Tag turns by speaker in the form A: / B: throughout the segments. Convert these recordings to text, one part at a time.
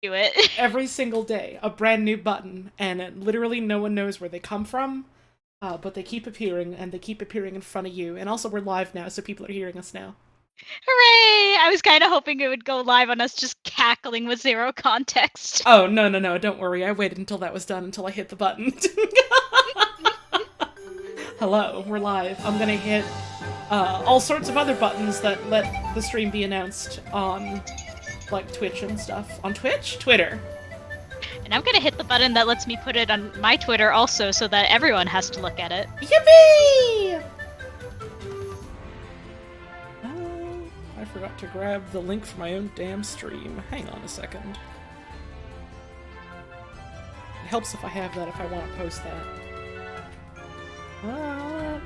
A: Do it.
B: Every single day, a brand new button, and literally no one knows where they come from, but they keep appearing, and they keep appearing in front of you. And also, we're live now, so people are hearing us now.
A: Hooray! I was kind of hoping it would go live on us just cackling with zero context.
B: Oh, no, no, no, don't worry. I waited until that was done, until I hit the button. Hello, we're live. I'm gonna hit all sorts of other buttons that let the stream be announced on, like, Twitch and stuff. On Twitch? Twitter.
A: And I'm gonna hit the button that lets me put it on my Twitter also, so that everyone has to look at it.
B: Yippee! I forgot to grab the link for my own damn stream. Hang on a second. It helps if I have that if I want to post that.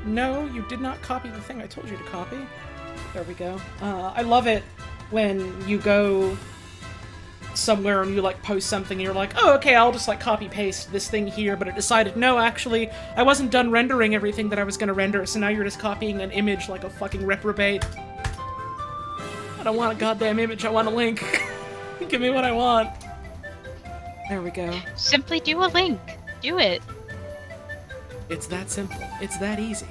B: No, you did not copy the thing I told you to copy. There we go. I love it when you go somewhere and you, like, post something and you're like, oh, okay, I'll just, like, copy-paste this thing here, but it decided, no, actually, I wasn't done rendering everything that I was gonna render, so now you're just copying an image like a fucking reprobate. I don't want a goddamn image, I want a link. Give me what I want. There we go.
A: Simply do a link. Do it.
B: It's that simple. It's that easy.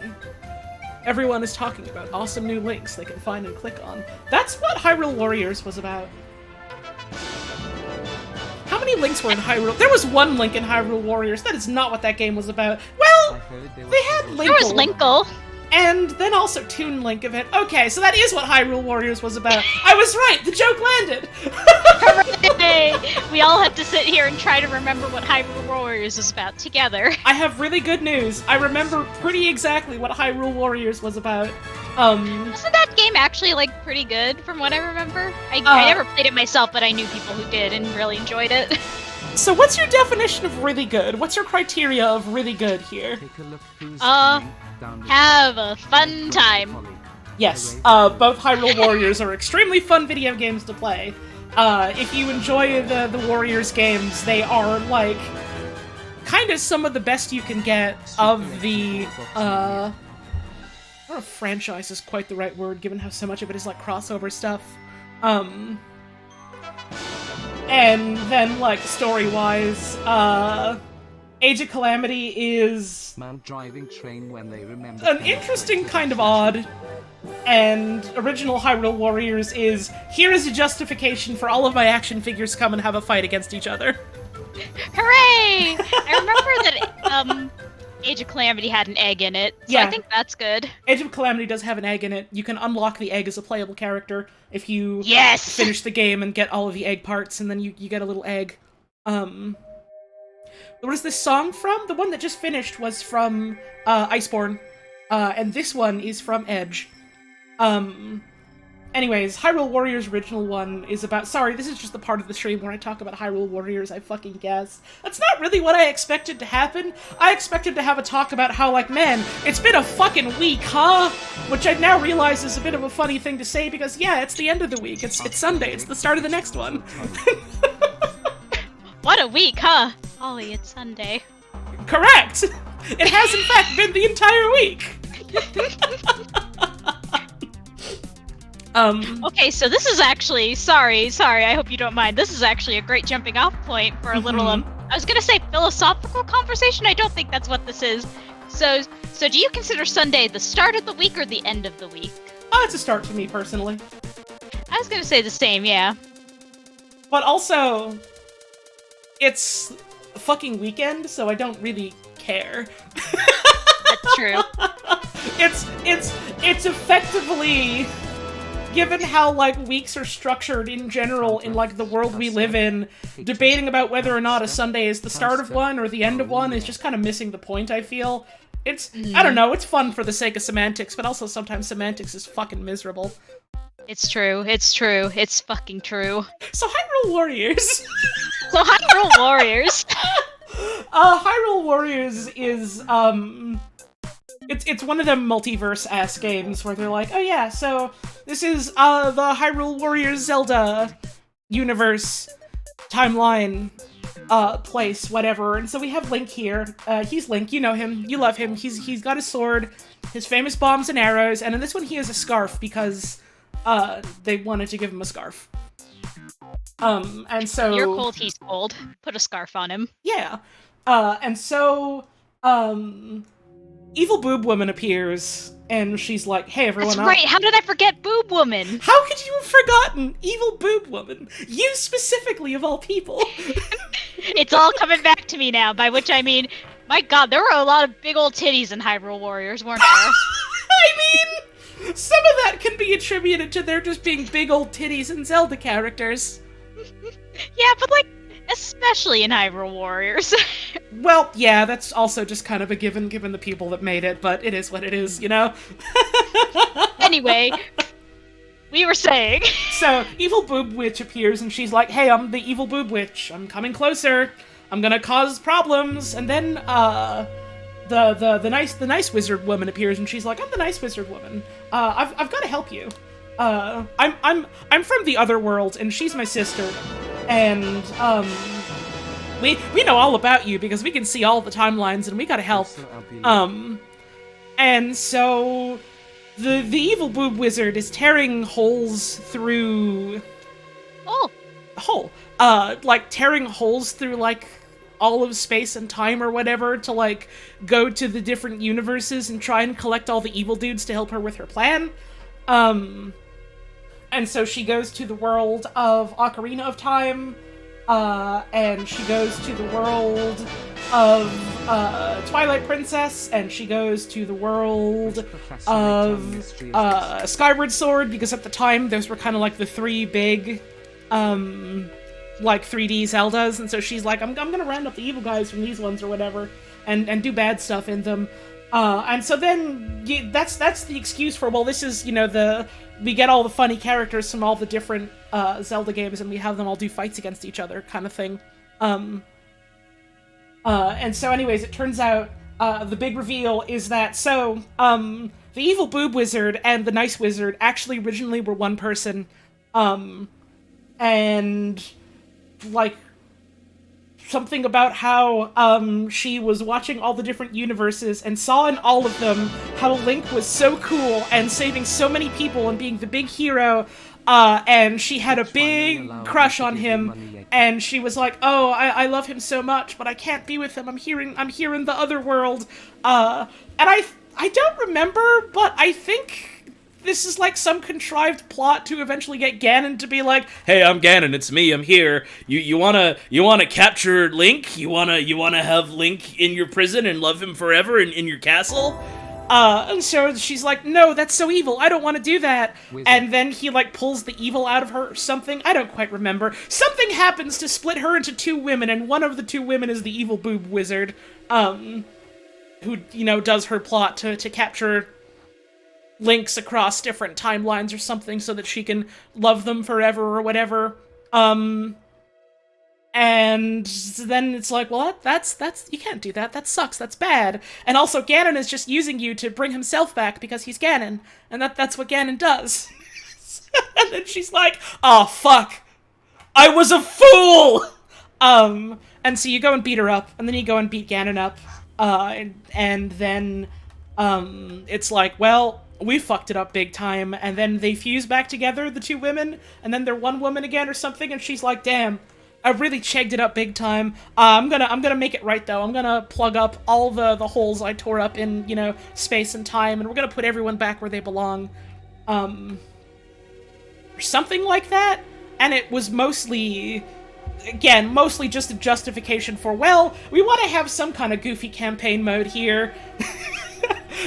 B: Everyone is talking about awesome new links they can find and click on. That's what Hyrule Warriors was about. How many links were in Hyrule? There was one link in Hyrule Warriors. That is not what that game was about. Well, they had Linkle.
A: There was Linkle.
B: And then also Toon Link event. Okay, so that is what Hyrule Warriors was about. I was right! The joke landed!
A: Hooray! We all had to sit here and try to remember what Hyrule Warriors was about together.
B: I have really good news. I remember pretty exactly what Hyrule Warriors was about.
A: Wasn't that game actually, like, pretty good, from what I remember? I never played it myself, but I knew people who did and really enjoyed it.
B: So what's your definition of really good? What's your criteria of really good here?
A: Have a fun time.
B: Yes, both Hyrule Warriors are extremely fun video games to play. If you enjoy the Warriors games, they are, like, kind of some of the best you can get of the, I don't know if franchise is quite the right word, given how so much of it is, like, crossover stuff. And then, like, story-wise, Age of Calamity is
C: man driving train when they remember
B: an interesting kind of odd, and original Hyrule Warriors is, here is a justification for all of my action figures come and have a fight against each other.
A: Hooray! I remember that, Age of Calamity had an egg in it, so yeah. I think that's good.
B: Age of Calamity does have an egg in it. You can unlock the egg as a playable character if you finish the game and get all of the egg parts, and then you get a little egg. What is this song from? The one that just finished was from Iceborne, and this one is from Edge. Anyways, Hyrule Warriors original one is about— sorry, this is just the part of the stream where I talk about Hyrule Warriors, I fucking guess. That's not really what I expected to happen. I expected to have a talk about how, like, man, it's been a fucking week, huh? Which I now realize is a bit of a funny thing to say because, yeah, it's the end of the week. It's Sunday. It's the start of the next one.
A: What a week, huh? Ollie, it's Sunday.
B: Correct! It has, in fact, been the entire week!
A: Okay, so this is actually— sorry, I hope you don't mind. This is actually a great jumping off point for a little, I was gonna say philosophical conversation. I don't think that's what this is. So do you consider Sunday the start of the week or the end of the week?
B: Oh, it's a start for me, personally.
A: I was gonna say the same, yeah.
B: But also, it's a fucking weekend, so I don't really care.
A: That's true.
B: It's effectively— given how, like, weeks are structured in general in, like, the world we live in, debating about whether or not a Sunday is the start of one or the end of one is just kind of missing the point, I feel. It's— I don't know, it's fun for the sake of semantics, but also sometimes semantics is fucking miserable.
A: It's true, it's fucking true.
B: So Hyrule Warriors!
A: Hyrule Warriors
B: is, It's one of them multiverse-ass games where they're like, oh yeah, so this is, the Hyrule Warriors Zelda universe, timeline, place, whatever. And so we have Link here. He's Link, you know him, you love him. He's got his sword, his famous bombs and arrows, and in this one he has a scarf because, they wanted to give him a scarf. And so...
A: You're cold, he's cold. Put a scarf on him.
B: Yeah. And so, Evil Boob Woman appears, and she's like, hey, everyone...
A: That's right, how did I forget Boob Woman?
B: How could you have forgotten Evil Boob Woman? You specifically, of all people.
A: It's all coming back to me now, by which I mean, my god, there were a lot of big old titties in Hyrule Warriors, weren't there?
B: I mean, some of that can be attributed to there just being big old titties in Zelda characters.
A: Yeah, but like, especially in Hyrule Warriors.
B: Well, yeah, that's also just kind of a given the people that made it, but it is what it is, you know?
A: Anyway, we were saying...
B: So, Evil Boob Witch appears, and she's like, hey, I'm the Evil Boob Witch. I'm coming closer. I'm gonna cause problems. And then, the nice wizard woman appears, and she's like, I'm the nice wizard woman. I've gotta help you. I'm from the other world, and she's my sister. And, we know all about you because we can see all the timelines and we gotta help. And so the evil boob wizard is tearing holes through... like tearing holes through, like, all of space and time or whatever to, like, go to the different universes and try and collect all the evil dudes to help her with her plan. And so she goes to the world of Ocarina of Time, and she goes to the world of Twilight Princess, and she goes to the world of Skyward Sword, because at the time those were kind of like the three big, like 3D Zeldas, and so she's like, I'm gonna round up the evil guys from these ones or whatever, and do bad stuff in them. And so then that's the excuse for, well, this is, you know, we get all the funny characters from all the different Zelda games and we have them all do fights against each other kind of thing. And so anyways, it turns out the big reveal is that, so, the evil boob wizard and the nice wizard actually originally were one person, and, like, something about how, she was watching all the different universes and saw in all of them how Link was so cool and saving so many people and being the big hero, and she had a big crush on him, and she was like, oh, I love him so much, but I can't be with him, I'm here in the other world, and I don't remember, but I think this is like some contrived plot to eventually get Ganon to be like, hey, I'm Ganon, it's me, I'm here. You wanna capture Link? You wanna have Link in your prison and love him forever in your castle? And so she's like, no, that's so evil, I don't want to do that. Wizard. And then he, like, pulls the evil out of her or something, I don't quite remember. Something happens to split her into two women, and one of the two women is the evil boob wizard, who, you know, does her plot to capture Links across different timelines or something so that she can love them forever or whatever. And then it's like, well, that's you can't do that. That sucks. That's bad. And also, Ganon is just using you to bring himself back because he's Ganon, and that's what Ganon does. And then she's like, oh, fuck. I was a fool! And so you go and beat her up, and then you go and beat Ganon up, and then, it's like, well, we fucked it up big time, and then they fuse back together, the two women, and then they're one woman again or something, and she's like, damn, I really chegged it up big time. I'm gonna make it right, though. I'm gonna plug up all the holes I tore up in, you know, space and time, and we're gonna put everyone back where they belong. Or something like that, and it was mostly just a justification for, well, we want to have some kind of goofy campaign mode here.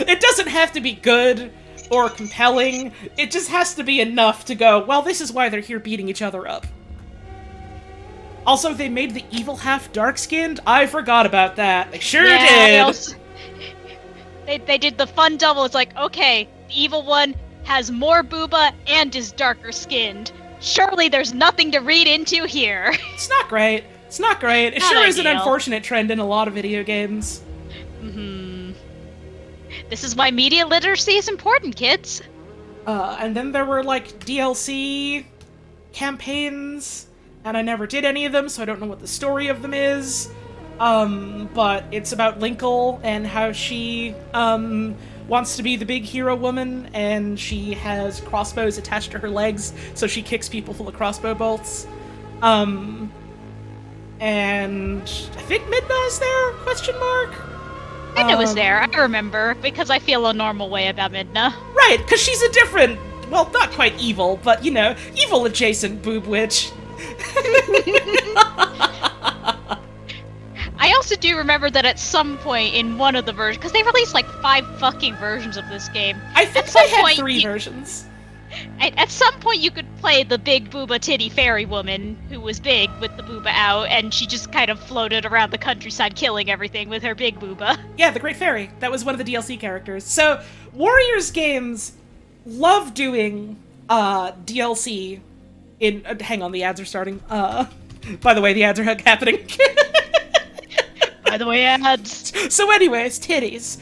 B: It doesn't have to be good or compelling, it just has to be enough to go, well, this is why they're here beating each other up. Also, they made the evil half dark-skinned? I forgot about that. They sure did!
A: They did the fun double. It's like, okay, the evil one has more booba and is darker skinned. Surely there's nothing to read into here. It's
B: not great. It's not great. It
A: not
B: sure
A: ideal.
B: Is an unfortunate trend in a lot of video games.
A: This is why media literacy is important, kids.
B: And then there were, like, DLC campaigns, and I never did any of them, so I don't know what the story of them is. But it's about Linkle and how she, wants to be the big hero woman, and she has crossbows attached to her legs, so she kicks people full of crossbow bolts. And I think Midna is there? Question mark.
A: Midna was there. I remember because I feel a normal way about Midna.
B: Right, because she's a different, well, not quite evil, but evil adjacent boob witch.
A: I also do remember that at some point in one of the versions, because they released like 5 fucking versions of this game.
B: I think they had 3 versions.
A: At some point you could play the big booba titty fairy woman who was big with the booba out, and she just kind of floated around the countryside killing everything with her big booba.
B: Yeah, the Great Fairy. That was one of the DLC characters. So, Warriors games love doing DLC in... hang on, the ads are starting. By the way, the ads are happening.
A: By the way, ads.
B: So anyways, titties.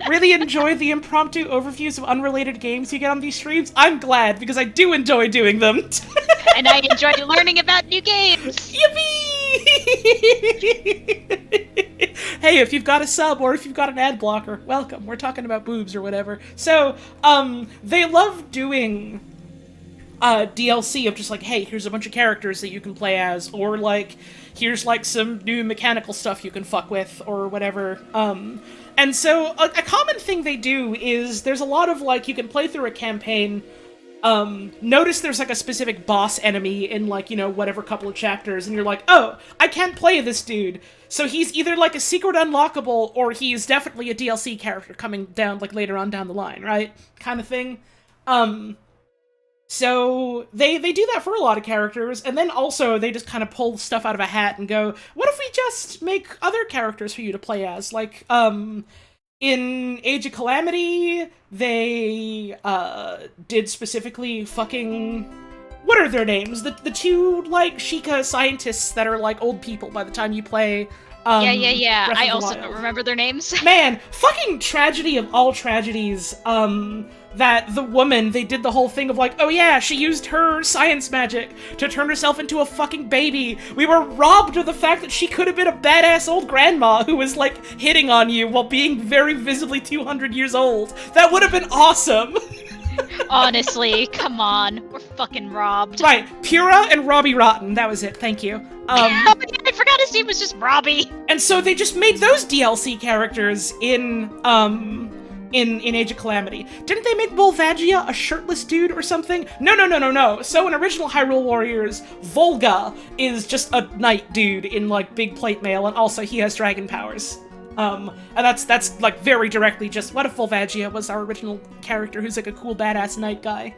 B: Really enjoy the impromptu overviews of unrelated games you get on these streams. I'm glad, because I do enjoy doing them.
A: And I enjoy learning about new games.
B: Yippee! Hey, if you've got a sub or if you've got an ad blocker, welcome. We're talking about boobs or whatever. So, they love doing DLC of just like, hey, here's a bunch of characters that you can play as, or like, here's like some new mechanical stuff you can fuck with, or whatever. And so a common thing they do is there's a lot of like, you can play through a campaign, notice there's like a specific boss enemy in like, whatever couple of chapters, and you're like, oh, I can't play this dude. So he's either like a secret unlockable, or he's definitely a DLC character coming down like later on down the line, right? Kind of thing. So they do that for a lot of characters, and then also they just kind of pull stuff out of a hat and go, what if we just make other characters for you to play as? Like, in Age of Calamity, they did specifically fucking... what are their names? The 2, like, Sheikah scientists that are, like, old people by the time you play...
A: Yeah.
B: Breath
A: I
B: of the
A: also
B: Wild.
A: don't remember their names.
B: Man, fucking tragedy of all tragedies, that the woman, they did the whole thing of like, oh yeah, she used her science magic to turn herself into a fucking baby. We were robbed of the fact that she could have been a badass old grandma who was like hitting on you while being very visibly 200 years old. That would have been awesome.
A: Honestly, come on. We're fucking robbed.
B: Right, Pura and Robbie Rotten, that was it, thank you.
A: I forgot his name was just Robbie.
B: And so they just made those DLC characters in Age of Calamity. Didn't they make Volvagia a shirtless dude or something? No. So in original Hyrule Warriors, Volga is just a knight dude in, like, big plate mail, and also he has dragon powers. And that's like, very directly just, what if Volvagia was our original character who's, like, a cool badass knight guy?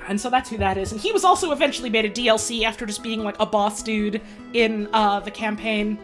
B: And so that's who that is. And he was also eventually made a DLC after just being, like, a boss dude in, the campaign.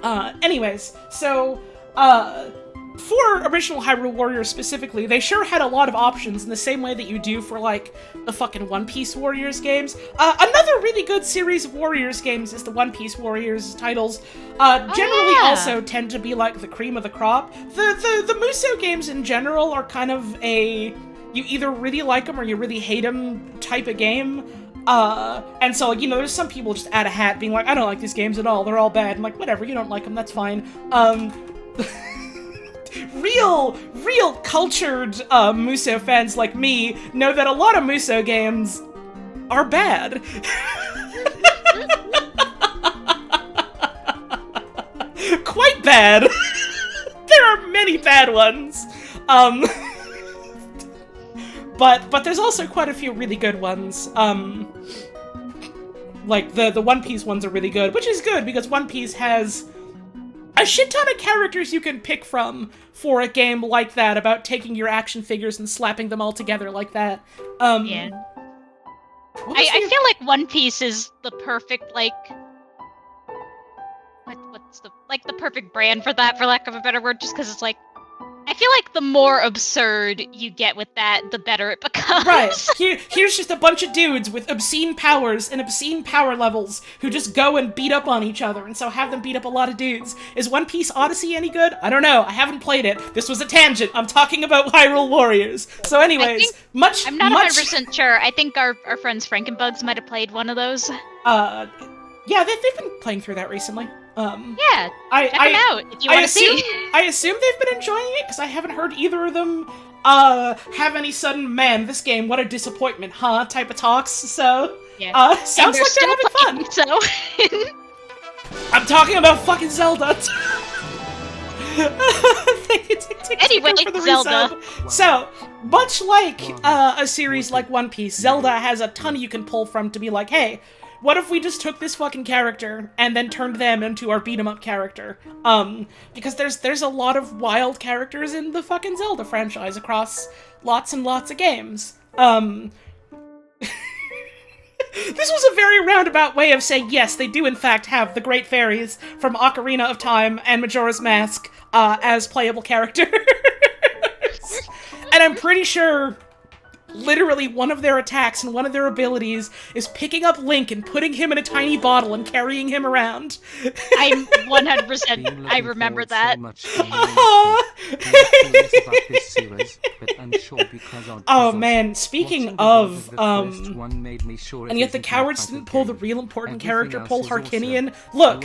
B: Anyways, so, for original Hyrule Warriors specifically, they sure had a lot of options in the same way that you do for, like, the fucking One Piece Warriors games. Another really good series of Warriors games is the One Piece Warriors titles. Generally also tend to be, like, the cream of the crop. The Musou games in general are kind of a... you either really like them or you really hate them type of game. And so, like, there's some people just out of hat being like, I don't like these games at all, they're all bad. I'm like, whatever, you don't like them, that's fine. Real cultured Musou fans like me know that a lot of Musou games are bad. Quite bad. There are many bad ones. But there's also quite a few really good ones. Like, the One Piece ones are really good, which is good, because One Piece has a shit ton of characters you can pick from for a game like that, about taking your action figures and slapping them all together like that.
A: Yeah. I feel like One Piece is the perfect, like... what's the... like, the perfect brand for that, for lack of a better word, just because it's like... I feel like the more absurd you get with that, the better it becomes.
B: Right. Here's just a bunch of dudes with obscene powers and obscene power levels who just go and beat up on each other, and so have them beat up a lot of dudes. Is One Piece Odyssey any good? I don't know. I haven't played it. This was a tangent. I'm talking about Hyrule Warriors. So anyways,
A: I'm not 100% sure. I think our friends Frankenbugs might have played one of those.
B: Yeah, they've been playing through that recently.
A: Check them out if you want to see.
B: I assume they've been enjoying it, because I haven't heard either of them have any sudden, man, this game, what a disappointment, huh, type of talks, so,
A: Yeah.
B: sounds like they're having fun.
A: So.
B: I'm talking about fucking Zelda. Thank you,
A: Anyway,
B: for the
A: Zelda.
B: resub. So, much like a series like One Piece, Zelda has a ton you can pull from to be like, hey, what if we just took this fucking character and then turned them into our beat-em-up character? Because there's a lot of wild characters in the fucking Zelda franchise across lots and lots of games. This was a very roundabout way of saying, yes, they do in fact have the Great Fairies from Ocarina of Time and Majora's Mask as playable characters. And I'm pretty sure literally one of their attacks and one of their abilities is picking up Link and putting him in a tiny bottle and carrying him around.
A: I'm 100%. I remember that.
B: Oh man, speaking of, and yet the cowards didn't pull the real important character, pull Harkinian. Look.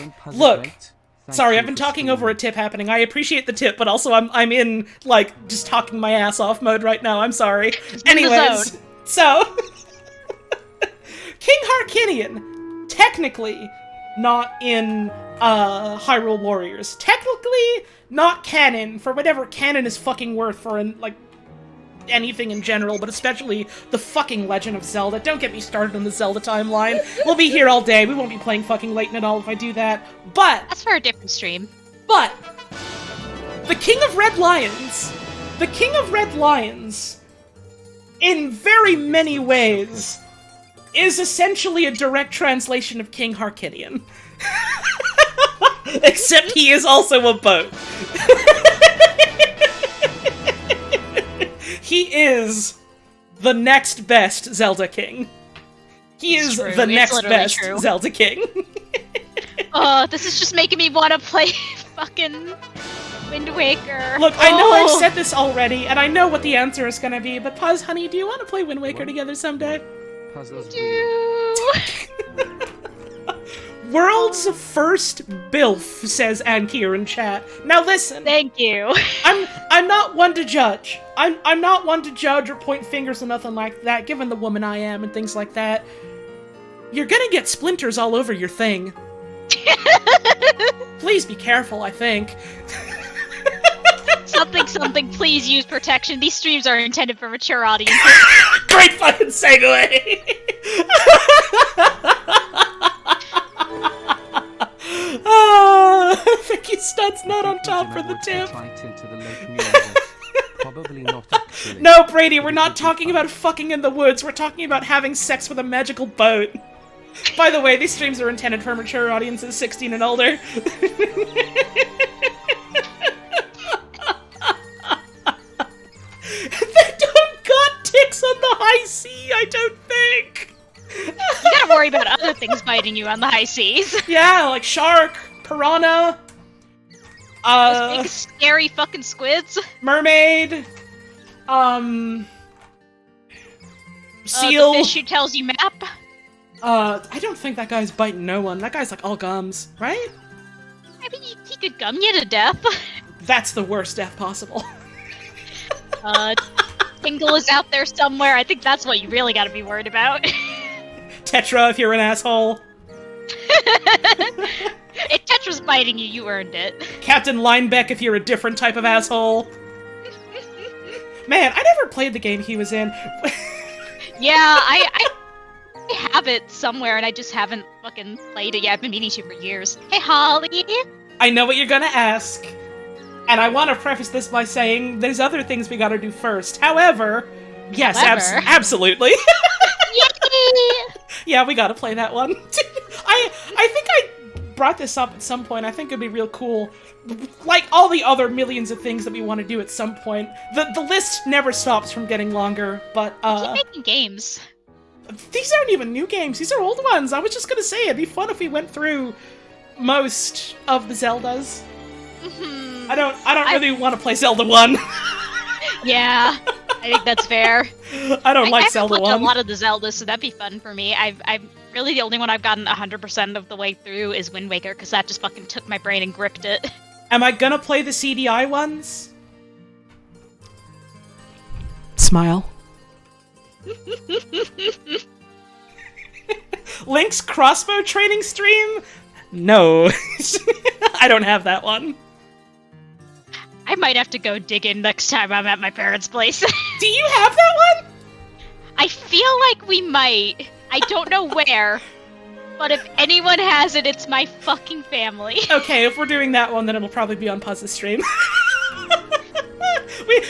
B: Sorry, I've been talking over a tip happening. I appreciate the tip, but also I'm in, like, just talking my ass off mode right now. I'm sorry. Anyways, so... King Harkinian, technically not in Hyrule Warriors. Technically not canon, for whatever canon is fucking worth for, like, anything in general, but especially the fucking Legend of Zelda. Don't get me started on the Zelda timeline. We'll be here all day. We won't be playing fucking Layton at all if I do that. But...
A: That's for a different stream.
B: But... The King of Red Lions... The King of Red Lions... in very many ways... is essentially a direct translation of King Harkinian. Except he is also a boat. He is the next best Zelda King. He is the next best Zelda King.
A: This is just making me want to play fucking Wind Waker.
B: Look, I know I've said this already, and I know what the answer is gonna be, but Puzz, honey, do you want to play Wind Waker together someday? World's first BILF, says Ankir in chat. Now listen.
A: Thank you.
B: I'm not one to judge. I'm not one to judge or point fingers or nothing like that, given the woman I am and things like that. You're gonna get splinters all over your thing. Please be careful, I think.
A: Something, please use protection. These streams are intended for mature audiences.
B: Great fucking segue! Vicky Stud's not on top for the tip.
C: Probably not actually.
B: No, Brady, we're not talking about fucking in the woods. We're talking about having sex with a magical boat. By the way, these streams are intended for mature audiences 16 and older. They don't got ticks on the high sea, I don't think.
A: You gotta worry about other things biting you on the high seas.
B: Yeah, like shark, piranha,
A: those big scary fucking squids.
B: Mermaid, seal.
A: The fish who tells you map.
B: I don't think that guy's biting no one. That guy's like all gums, right?
A: I mean, he could gum you to death.
B: That's the worst death possible.
A: Tingle is out there somewhere. I think that's what you really gotta be worried about.
B: Tetra, if you're an asshole.
A: If Tetra's biting you, you earned it.
B: Captain Linebeck, if you're a different type of asshole. Man, I never played the game he was in.
A: Yeah, I have it somewhere, and I just haven't fucking played it yet. I've been meaning to for years. Hey, Holly!
B: I know what you're gonna ask. And I want to preface this by saying there's other things we gotta do first. However, yes, absolutely.
A: Yay!
B: Yeah, we gotta play that one. I think I brought this up at some point. I think it'd be real cool. Like all the other millions of things that we want to do at some point. The list never stops from getting longer, but
A: Keep making games.
B: These aren't even new games. These are old ones. I was just gonna say it'd be fun if we went through most of the Zeldas.
A: Mm-hmm.
B: I don't really want to play Zelda 1.
A: Yeah, I think that's fair.
B: I don't like Zelda 1.
A: A lot of the Zeldas, so that'd be fun for me. I'm really the only one I've gotten 100% of the way through is Wind Waker, because that just fucking took my brain and gripped it.
B: Am I gonna play the CDI ones? smile. Link's crossbow training stream? No. I don't have that one.
A: I might have to go dig in next time I'm at my parents' place.
B: Do you have that one?
A: I feel like we might. I don't know where. But if anyone has it, it's my fucking family.
B: Okay, if we're doing that one, then it'll probably be on Puzz's stream.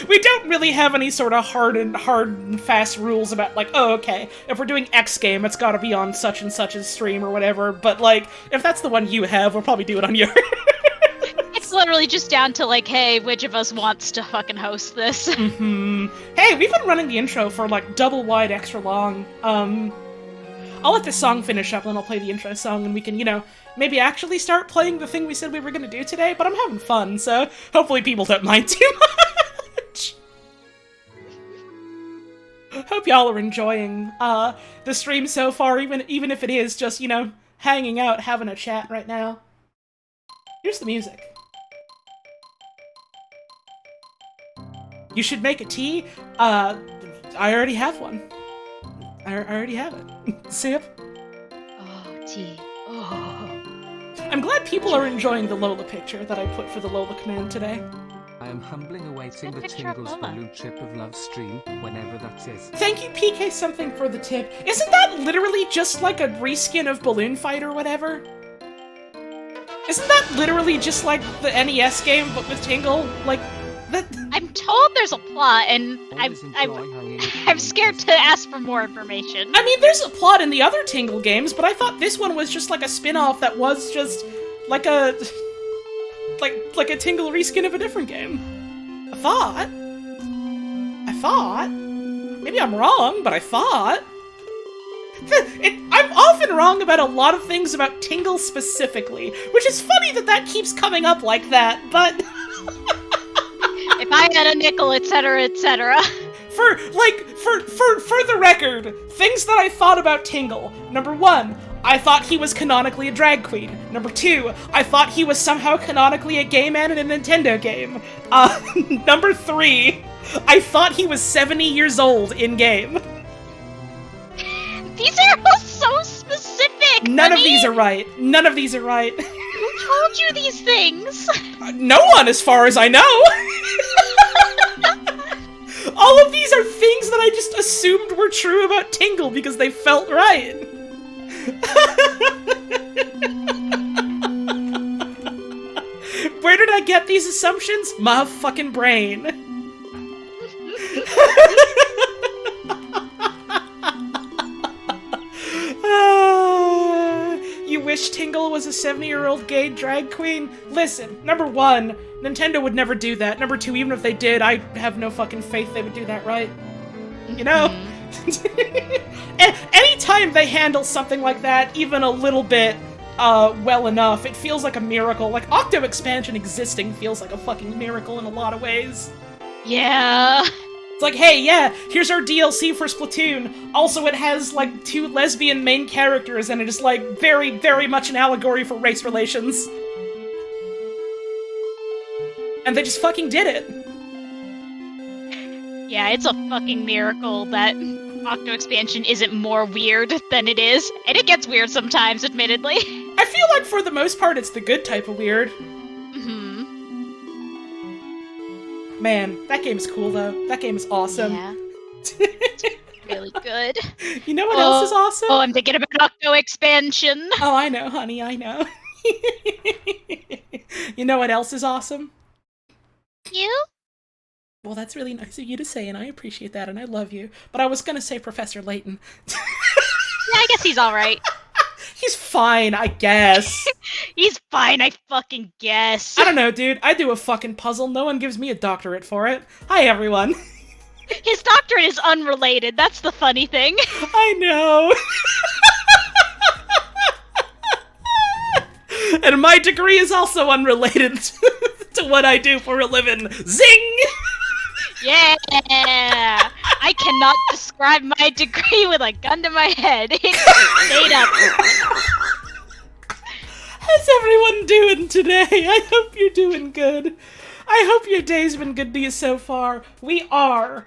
B: we don't really have any sort of hard and fast rules about, like, oh, okay, if we're doing X game, it's gotta be on such and such a stream or whatever, but, like, if that's the one you have, we'll probably do it on yours.
A: It's literally just down to, like, hey, which of us wants to fucking host this?
B: Mm-hmm. Hey, we've been running the intro for, like, double wide extra long. I'll let this song finish up, and then I'll play the intro song, and we can, you know, maybe actually start playing the thing we said we were gonna do today, but I'm having fun, so hopefully people don't mind too much. Hope y'all are enjoying, the stream so far, even if it is just, you know, hanging out, having a chat right now. Here's the music. You should make a tea? I already have one. I already have it. Sip.
A: Oh, tea. Oh.
B: I'm glad people are enjoying the Lola picture that I put for the Lola command today.
C: I am humbly awaiting the
A: picture of
C: Tingles
A: Lola.
C: Balloon Chip of Love stream, whenever that is.
B: Thank you, PK something for the tip. Isn't that literally just like a reskin of Balloon Fight or whatever? Isn't that literally just like the NES game, but with Tingle? Like, that...
A: I'm told there's a plot, and
C: Always enjoy hanging with
A: I'm
C: you.
A: scared to ask for more information.
B: I mean, there's a plot in the other Tingle games, but I thought this one was just like a spin-off that was just like a... like a Tingle reskin of a different game. I thought. Maybe I'm wrong, but I thought. I'm often wrong about a lot of things about Tingle specifically, which is funny that that keeps coming up like that, but...
A: If I had a nickel, etc., etc.
B: For the record, things that I thought about Tingle. Number 1, I thought he was canonically a drag queen. Number 2, I thought he was somehow canonically a gay man in a Nintendo game. Number 3, I thought he was 70 years old in-game.
A: These are all so specific!
B: None of
A: honey.
B: these are right. None of these are right.
A: Who told you these things?
B: No one, as far as I know! All of these are things that I just assumed were true about Tingle because they felt right. Where did I get these assumptions? My fucking brain. You wish Tingle was a 70-year-old gay drag queen? Listen, number 1, Nintendo would never do that. Number 2, even if they did, I have no fucking faith they would do that right. You know? Anytime they handle something like that, even a little bit, well enough, it feels like a miracle. Like, Octo Expansion existing feels like a fucking miracle in a lot of ways.
A: Yeah.
B: It's like, hey, yeah, here's our DLC for Splatoon. Also, it has, like, 2 lesbian main characters, and it is, like, very, very much an allegory for race relations. And they just fucking did it.
A: Yeah, it's a fucking miracle that Octo Expansion isn't more weird than it is. And it gets weird sometimes, admittedly.
B: I feel like, for the most part, it's the good type of weird. Man, that game is cool, though. That game is awesome.
A: Yeah. It's really good.
B: You know what else is awesome?
A: Oh, I'm thinking about Octo Expansion.
B: Oh, I know, honey, I know. You know what else is awesome?
A: You?
B: Well, that's really nice of you to say, and I appreciate that, and I love you. But I was gonna say Professor Layton.
A: Yeah, I guess he's alright.
B: He's fine, I guess.
A: He's fine, I fucking guess.
B: I don't know, dude. I do a fucking puzzle. No one gives me a doctorate for it. Hi, everyone.
A: His doctorate is unrelated. That's the funny thing.
B: I know. And my degree is also unrelated to what I do for a living. Zing!
A: Yeah! I cannot describe my degree with a gun to my head. It's made up.
B: How's everyone doing today? I hope you're doing good. I hope your day's been good to you so far. We are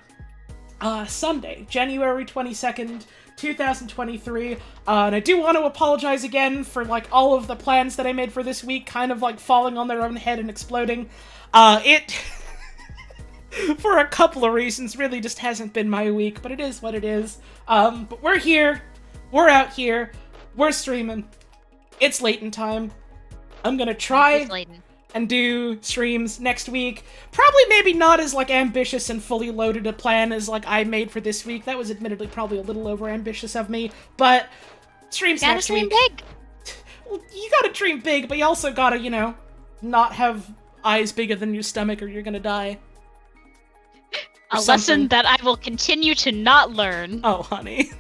B: Sunday, January 22nd, 2023. And I do want to apologize again for, like, all of the plans that I made for this week kind of, like, falling on their own head and exploding. It, for a couple of reasons, really just hasn't been my week, but it is what it is. But we're here. We're out here. We're streaming. It's Layton time. I'm gonna try and do streams next week. Probably maybe not as, like, ambitious and fully loaded a plan as, like, I made for this week. That was admittedly probably a little over-ambitious of me, but streams next week.
A: Big.
B: Well, you gotta dream big, but you also gotta, you know, not have eyes bigger than your stomach or you're gonna die.
A: A lesson that I will continue to not learn.
B: Oh, honey.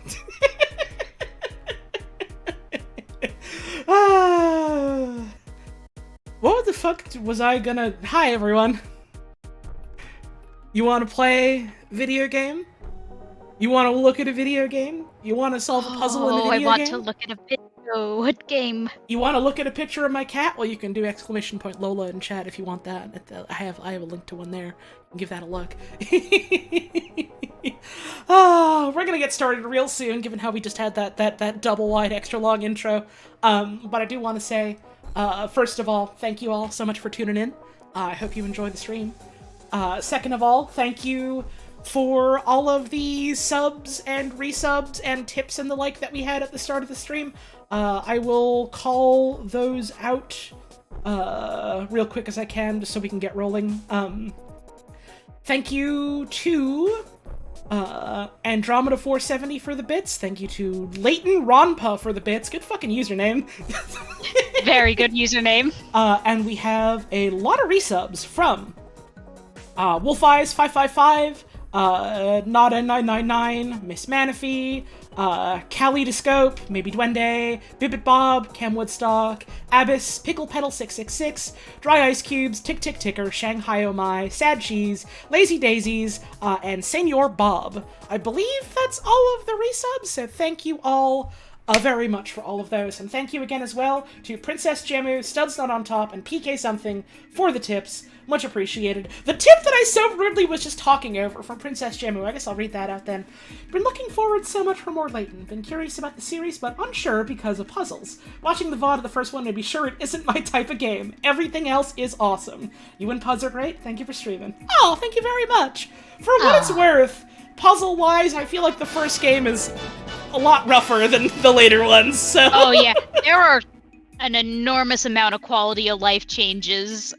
B: What the fuck was I gonna... Hi, everyone. You want to play video game? You want to look at a video game? You want to solve a puzzle in a video game?
A: I want to look at a video. What game?
B: You want to look at a picture of my cat? Well, you can do ! Lola in chat if you want that. I have a link to one there. Give that a look. We're gonna get started real soon, given how we just had that double wide extra long intro. But I do want to say, first of all, thank you all so much for tuning in. I hope you enjoy the stream. Second of all, thank you for all of the subs and resubs and tips and the like that we had at the start of the stream. I will call those out real quick as I can, just so we can get rolling. Thank you to Andromeda 470 for the bits. Thank you to Layton Ronpa for the bits. Good fucking username.
A: Very good username.
B: And we have a lot of resubs from Wolf Eyes 555, Nada 999, Miss Manaphy, Kaleidoscope, Maybe Duende, Bibbit Bob, Cam Woodstock, Abyss, Pickle Pedal 666, Dry Ice Cubes, Tick Tick Ticker, Shanghai Oh My, Sad Cheese, Lazy Daisies, and Senor Bob. I believe that's all of the resubs, so thank you all very much for all of those. And thank you again as well to Princess Jemu, Studs Not On Top, and PK Something for the tips. Much appreciated. The tip that I so rudely was just talking over from Princess Jemu, I guess I'll read that out then. Been looking forward so much for more Layton. Been curious about the series, but unsure because of puzzles. Watching the VOD of the first one made me sure it isn't my type of game. Everything else is awesome. You and Puzz are great. Thank you for streaming. Oh, thank you very much. For what it's worth, puzzle-wise, I feel like the first game is a lot rougher than the later ones, so...
A: Oh yeah, there are an enormous amount of quality of life changes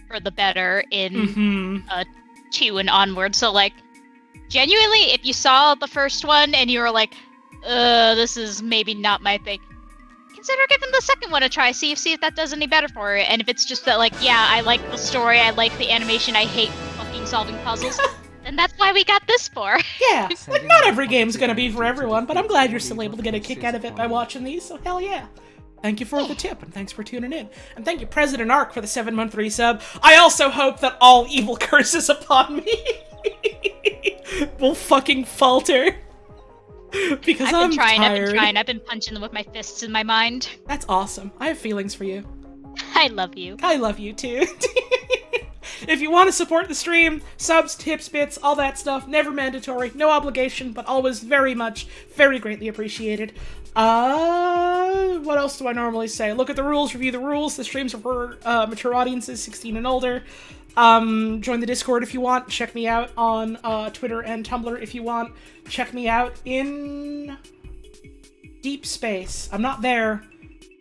A: for the better in 2 and onward. So, like, genuinely, if you saw the first one and you were like, this is maybe not my thing, consider giving the second one a try, see if that does any better for it. And if it's just that, like, yeah, I like the story, I like the animation, I hate fucking solving puzzles, then that's why we got this for.
B: Yeah, like, not every game's gonna be for everyone, but I'm glad you're still able to get a kick out of it by watching these, so hell yeah. Thank you for the tip, and thanks for tuning in. And thank you, President Ark, for the 7-month resub. I also hope that all evil curses upon me will fucking falter. Because I'm tired.
A: I've been punching them with my fists in my mind.
B: That's awesome. I have feelings for you.
A: I love you.
B: I love you, too. If you want to support the stream, subs, tips, bits, all that stuff, never mandatory, no obligation, but always very greatly appreciated. What else do I normally say? Look at the rules, review the rules. The streams are for mature audiences, 16 and older. Join the Discord if you want. Check me out on Twitter and Tumblr if you want. Check me out in deep space. I'm not there,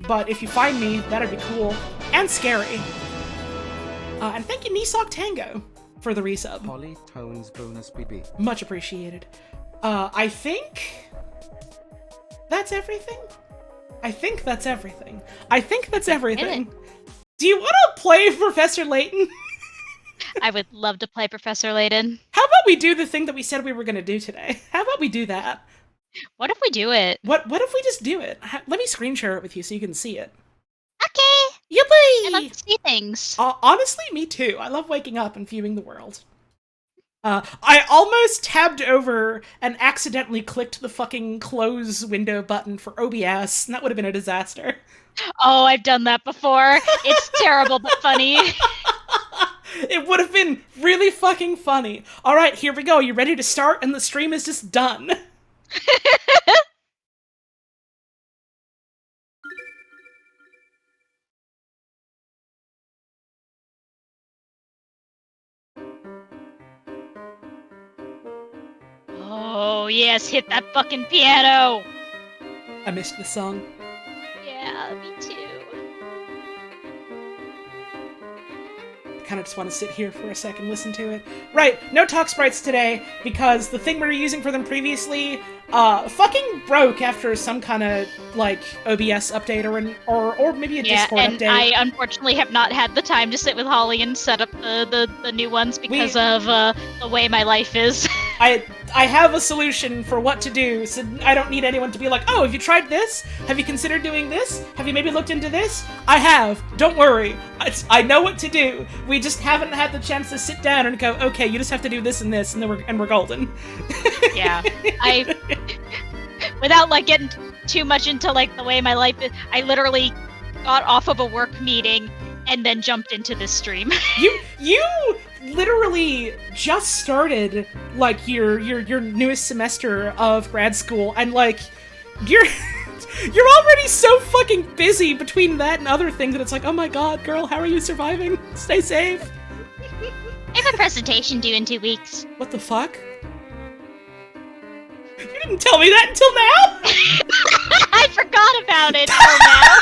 B: but if you find me, that'd be cool. And scary. And thank you, Nisok Tango, for the resub.
C: Polytones bonus BB.
B: Much appreciated. I think that's everything. I think that's everything. Do you want to play Professor Layton?
A: I would love to play Professor Layton.
B: How about we do the thing that we said we were going to do today? How about we do that?
A: What if we do it?
B: What if we just do it? Let me screen share it with you so you can see it.
A: Okay.
B: Yippee!
A: I love to see things.
B: Honestly, me too. I love waking up and viewing the world. I almost tabbed over and accidentally clicked the fucking close window button for OBS, and that would have been a disaster.
A: Oh, I've done that before. It's terrible but funny.
B: It would have been really fucking funny. Alright, here we go. You ready to start? And the stream is just done.
A: Oh, yes, hit that fucking piano!
B: I missed the song.
A: Yeah, me too.
B: Kind of just want to sit here for a second and listen to it. Right, no talk sprites today, because the thing we were using for them previously, fucking broke after some kind of, like, OBS update or maybe a Discord update.
A: Yeah, and I unfortunately have not had the time to sit with Holly and set up the new ones because of the way my life is.
B: I have a solution for what to do, so I don't need anyone to be like, oh, have you tried this? Have you considered doing this? Have you maybe looked into this? I have. Don't worry. I know what to do. We just haven't had the chance to sit down and go, okay, you just have to do this and this, and then we're golden.
A: Yeah. Without, like, getting too much into, like, the way my life is, I literally got off of a work meeting and then jumped into this stream.
B: You literally just started, like, your newest semester of grad school, and, like, you're already so fucking busy between that and other things that it's like, oh my god, girl, how are you surviving? Stay safe.
A: I have a presentation due in 2 weeks.
B: What the fuck? You didn't tell me that until now?
A: I forgot about it until now.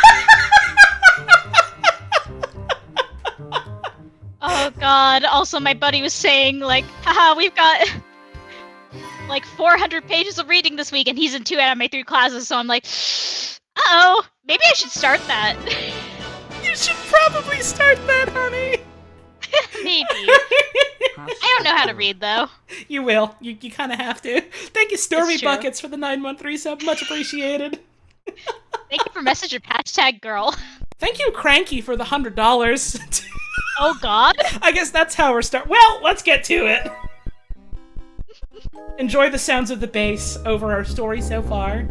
A: Oh god, also my buddy was saying, like, haha, we've got, like, 400 pages of reading this week, and he's in 2 out of my 3 classes, so I'm like, uh-oh, maybe I should start that.
B: You should probably start that, honey.
A: Maybe. I don't know how to read, though.
B: You will. You kind of have to. Thank you, Stormy Buckets, for the 9-month resub. Much appreciated.
A: Thank you for messaging hashtag girl.
B: Thank you, Cranky, for the $100.
A: Oh god.
B: I guess that's how we're Well, let's get to it. Enjoy the sounds of the bass over our story so far.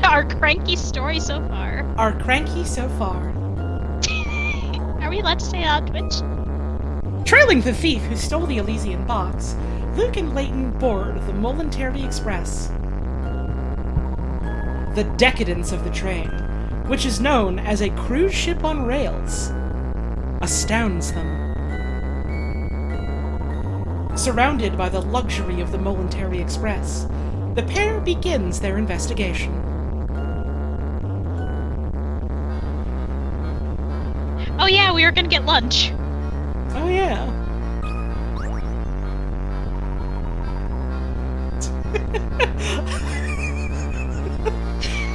A: Our cranky story so far.
B: Our cranky so far.
A: Are we allowed to say on Twitch?
B: Trailing the thief who stole the Elysian box, Luke and Layton board the Momentary Express. The decadence of the train, which is known as a cruise ship on rails, astounds them. Surrounded by the luxury of the Momentary Express, the pair begins their investigation.
A: Oh yeah, we were gonna get lunch.
B: Oh yeah.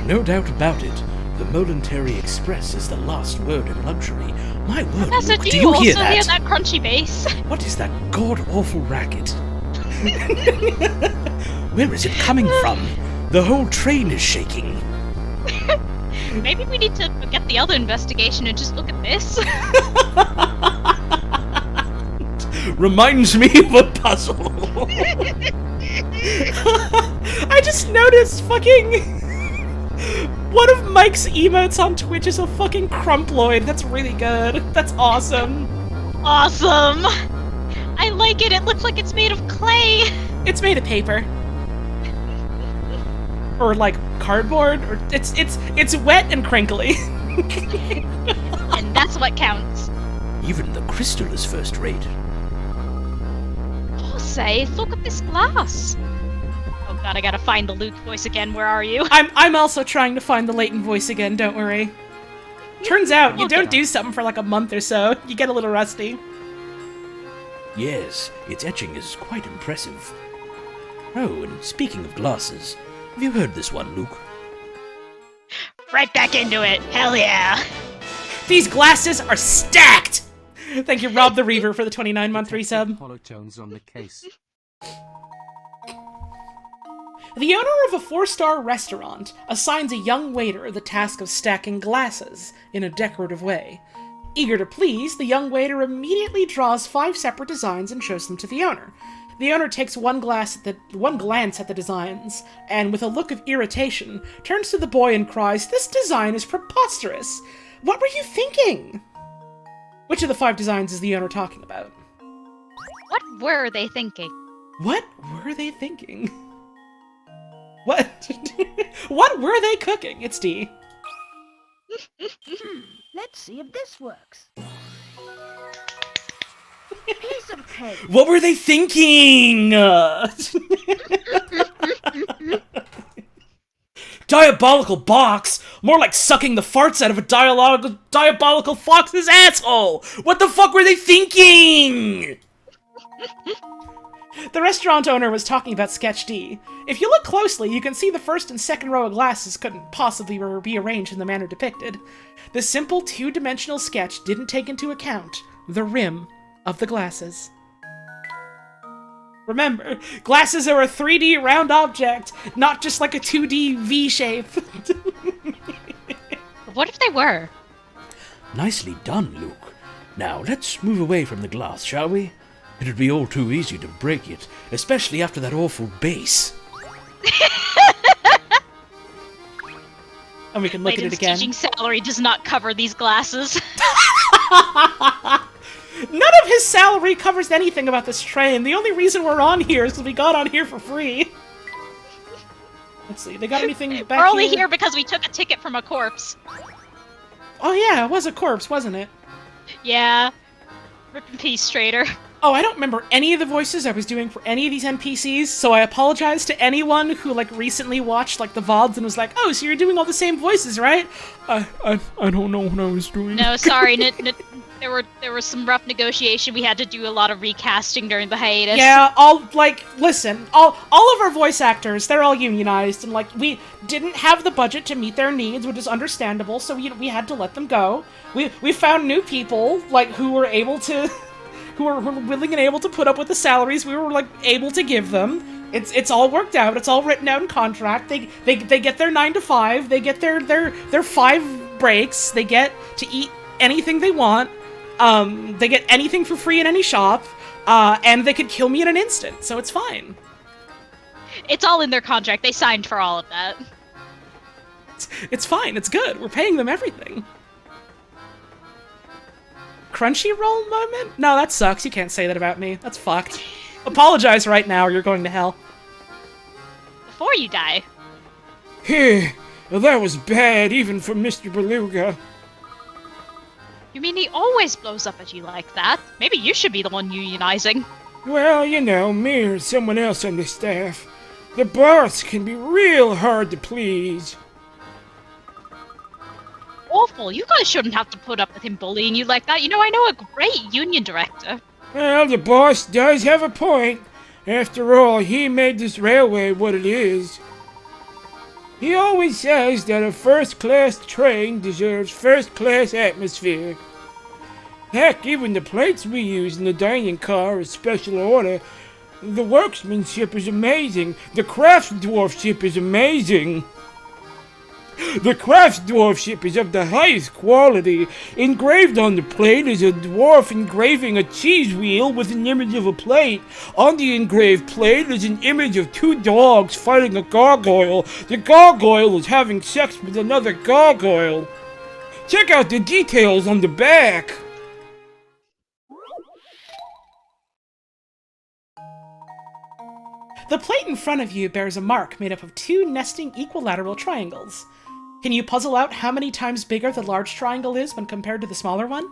D: No doubt about it. The Momentary Express is the last word in luxury. My word,
A: Professor,
D: Luke,
A: do
D: do
A: you
D: you
A: also
D: hear that?
A: hear that crunchy bass?
D: What is that god-awful racket? Where is it coming from? The whole train is shaking.
A: Maybe we need to forget the other investigation and just look at this.
D: Reminds me of a puzzle.
B: I just noticed fucking... One of Mike's emotes on Twitch is a fucking crumploid. That's really good. That's awesome.
A: Awesome! I like it. It looks like it's made of clay.
B: It's made of paper. Or like cardboard, or it's wet and crinkly.
A: And that's what counts.
D: Even the crystal is first rate.
A: Oh, say, look at this glass. Oh god, I gotta find the Luke voice again. Where are you?
B: I'm also trying to find the Layton voice again, don't worry. Turns out, you don't
A: Okay.
B: do something for like a month or so, you get a little rusty.
D: Yes, its etching is quite impressive. Oh, and speaking of glasses, have you heard this one, Luke?
A: Right back into it. Hell yeah.
B: These glasses are stacked! Thank you, Rob the Reaver, for the 29-month resub.
C: Holotones on the case.
B: The owner of a 4-star restaurant assigns a young waiter the task of stacking glasses in a decorative way. Eager to please, the young waiter immediately draws 5 separate designs and shows them to the owner. The owner takes one glance at the designs, and with a look of irritation, turns to the boy and cries, "This design is preposterous! What were you thinking?" Which of the 5 designs is the owner talking about?
A: What were they thinking?
B: What were they thinking? What? What were they cooking? It's D.
E: Let's see if this works. Piece of cake.
B: What were they thinking? Diabolical box? More like sucking the farts out of a diabolical fox's asshole! What the fuck were they thinking? The restaurant owner was talking about Sketch D. If you look closely, you can see the first and second row of glasses couldn't possibly be arranged in the manner depicted. The simple 2-dimensional sketch didn't take into account the rim of the glasses. Remember, glasses are a 3D round object, not just like a 2D V shape.
A: What if they were?
D: Nicely done, Luke. Now, let's move away from the glass, shall we? It'd be all too easy to break it, especially after that awful bass.
B: And we can look at it
A: Layton's
B: again.
A: teaching salary does not cover these glasses.
B: None of his salary covers anything about this train. The only reason we're on here is because we got on here for free. Let's see, they got anything back here?
A: We're only here because we took a ticket from a corpse.
B: Oh yeah, it was a corpse, wasn't it?
A: Yeah. Rip in peace, traitor.
B: Oh, I don't remember any of the voices I was doing for any of these NPCs, so I apologize to anyone who, like, recently watched, like, the VODs and was like, oh, so you're doing all the same voices, right? I don't know what I was doing.
A: No, sorry. There was some rough negotiation. We had to do a lot of recasting during the hiatus.
B: Yeah, listen, all of our voice actors, they're all unionized, and, like, we didn't have the budget to meet their needs, which is understandable, so we had to let them go. We found new people, like, who were able to... who were willing and able to put up with the salaries we were, like, able to give them. It's all worked out. It's all written out in contract. They get their 9 to 5. They get their 5 breaks. They get to eat anything they want. They get anything for free in any shop. And they could kill me in an instant, so it's fine.
A: It's all in their contract. They signed for all of that.
B: It's fine. It's good. We're paying them everything. Crunchyroll moment? No, that sucks. You can't say that about me. That's fucked. Apologize right now or you're going to hell.
A: Before you die.
F: Well, that was bad, even for Mr. Beluga.
A: You mean he always blows up at you like that? Maybe you should be the one unionizing.
F: Well, you know, me or someone else on the staff. The boss can be real hard to please.
A: Awful. You guys shouldn't have to put up with him bullying you like that. You know, I know a great union director.
F: Well, the boss does have a point. After all, he made this railway what it is. He always says that a first-class train deserves first-class atmosphere. Heck, even the plates we use in the dining car are special order. The workmanship is amazing. The craftsdwarfship is amazing. The craftsdwarfship is of the highest quality. Engraved on the plate is a dwarf engraving a cheese wheel with an image of a plate. On the engraved plate is an image of 2 dogs fighting a gargoyle. The gargoyle is having sex with another gargoyle. Check out the details on the back.
B: The plate in front of you bears a mark made up of 2 nesting equilateral triangles. Can you puzzle out how many times bigger the large triangle is when compared to the smaller one?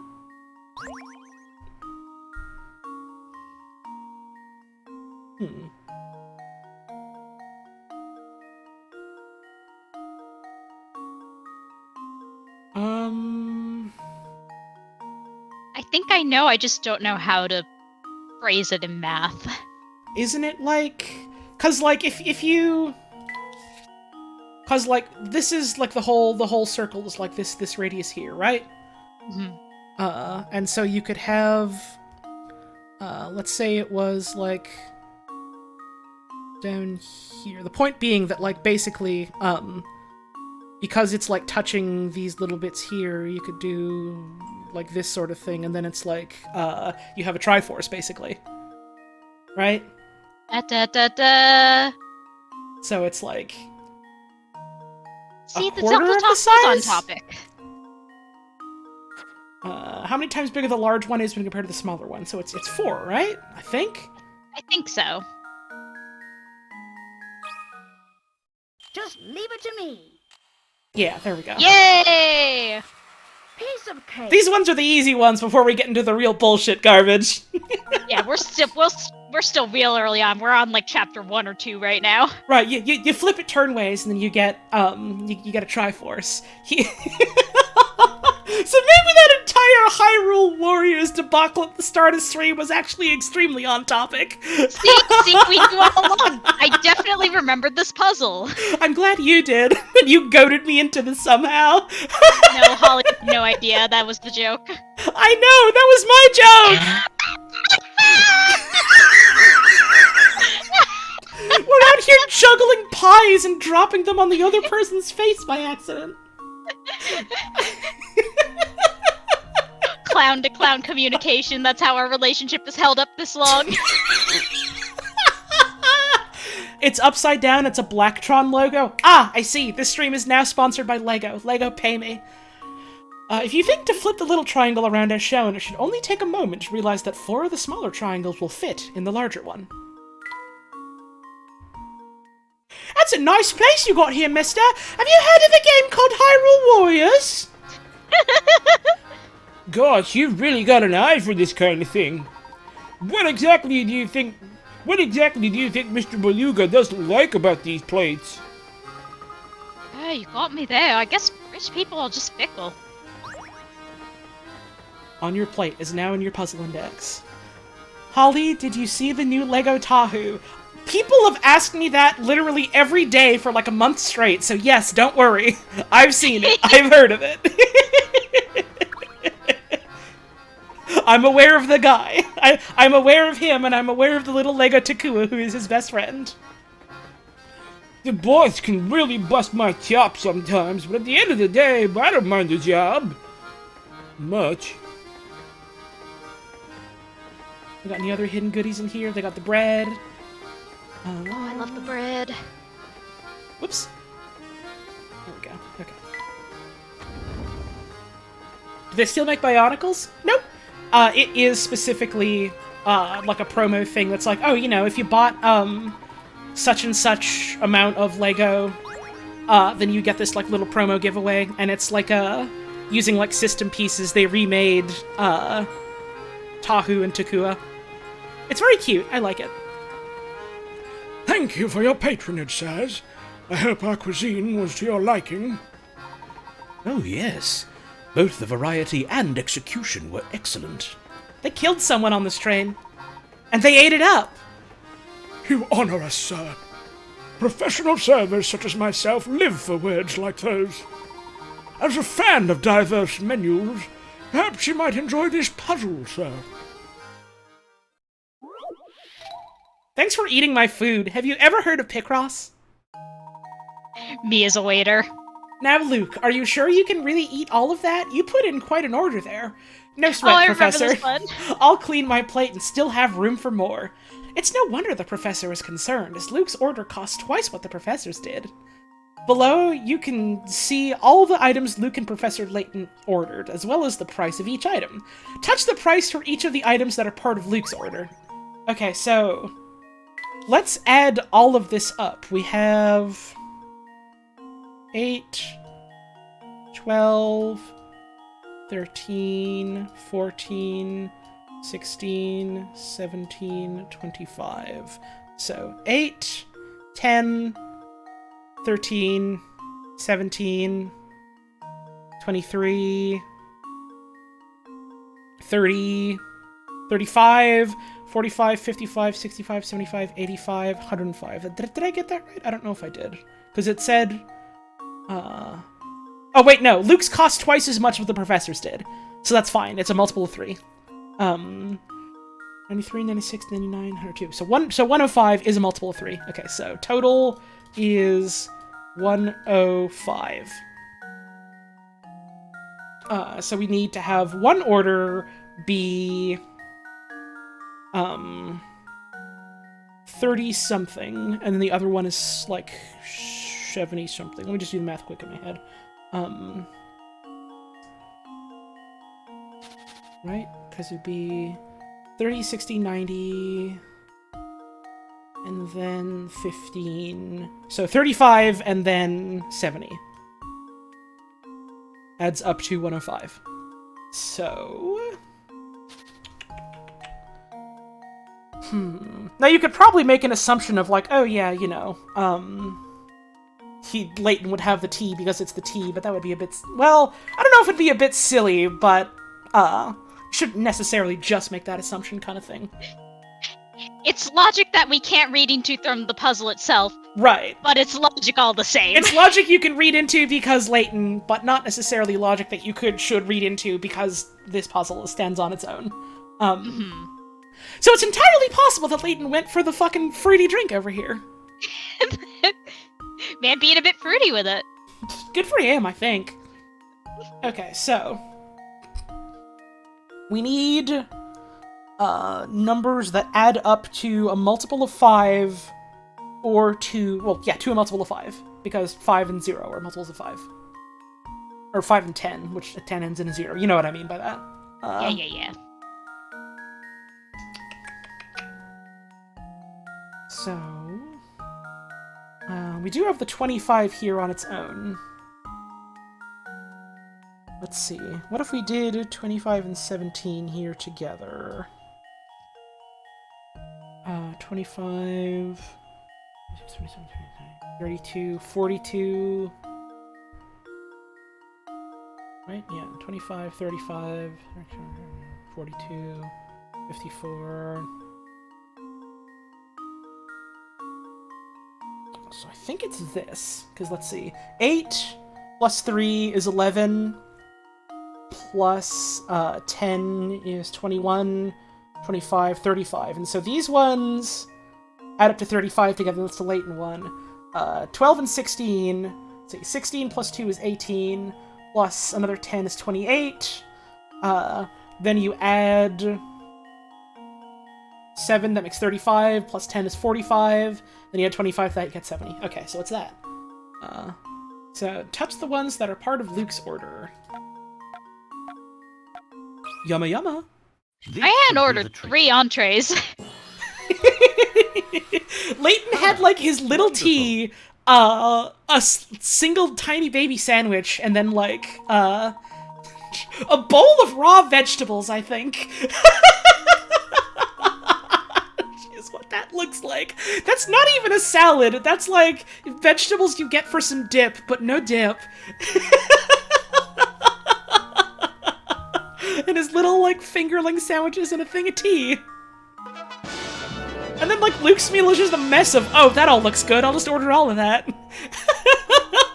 A: I think I know, I just don't know how to phrase it in math.
B: Isn't it like... Cause, like, if you... Cause, like, this is, like, the whole circle is, like, this radius here, right?
A: Mm-hmm.
B: And so you could have... let's say it was, like... down here. The point being that, like, basically, because it's, like, touching these little bits here, you could do, like, this sort of thing, and then it's, like, you have a Triforce, basically. Right?
A: Da-da-da-da.
B: So it's, like...
A: See, the
B: quarter
A: Zelda
B: of
A: talk
B: the
A: was on
B: size?
A: topic.
B: how many times bigger the large one is when compared to the smaller one. So it's 4, right? I think?
A: I think so.
E: Just leave it to me.
B: Yeah, there we go.
A: Yay!
E: Piece of cake.
B: These ones are the easy ones before we get into the real bullshit garbage.
A: Yeah, we're still real early on. We're on like chapter 1 or 2 right now.
B: Right, you flip it turnways, and then you get you get a Triforce. So maybe that entire Hyrule Warriors debacle at the start of stream was actually extremely on topic.
A: See, we knew all along. I definitely remembered this puzzle.
B: I'm glad you did. And you goaded me into this somehow.
A: No, Holly had no idea that was the joke.
B: I know, that was my joke! We're out here juggling pies and dropping them on the other person's face by accident.
A: Clown to clown communication, that's how our relationship is held up this long.
B: It's upside down, it's a Blacktron logo. Ah, I see, this stream is now sponsored by Lego. Lego, pay me. If you think to flip the little triangle around as shown, it should only take a moment to realize that 4 of the smaller triangles will fit in the larger one. That's a nice place you got here, mister. Have you heard of a game called Hyrule Warriors?
F: Gosh, you've really got an eye for this kind of thing. What exactly do you think Mr. Beluga doesn't like about these plates?
A: Yeah, you got me there. I guess rich people are just fickle.
B: On your plate is now in your puzzle index. Holly, did you see the new Lego Tahoe? People have asked me that literally every day for like a month straight, so yes, don't worry. I've seen it. I've heard of it. I'm aware of the guy. I'm aware of him, and I'm aware of the little Lego Takua, who is his best friend.
F: The boys can really bust my chops sometimes, but at the end of the day, I don't mind the job. Much.
B: We got any other hidden goodies in here? They got the bread.
A: Oh, I love the bread.
B: Whoops. There we go. Okay. Do they still make Bionicles? Nope. It is specifically like a promo thing that's like, oh, you know, if you bought such and such amount of Lego, then you get this like little promo giveaway, and it's like using like system pieces they remade Tahu and Takua. It's very cute. I like it.
F: Thank you for your patronage, sirs. I hope our cuisine was to your liking.
D: Oh, yes. Both the variety and execution were excellent.
B: They killed someone on this train, and they ate it up.
F: You honor us, sir. Professional servers such as myself live for words like those. As a fan of diverse menus, perhaps you might enjoy this puzzle, sir.
B: Thanks for eating my food. Have you ever heard of Picross?
A: Me as a waiter.
B: Now, Luke, are you sure you can really eat all of that? You put in quite an order there. No sweat,
A: I
B: Professor.
A: remember this one.
B: I'll clean my plate and still have room for more. It's no wonder the Professor is concerned, as Luke's order cost twice what the Professor's did. Below, you can see all the items Luke and Professor Layton ordered, as well as the price of each item. Touch the price for each of the items that are part of Luke's order. Okay, so let's add all of this up. We have 8, 12, 13, 14, 16, 17, 25. So 8, 10, 13, 17, 23, 30, 35, 45, 55, 65, 75, 85, 105. Did I get that right? I don't know if I did. Because it said... Oh, wait, no. Luke's cost twice as much as the Professor's did. So that's fine. It's a multiple of 3. 93, 96, 99, 102. So 105 is a multiple of 3. Okay, so total is 105. So we need to have one order be 30-something, and then the other one is like 70-something. Let me just do the math quick in my head. right? Because it'd be 30, 60, 90, and then 15. So 35 and then 70. Adds up to 105. So... Now you could probably make an assumption of like, oh yeah, you know, Leighton would have the T because it's the T, but that would be a bit... Well, I don't know if it'd be a bit silly, but, shouldn't necessarily just make that assumption kind of thing.
A: It's logic that we can't read into from the puzzle itself.
B: Right.
A: But it's logic all the same.
B: It's logic you can read into because Leighton, but not necessarily logic that you should read into because this puzzle stands on its own. So it's entirely possible that Leighton went for the fucking fruity drink over here.
A: Man being a bit fruity with it.
B: Good for him, I think. Okay, so... we need numbers that add up to a multiple of 5 or to... Well, yeah, to a multiple of 5. Because 5 and 0 are multiples of 5. Or 5 and 10, which 10 ends in a 0. You know what I mean by that.
A: Yeah.
B: So... we do have the 25 here on its own. Let's see. What if we did 25 and 17 here together? 25... 32, 42... Right? Yeah, 25, 35, 42, 54... So I think it's this, because let's see. 8 plus 3 is 11, plus 10 is 21, 25, 35. And so these ones add up to 35 together, that's the Layton one. 12 and 16, let's see, 16 plus 2 is 18, plus another 10 is 28. Then you add 7, that makes 35, plus 10 is 45, then you add 25, that gets 70. Okay, so it's that. So, touch the ones that are part of Luke's order. Yumma yumma!
A: I had ordered 3 entrees.
B: Leighton had, like, his little tea, a single tiny baby sandwich, and then, like, a bowl of raw vegetables, I think. What that looks like. That's not even a salad. That's like vegetables you get for some dip, but no dip. And his little like fingerling sandwiches and a thing of tea. And then like Luke's meal is just a mess of, oh, that all looks good. I'll just order all of that.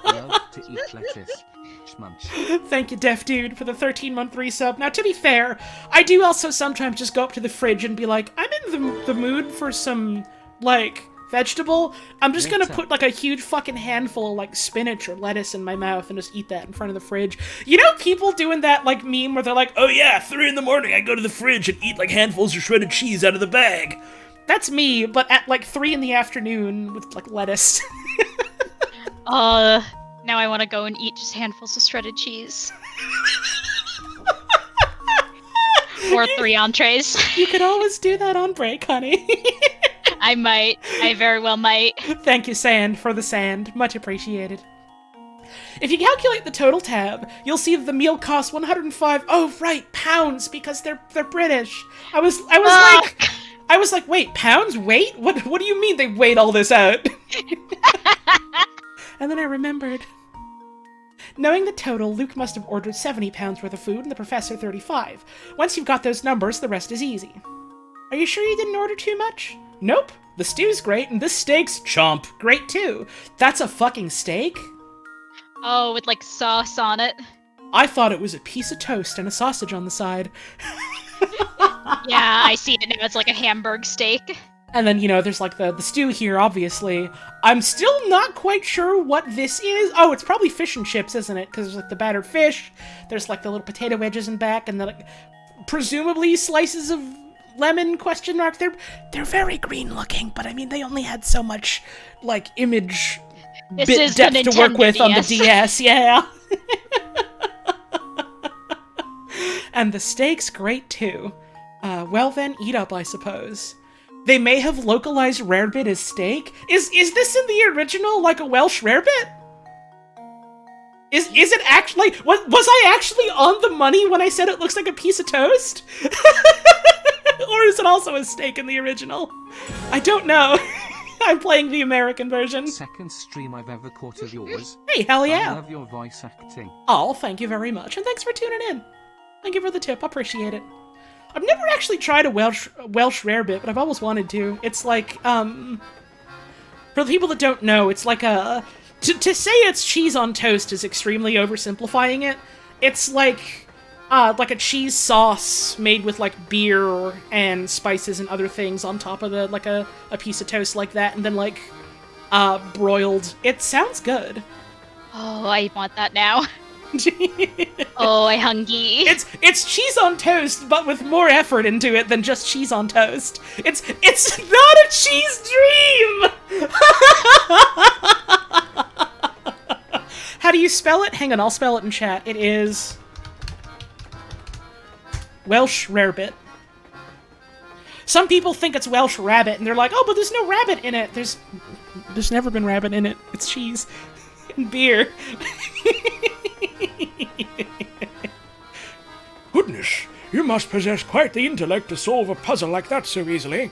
C: Love to eat like this. Schmunch.
B: Thank you, Def Dude, for the 13-month resub. Now, to be fair, I do also sometimes just go up to the fridge and be like, I'm in the mood for some, like, vegetable. I'm just gonna put, like, a huge fucking handful of, like, spinach or lettuce in my mouth and just eat that in front of the fridge. You know people doing that, like, meme where they're like, oh yeah, 3 in the morning, I go to the fridge and eat, like, handfuls of shredded cheese out of the bag. That's me, but at, like, 3 in the afternoon with, like, lettuce.
A: Now I want to go and eat just handfuls of shredded cheese. Or 3 entrees.
B: You could always do that on break, honey.
A: I might. I very well might.
B: Thank you, Sand, for the sand. Much appreciated. If you calculate the total tab, you'll see that the meal costs 105. Oh, right, pounds, because they're British. I was like, wait, pounds? Wait? What do you mean they weighed all this out? And then I remembered. Knowing the total, Luke must have ordered 70 pounds worth of food and the professor 35. Once you've got those numbers, the rest is easy. Are you sure you didn't order too much? Nope. The stew's great, and this steak's chomp great too. That's a fucking steak?
A: Oh, with like sauce on it.
B: I thought it was a piece of toast and a sausage on the side.
A: Yeah, I see it now. It's like a Hamburg steak.
B: And then, you know, there's like the stew here, obviously. I'm still not quite sure what this is. Oh, it's probably fish and chips, isn't it? Because there's like the battered fish, there's like the little potato wedges in back, and then like presumably slices of lemon, question mark. They're very green looking, but I mean, they only had so much like image bit depth to work with on the DS, yeah. And the steak's great too. Well then, eat up, I suppose. They may have localized rarebit as steak? Is this in the original, like a Welsh rarebit? Is it actually... Was I actually on the money when I said it looks like a piece of toast? Or is it also a steak in the original? I don't know. I'm playing the American version.
C: Second stream I've ever caught of yours.
B: Hey, hell yeah.
C: I love your voice acting.
B: Oh, thank you very much, and thanks for tuning in. Thank you for the tip, I appreciate it. I've never actually tried a Welsh rarebit, but I've always wanted to. It's like, for the people that don't know, it's like a... To say it's cheese on toast is extremely oversimplifying it. It's like a cheese sauce made with, like, beer and spices and other things on top of a piece of toast like that, and then, like, broiled. It sounds good.
A: Oh, I want that now. Oh, I hungry.
B: It's cheese on toast, but with more effort into it than just cheese on toast. It's not a cheese dream! How do you spell it? Hang on, I'll spell it in chat. It is... Welsh rarebit. Some people think it's Welsh rabbit, and they're like, oh, but there's no rabbit in it. There's never been rabbit in it. It's cheese. And beer.
F: Goodness, you must possess quite the intellect to solve a puzzle like that so easily.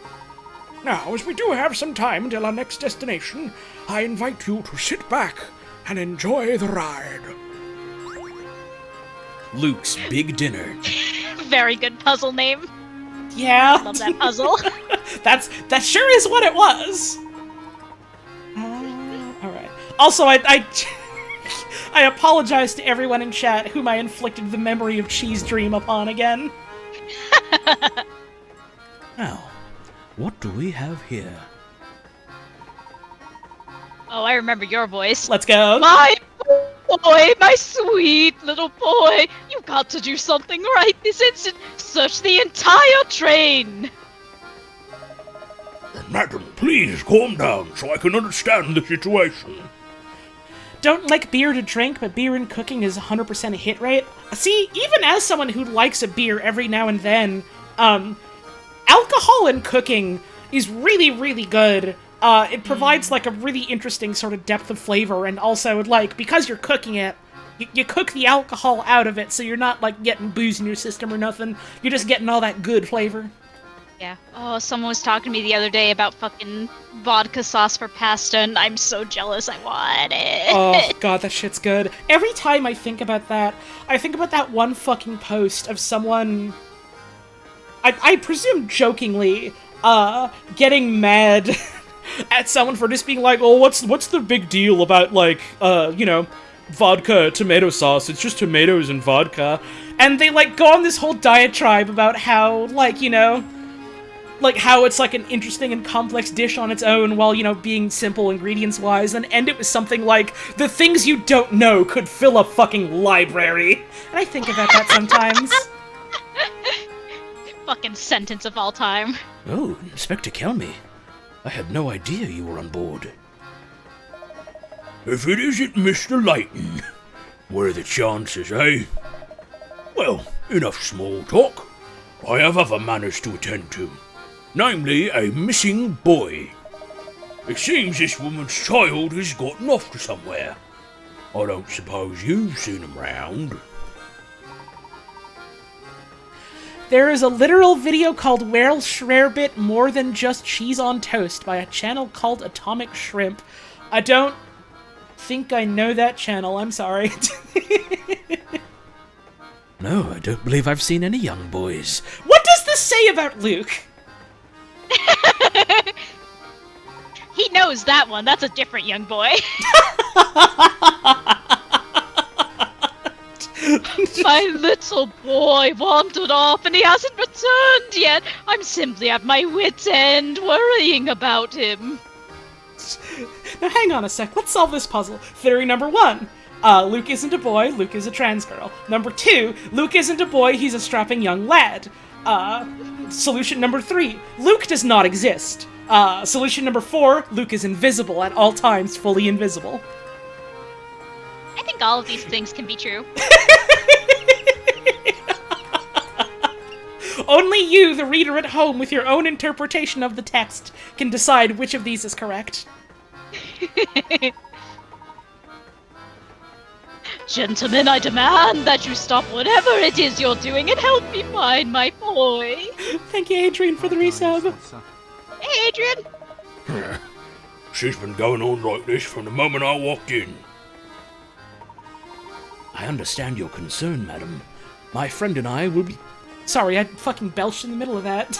F: Now, as we do have some time until our next destination, I invite you to sit back and enjoy the ride.
D: Luke's Big Dinner.
A: Very good puzzle name.
B: Yeah.
A: Love that puzzle.
B: That sure is what it was. Alright. Also, I apologize to everyone in chat whom I inflicted the memory of Cheese Dream upon again.
D: Now, what do we have here?
A: Oh, I remember your voice.
B: Let's go.
A: My boy, my sweet little boy, you've got to do something right this instant. Search the entire train.
F: Madam, please calm down so I can understand the situation.
B: Don't like beer to drink, but beer in cooking is 100% a hit rate. See, even as someone who likes a beer every now and then, alcohol in cooking is really, really good. It provides, like, a really interesting sort of depth of flavor, and also, like, because you're cooking it, you cook the alcohol out of it, so you're not, like, getting booze in your system or nothing. You're just getting all that good flavor.
A: Yeah. Oh, someone was talking to me the other day about fucking vodka sauce for pasta, and I'm so jealous. I want it.
B: Oh, God, that shit's good. Every time I think about that, I think about that one fucking post of someone, I presume jokingly, getting mad at someone for just being like, oh, what's the big deal about, like, vodka, tomato sauce? It's just tomatoes and vodka. And they, like, go on this whole diatribe about how, like, how it's, like, an interesting and complex dish on its own while, being simple ingredients-wise, and end it with something like, the things you don't know could fill a fucking library. And I think about that sometimes.
A: Fucking sentence of all time.
D: Oh, Inspector Kelmy. I had no idea you were on board.
F: If it isn't Mr. Layton, what are the chances, eh? Well, enough small talk. I have other matters to attend to. Namely, a missing boy. It seems this woman's child has gotten off to somewhere. I don't suppose you've seen him round.
B: There is a literal video called Welsh Rarebit More Than Just Cheese on Toast by a channel called Atomic Shrimp. I don't think I know that channel, I'm sorry.
D: No, I don't believe I've seen any young boys.
B: What does this say about Luke?
A: He knows that one. That's a different young boy. My little boy wandered off and he hasn't returned yet. I'm simply at my wit's end worrying about him.
B: Now hang on a sec, let's solve this puzzle. Theory number 1. Luke isn't a boy, Luke is a trans girl. Number 2, Luke isn't a boy, he's a strapping young lad. Solution number 3, Luke does not exist. Solution number 4, Luke is invisible at all times, fully invisible.
A: I think all of these things can be true.
B: Only you, the reader at home, with your own interpretation of the text, can decide which of these is correct.
A: Gentlemen, I demand that you stop whatever it is you're doing and help me find my boy.
B: Thank you, Adrian, for the resub.
A: Hey, Adrian.
D: She's been going on like this from the moment I walked in. I understand your concern, madam. My friend and I will be...
B: Sorry, I fucking belched in the middle of that.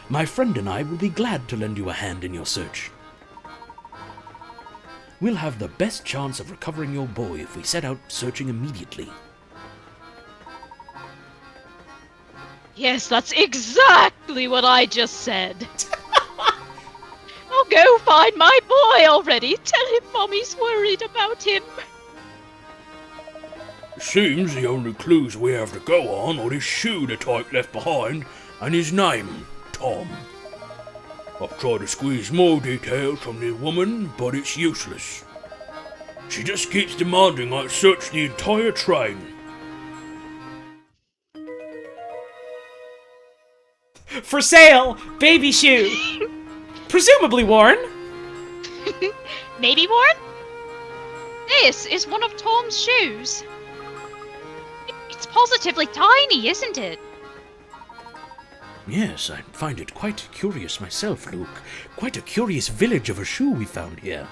D: My friend and I will be glad to lend you a hand in your search. We'll have the best chance of recovering your boy if we set out searching immediately.
A: Yes, that's exactly what I just said. I'll go find my boy already. Tell him Mommy's worried about him.
D: Seems the only clues we have to go on are his shoe the tyke left behind and his name, Tom. I've tried to squeeze more details from the woman, but it's useless. She just keeps demanding I search the entire train.
B: For sale! Baby shoe! Presumably worn.
A: Maybe worn? This is one of Tom's shoes. It's positively tiny, isn't it?
D: Yes, I find it quite curious myself, Luke. Quite a curious village of a shoe we found here.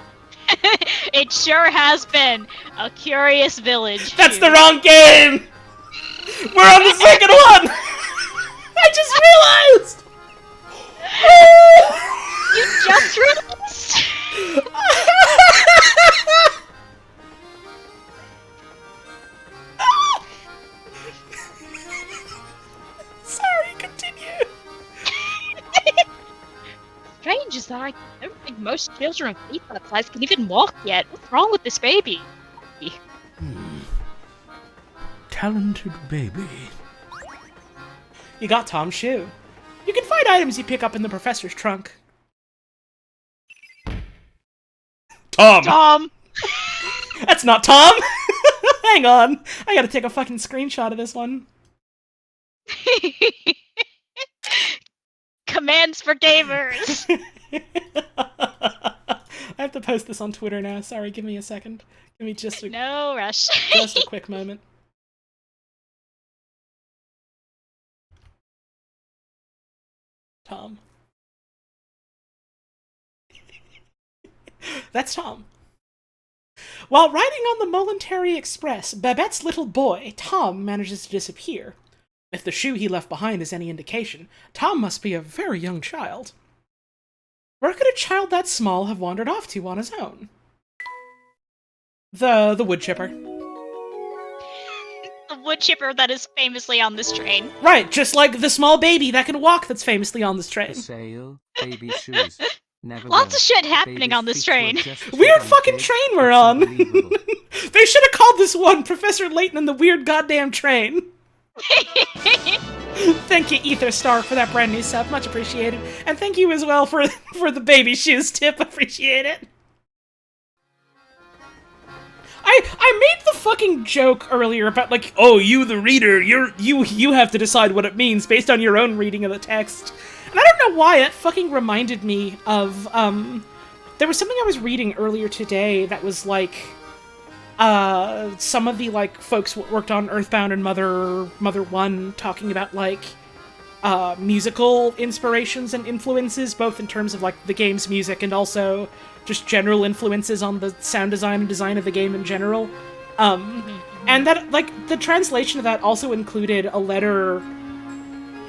A: It sure has been a curious village.
B: That's
A: shoe.
B: the wrong game! We're on the second one! I just realized!
A: You just realized?
B: Sorry, continue.
A: Strange is that I don't think most children of feet that size can even walk yet. What's wrong with this baby?
D: Talented baby.
B: You got Tom's shoe. You can find items you pick up in the professor's trunk. Tom!
A: Tom!
B: That's not Tom! Hang on. I gotta take a fucking screenshot of this one.
A: Commands for gamers!
B: I have to post this on Twitter now. Sorry, give me a second. Give me just a,
A: No rush.
B: just a quick moment. Tom. That's Tom. While riding on the Momentary Express, Babette's little boy, Tom, manages to disappear. If the shoe he left behind is any indication, Tom must be a very young child. Where could a child that small have wandered off to on his own? The wood chipper.
A: The wood chipper that is famously on this train.
B: Right, just like the small baby that can walk that's famously on this train.
C: For sale, baby shoes. Never
A: Lots
C: will.
A: of shit happening
C: Baby's
A: on this
C: feet were
A: train.
C: just as
B: Weird
C: big
B: fucking
C: and big,
B: train we're
C: it's
B: on.
C: unbelievable.
B: They should have called this one Professor Layton and the Weird Goddamn Train. Thank you, Ether Star, for that brand new sub. Much appreciated. And thank you as well for the baby shoes tip. Appreciate it. I made the fucking joke earlier about, like, oh, you the reader, you have to decide what it means based on your own reading of the text. And I don't know why it fucking reminded me of, there was something I was reading earlier today that was like, some of the, like, folks who worked on Earthbound and Mother 1 talking about, like, musical inspirations and influences, both in terms of, like, the game's music and also just general influences on the sound design and design of the game in general. And that, like, the translation of that also included a letter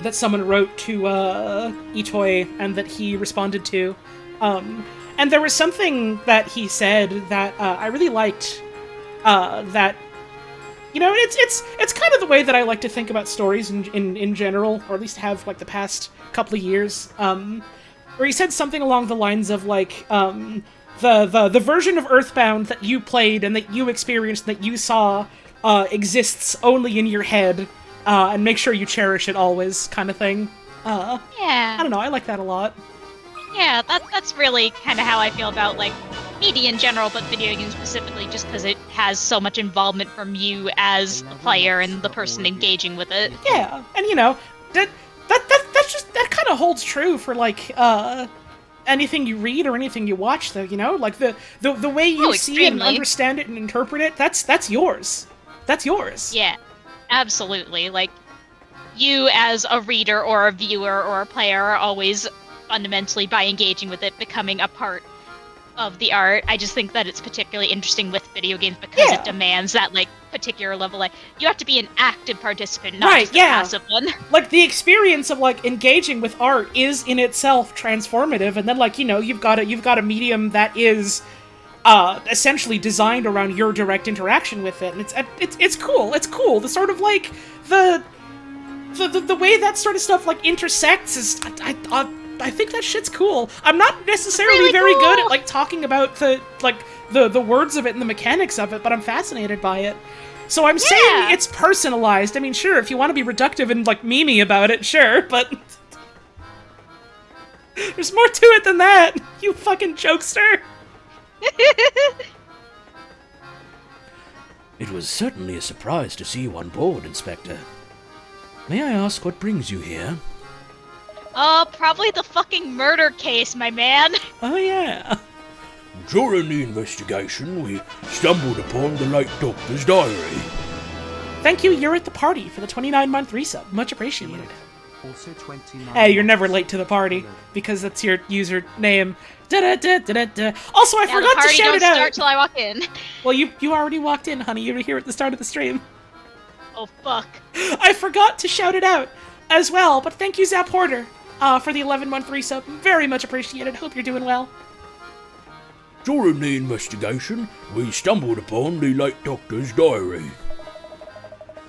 B: that someone wrote to, Itoi, and that he responded to. And there was something that he said that, I really liked, that, you know, it's kind of the way that I like to think about stories in general, or at least have, like, the past couple of years, where he said something along the lines of, like, the version of Earthbound that you played and that you experienced, that you saw, exists only in your head, and make sure you cherish it always, kind of thing.
A: Yeah.
B: I don't know, I like that a lot.
A: Yeah, that's really kind of how I feel about, like, media in general, but video games specifically, just because it has so much involvement from you as the player and the person engaging with it.
B: Yeah, and that kind of holds true for like anything you read or anything you watch, though. Like the way you see it and understand it and interpret it, that's yours. That's yours.
A: Yeah, absolutely. Like, you as a reader or a viewer or a player are always fundamentally, by engaging with it, becoming a part of the art. I just think that it's particularly interesting with video games because it demands that like particular level. Like, you have to be an active participant, not just a passive one.
B: Like, the experience of like engaging with art is in itself transformative, and then like you've got a medium that is essentially designed around your direct interaction with it, and it's cool. It's cool. The sort of like the way that sort of stuff like intersects is I think that shit's cool. I'm not necessarily really very good at like talking about the words of it and the mechanics of it, but I'm fascinated by it. So I'm saying it's personalized. I mean, sure, if you want to be reductive and like memey about it, sure, but there's more to it than that. You fucking jokester.
D: It was certainly a surprise to see you on board, Inspector. May I ask what brings you here?
A: Probably the fucking murder case, my man.
B: Oh, yeah.
D: During the investigation, we stumbled upon the late Doctor's diary.
B: Thank you, you're at the party for the 29-month resub. Much appreciated.
C: Also 29.
B: Hey, you're never late to the party, because that's your username. Da-da-da-da-da-da. Also, I forgot to shout it out!
A: The party don't start till I walk in.
B: Well, you already walked in, honey. You were here at the start of the stream.
A: Oh, fuck.
B: I forgot to shout it out as well, but thank you, Zap Porter, for the 11-month resub. Very much appreciated. Hope you're doing well.
D: During the investigation, we stumbled upon the late Doctor's diary.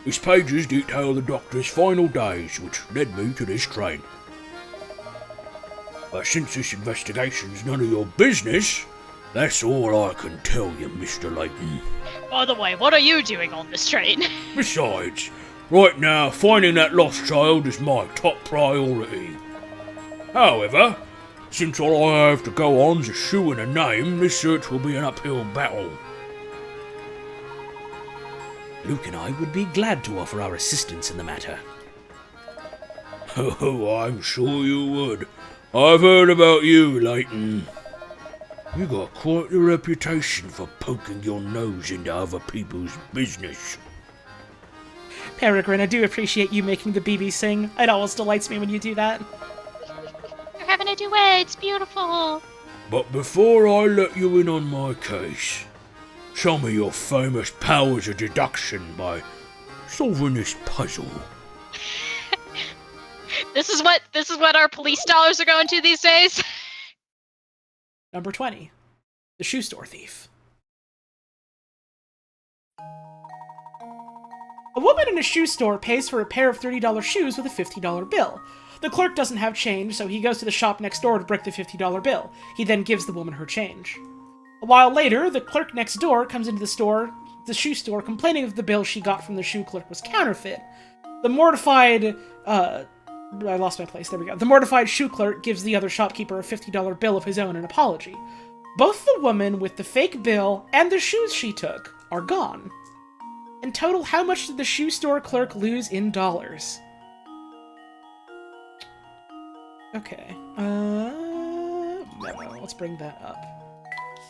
D: Its pages detail the Doctor's final days, which led me to this train. Since this investigation's none of your business, that's all I can tell you, Mr. Layton.
A: By the way, what are you doing on this train?
D: Besides, right now, finding that lost child is my top priority. However, since all I have to go on is a shoe and a name, this search will be an uphill battle.
G: Luke and I would be glad to offer our assistance in the matter.
D: Oh, I'm sure you would. I've heard about you, Leighton. You got quite the reputation for poking your nose into other people's business.
B: Peregrine, I do appreciate you making the BB sing. It always delights me when you do that.
A: You're having a duet, it's beautiful.
D: But before I let you in on my case, show me your famous powers of deduction by solving this puzzle.
A: This is what our police dollars are going to these days.
B: Number 20. The Shoe Store Thief. A woman in a shoe store pays for a pair of $30 shoes with a $50 bill. The clerk doesn't have change, so he goes to the shop next door to break the $50 bill. He then gives the woman her change. A while later, the clerk next door comes into the shoe store, complaining that the bill she got from the shoe clerk was counterfeit. The mortified, I lost my place, there we go. The mortified shoe clerk gives the other shopkeeper a $50 bill of his own in apology. Both the woman with the fake bill and the shoes she took are gone. In total, how much did the shoe store clerk lose in dollars? Okay, no, let's bring that up.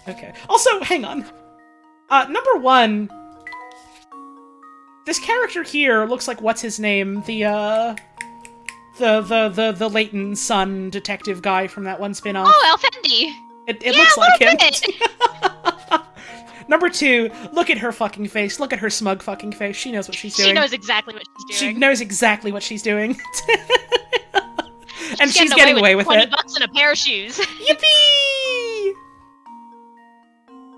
B: Okay. Also, hang on. Number 1. This character here looks like what's his name? The Layton son detective guy from that one spin-off.
A: Oh, Elfendi.
B: It looks like him. Number 2, look at her fucking face. Look at her smug fucking face. She knows what she's doing.
A: She knows exactly what she's doing.
B: She knows exactly what she's doing. And she's getting away with it.
A: $20 and a pair of shoes.
B: Yippee!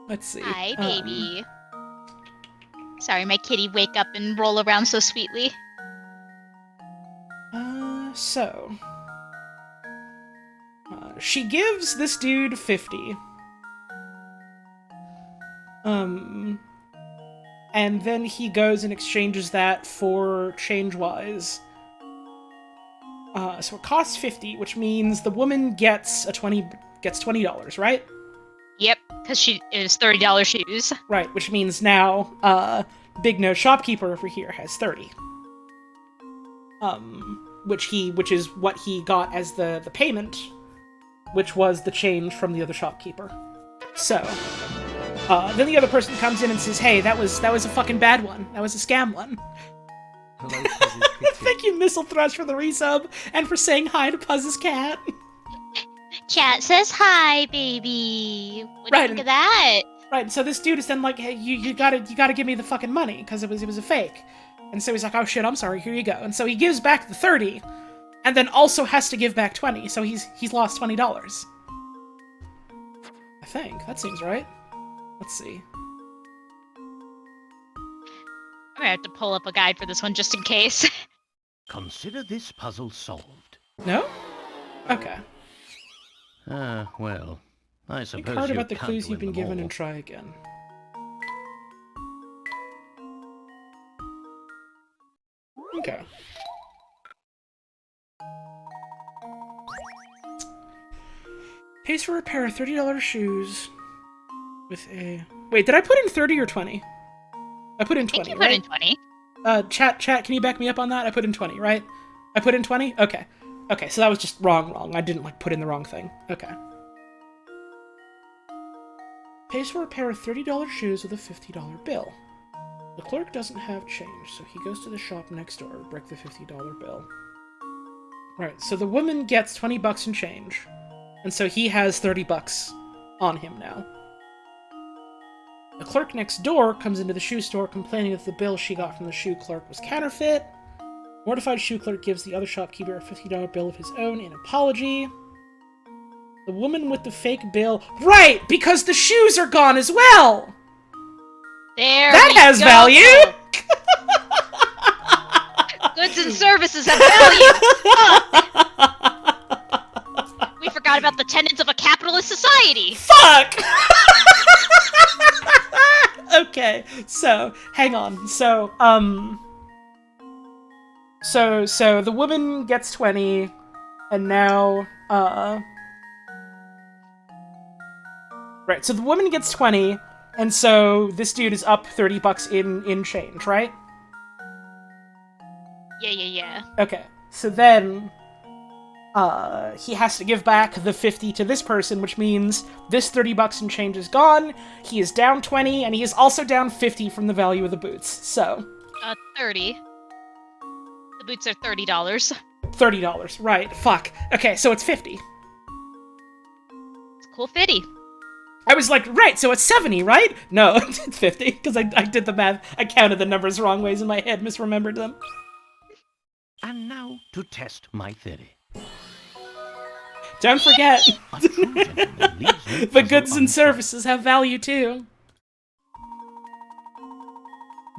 B: Let's see.
A: Hi, baby. Sorry, my kitty wake up and roll around so sweetly.
B: She gives this dude 50. And then he goes and exchanges that for change-wise. So it costs 50, which means the woman gets $20, right?
A: Yep. Because she is $30 shoes.
B: Right, which means now, Big Nose Shopkeeper over here has 30. Which is what he got as the payment, which was the change from the other shopkeeper. So, then the other person comes in and says, "Hey, that was a fucking bad one. That was a scam one."
C: Hello, Puzz's kitty.
B: Thank you, Missile Thrush, for the resub and for saying hi to Puzz's cat.
A: Chat says hi, baby. What do you
B: Right,
A: think of that?
B: Right, so this dude is then like, "Hey, you gotta give me the fucking money because it was a fake." And so he's like, "Oh shit, I'm sorry. Here you go." And so he gives back the 30, and then also has to give back 20. So he's lost $20. I think that seems right. Let's see.
A: I'm gonna have to pull up a guide for this one just in case.
H: Consider this puzzle solved.
B: No? Okay.
H: Well, I suppose
B: Think hard
H: you
B: about the
H: can't
B: clues you've
H: win
B: been
H: them
B: given
H: all.
B: and try again. Okay. Pays for a pair of $30 shoes with a... Wait, did I put in 30 or 20? I put in 20,
A: I think you
B: right?
A: put in 20.
B: Chat, can you back me up on that? I put in 20, right? I put in 20? Okay. Okay, so that was just wrong. I didn't, put in the wrong thing. Okay. Pays for a pair of $30 shoes with a $50 bill. The clerk doesn't have change, so he goes to the shop next door to break the $50 bill. Right, so the woman gets 20 bucks in change, and so he has 30 bucks on him now. The clerk next door comes into the shoe store complaining that the bill she got from the shoe clerk was counterfeit. Mortified shoe clerk gives the other shopkeeper a $50 bill of his own in apology. The woman with the fake bill... Right! Because the shoes are gone as well!
A: There
B: That
A: we
B: has
A: go.
B: value!
A: Goods and services have value. Fuck. We forgot about the tenets of a capitalist society.
B: Fuck! Okay, so, hang on. So the woman gets 20, and now, Right, so the woman gets 20, and so this dude is up 30 bucks in change, right?
A: Yeah.
B: Okay, so then, he has to give back the 50 to this person, which means this 30 bucks in change is gone, he is down 20, and he is also down 50 from the value of the boots, so...
A: 30. The boots are $30.
B: $30, right, fuck. Okay, so it's 50.
A: It's a cool fitty.
B: I was like, right, so it's 70, right? No, it's 50, because I did the math. I counted the numbers wrong ways in my head, misremembered them.
H: And now to test my theory.
B: Don't forget,
H: A true gentleman leaves no
B: the
H: puzzle
B: goods and
H: unsolved.
B: services have value too.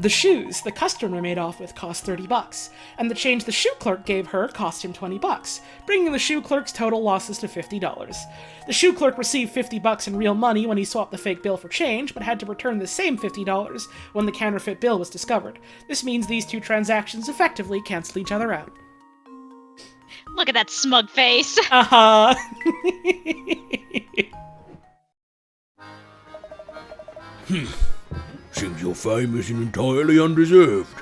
B: The shoes the customer made off with cost 30 bucks, and the change the shoe clerk gave her cost him 20 bucks, bringing the shoe clerk's total losses to $50. The shoe clerk received 50 bucks in real money when he swapped the fake bill for change, but had to return the same $50 when the counterfeit bill was discovered. This means these two transactions effectively cancel each other out.
A: Look at that smug face.
B: Uh-huh.
D: Seems your fame isn't entirely undeserved.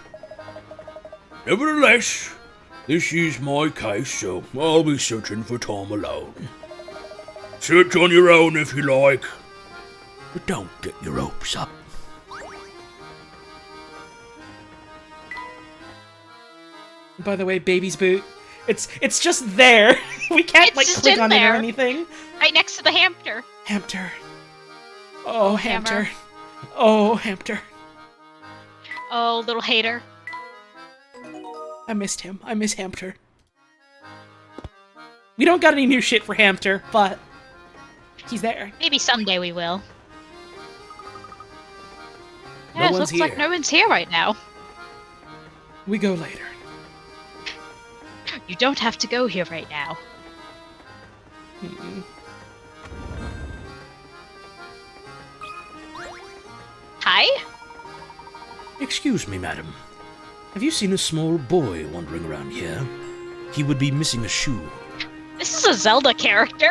D: Nevertheless, this is my case, so I'll be searching for Tom alone. Search on your own if you like, but don't get your hopes up.
B: By the way, baby's boot. It's just there. We can't
A: It's
B: like
A: just
B: click
A: in
B: on it or
A: there.
B: anything.
A: Right next to the hamster.
B: Hamster. Oh, Hamster.
A: Hammer.
B: Oh, Hamster.
A: Oh, little hater.
B: I missed him. I miss Hamster. We don't got any new shit for Hamster, but he's there.
A: Maybe someday we will.
D: No
A: Yeah, it
D: one's
A: looks like
D: here.
A: no one's here right now.
B: We go later.
A: You don't have to go here right now.
B: Mm-mm.
A: Hi?
G: Excuse me, madam. Have you seen a small boy wandering around here? He would be missing a shoe.
A: This is a Zelda character.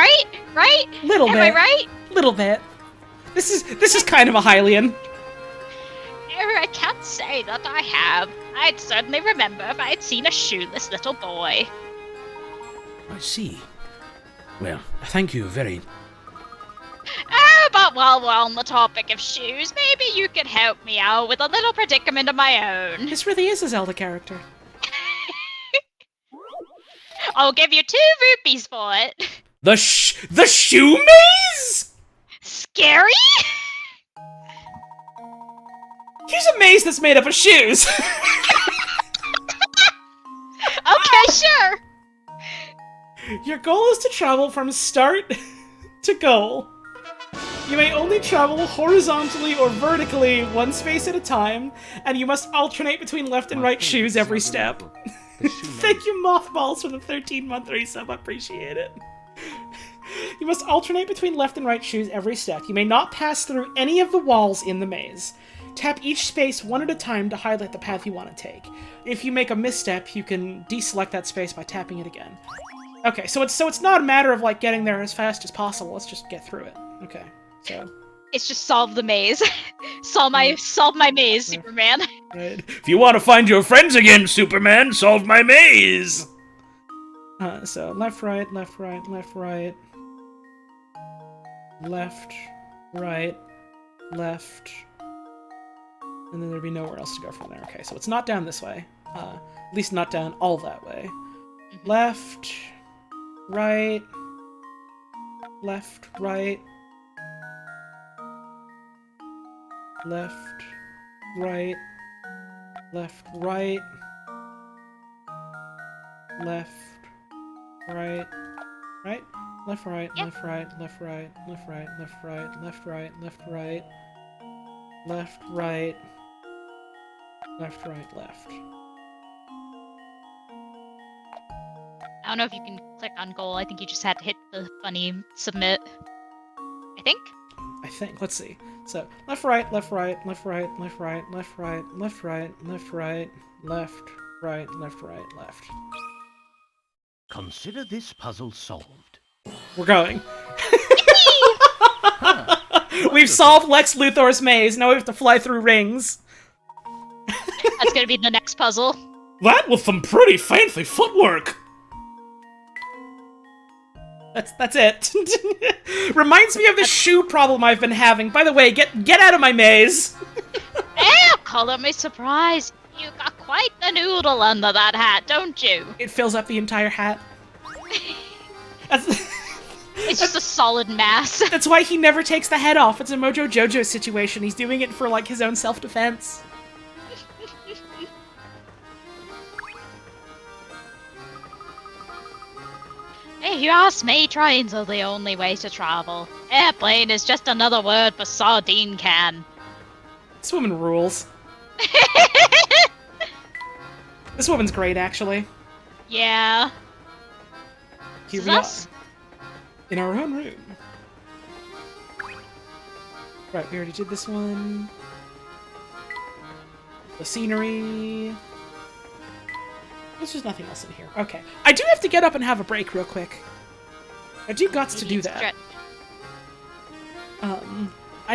A: Right? Right?
B: Little
A: Am
B: bit.
A: I right?
B: Little bit. This is kind of a Hylian.
A: I can't say that I have. I'd certainly remember if I had seen a shoeless little boy.
G: I see. Well, thank you very...
A: Oh, but while we're on the topic of shoes, maybe you could help me out with a little predicament of my own.
B: This really is a Zelda character.
A: I'll give you 2 rupees for it.
B: The shoe maze?
A: Scary?
B: Here's a maze that's made up of shoes.
A: Okay, sure.
B: Your goal is to travel from start to goal. You may only travel horizontally or vertically, one space at a time, and you must alternate between left and right shoes every step. Thank you, Mothballs, for the 13-month resub. I appreciate it. You must alternate between left and right shoes every step. You may not pass through any of the walls in the maze. Tap each space one at a time to highlight the path you want to take. If you make a misstep, you can deselect that space by tapping it again. Okay, so it's not a matter of like getting there as fast as possible. Let's just get through it. Okay, so
A: It's just solve the maze. solve my maze, Superman.
B: right.
D: If you want to find your friends again, Superman, solve my maze!
B: So left, right, left, right, left, right, left, right, left, and then there'd be nowhere else to go from there. Okay, so it's not down this way. At least not down all that way. Left, right, left, right, left, right, left, right, left, right, right, left, right,
A: Yep.
B: left, right, left, right, left, right, left, right, left, right, left, right, left, right, left, right, left.
A: I don't know if you can click on goal. I think you just had to hit the funny submit. I think.
B: I think. Let's see. So left, right, left, right, left, right, left, right, left, right, left, right, left, right, left, right, left, right, left.
H: Consider this puzzle solved.
B: We're going. We've solved Lex Luthor's maze. Now we have to fly through rings.
A: That's gonna be the next puzzle.
D: That was some pretty fancy footwork!
B: That's it. Reminds me of the shoe problem I've been having. By the way, get out of my maze.
A: Color me surprised. You got quite the noodle under that hat, don't you?
B: It fills up the entire hat. That's,
A: It's just a solid mass.
B: that's why he never takes the head off. It's a Mojo Jojo situation. He's doing it for like his own self-defense.
A: If you ask me, trains are the only way to travel. Airplane is just another word for sardine can.
B: This woman rules. This woman's great, actually.
A: Yeah.
B: Here
A: Is
B: we are.
A: us?
B: In our own room. Right, we already did this one. The scenery. There's just nothing else in here. Okay. I do have to get up and have a break real quick. I do guts to do that.
A: Stretch.
B: I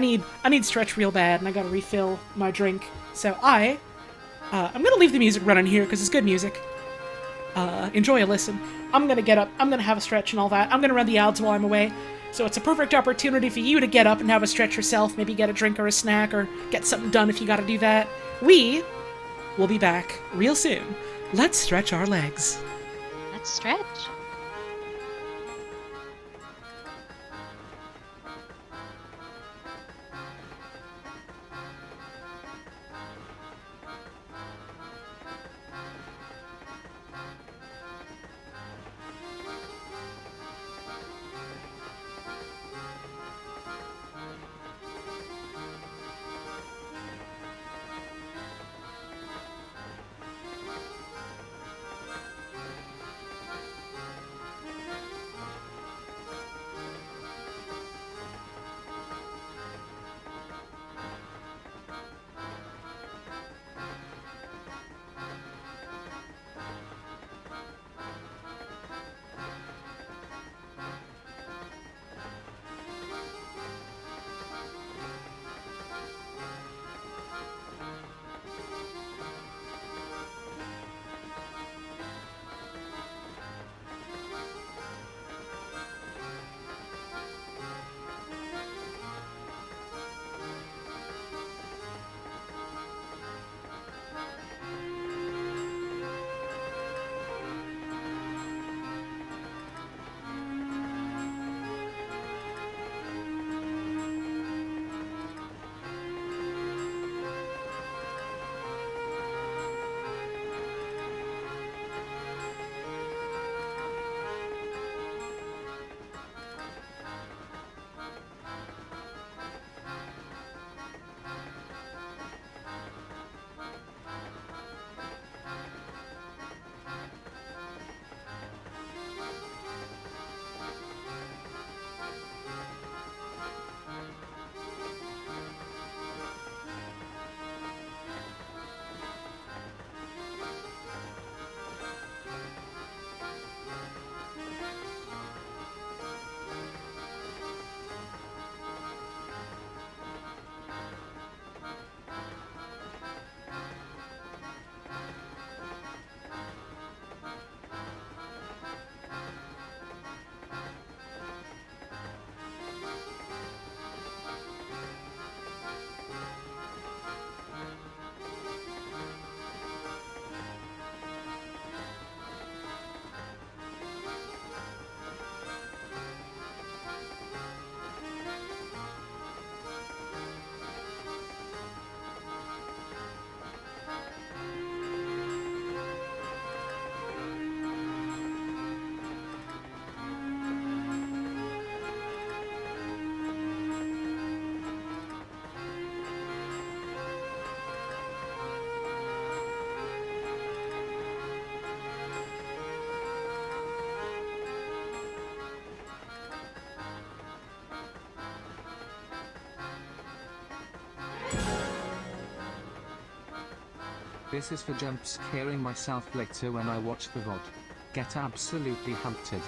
B: need stretch real bad, and I gotta refill my drink. So I'm gonna leave the music running here because it's good music. Enjoy a listen. I'm gonna get up. I'm gonna have a stretch and all that. I'm gonna run the ads while I'm away. So it's a perfect opportunity for you to get up and have a stretch yourself. Maybe get a drink or a snack or get something done if you gotta do that. We will be back real soon. Let's stretch our legs.
A: Let's stretch.
C: This is for jump scaring myself later when I watch the VOD. Get absolutely hunted.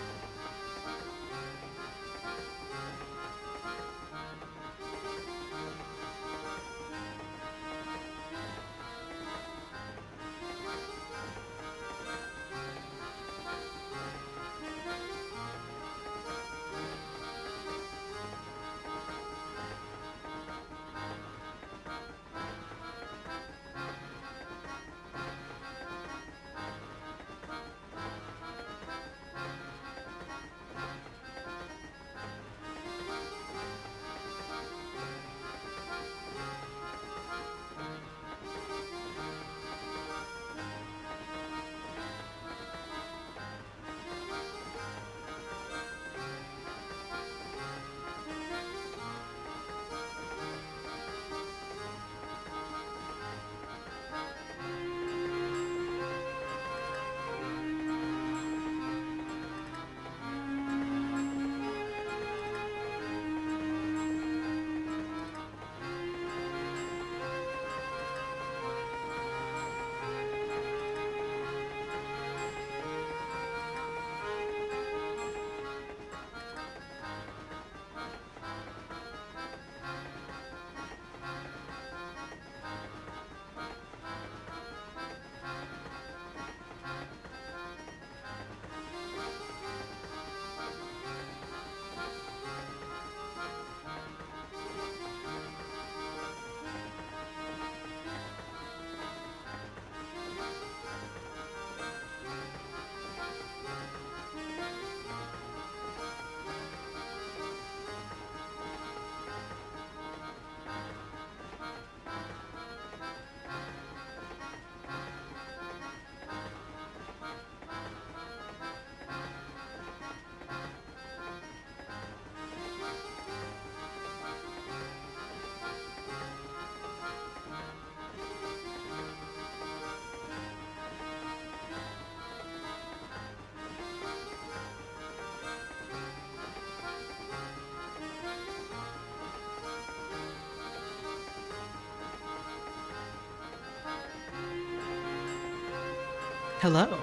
B: Hello.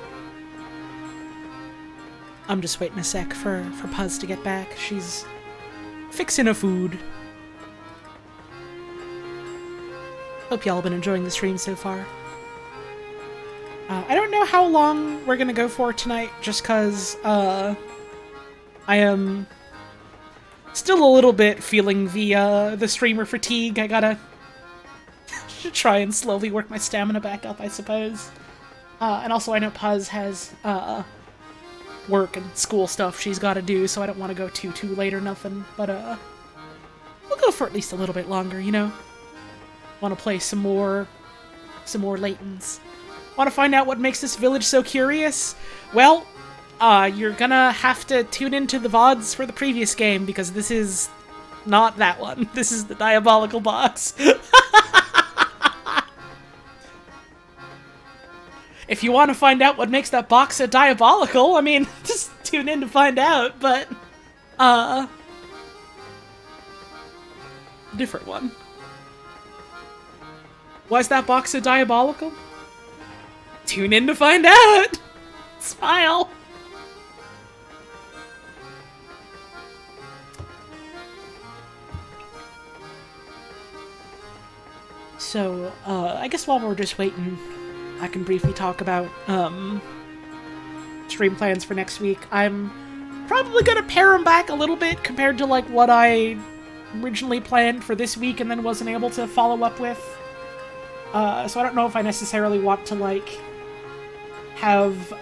B: I'm just waiting a sec for Puzz to get back. She's fixing her food. Hope y'all been enjoying the stream so far. I don't know how long we're gonna go for tonight, just cause, I am still a little bit feeling the streamer fatigue. I gotta try and slowly work my stamina back up, I suppose. And also I know Puzz has, work and school stuff she's gotta do, so I don't want to go too late or nothing, but, we'll go for at least a little bit longer, you know? Want to play some more Laytons. Want to find out what makes this village so curious? Well, you're gonna have to tune into the VODs for the previous game, because this is not that one. This is the Diabolical box. If you want to find out what makes that box so diabolical, I mean, just tune in to find out, but, different one. Why is that box so diabolical? Tune in to find out! Smile! So, I guess while we're just waiting, I can briefly talk about, stream plans for next week. I'm probably gonna pare them back a little bit compared to, like, what I originally planned for this week and then wasn't able to follow up with. So I don't know if I necessarily want to, like, have,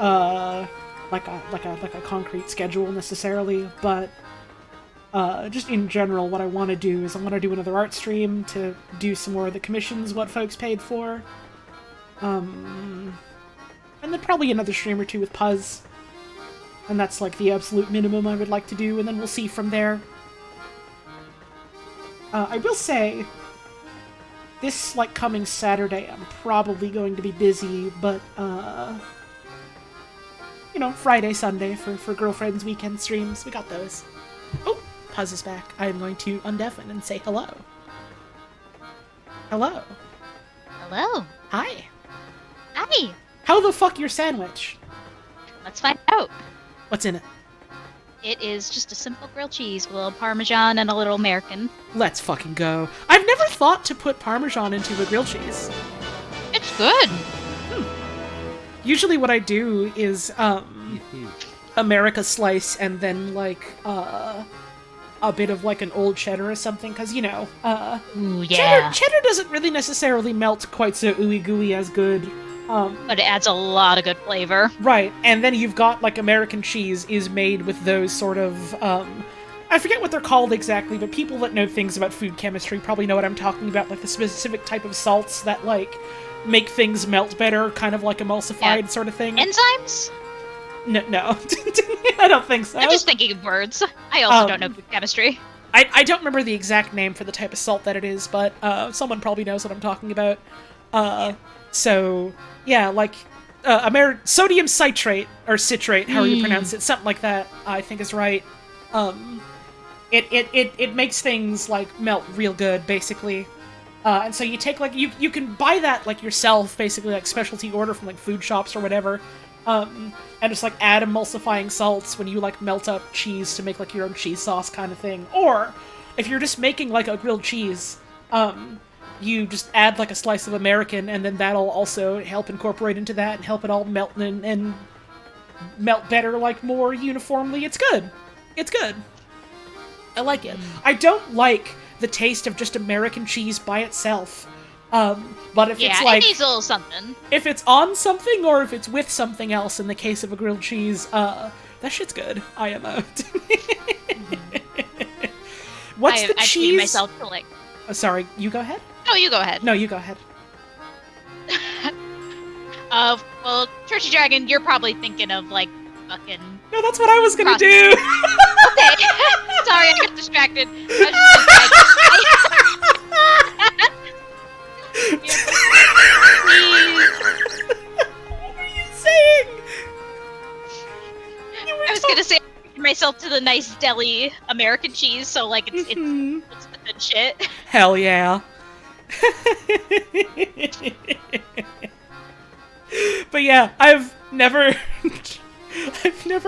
B: like a concrete schedule necessarily, but, just in general, what I want to do is I want to do another art stream to do some more of the commissions what folks paid for. And then probably another stream or two with Puzz. And that's, like, the absolute minimum I would like to do, and then we'll see from there. I will say, this, like, coming Saturday, I'm probably going to be busy, but, you know, Friday, Sunday for Girlfriend's Weekend streams, we got those. Oh, Puzz is back. I am going to undeafen and say hello. Hello.
A: Hello.
B: Hi.
A: Me.
B: How the fuck your sandwich?
A: Let's find out.
B: What's in it?
A: It is just a simple grilled cheese with a little Parmesan and a little American.
B: Let's fucking go. I've never thought to put Parmesan into a grilled cheese.
A: It's good.
B: Usually what I do is, America slice and then, like, a bit of, like, an old cheddar or something, because, you know,
A: Ooh, yeah.
B: cheddar doesn't really necessarily melt quite so ooey-gooey as good.
A: But it adds a lot of good flavor.
B: Right, and then you've got, like, American cheese is made with those sort of, I forget what they're called exactly, but people that know things about food chemistry probably know what I'm talking about, like the specific type of salts that, like, make things melt better, kind of like emulsified sort of thing.
A: Enzymes?
B: No, I don't think so.
A: I'm just thinking of words. I also don't know food chemistry.
B: I don't remember the exact name for the type of salt that it is, but someone probably knows what I'm talking about. So, yeah, like, sodium citrate, or citrate, however you pronounce it, something like that, I think is right. It makes things, like, melt real good, basically. And so you take, like, you can buy that, like, yourself, basically, like, specialty order from, like, food shops or whatever, and just, like, add emulsifying salts when you, like, melt up cheese to make, like, your own cheese sauce kind of thing. Or, if you're just making, like, a grilled cheese, you just add, like, a slice of American, and then that'll also help incorporate into that and help it all melt and melt better, like, more uniformly. It's good. It's good. I like it. I don't like the taste of just American cheese by itself. But if it's like...
A: it needs a little something.
B: If it's on something, or if it's with something else, in the case of a grilled cheese, that shit's good. IMO. What's the
A: I
B: cheese?
A: treated myself to, like...
B: Oh, sorry, you go ahead?
A: No, you go ahead.
B: No, you go ahead.
A: Well, Churchy Dragon, you're probably thinking of, like, fucking...
B: No, that's what I was gonna do!
A: Okay. Sorry, I got distracted.
B: What were you saying?
A: I was gonna say I treated myself to the nice deli American cheese, so, like, it's the good shit.
B: Hell yeah. But yeah, I've never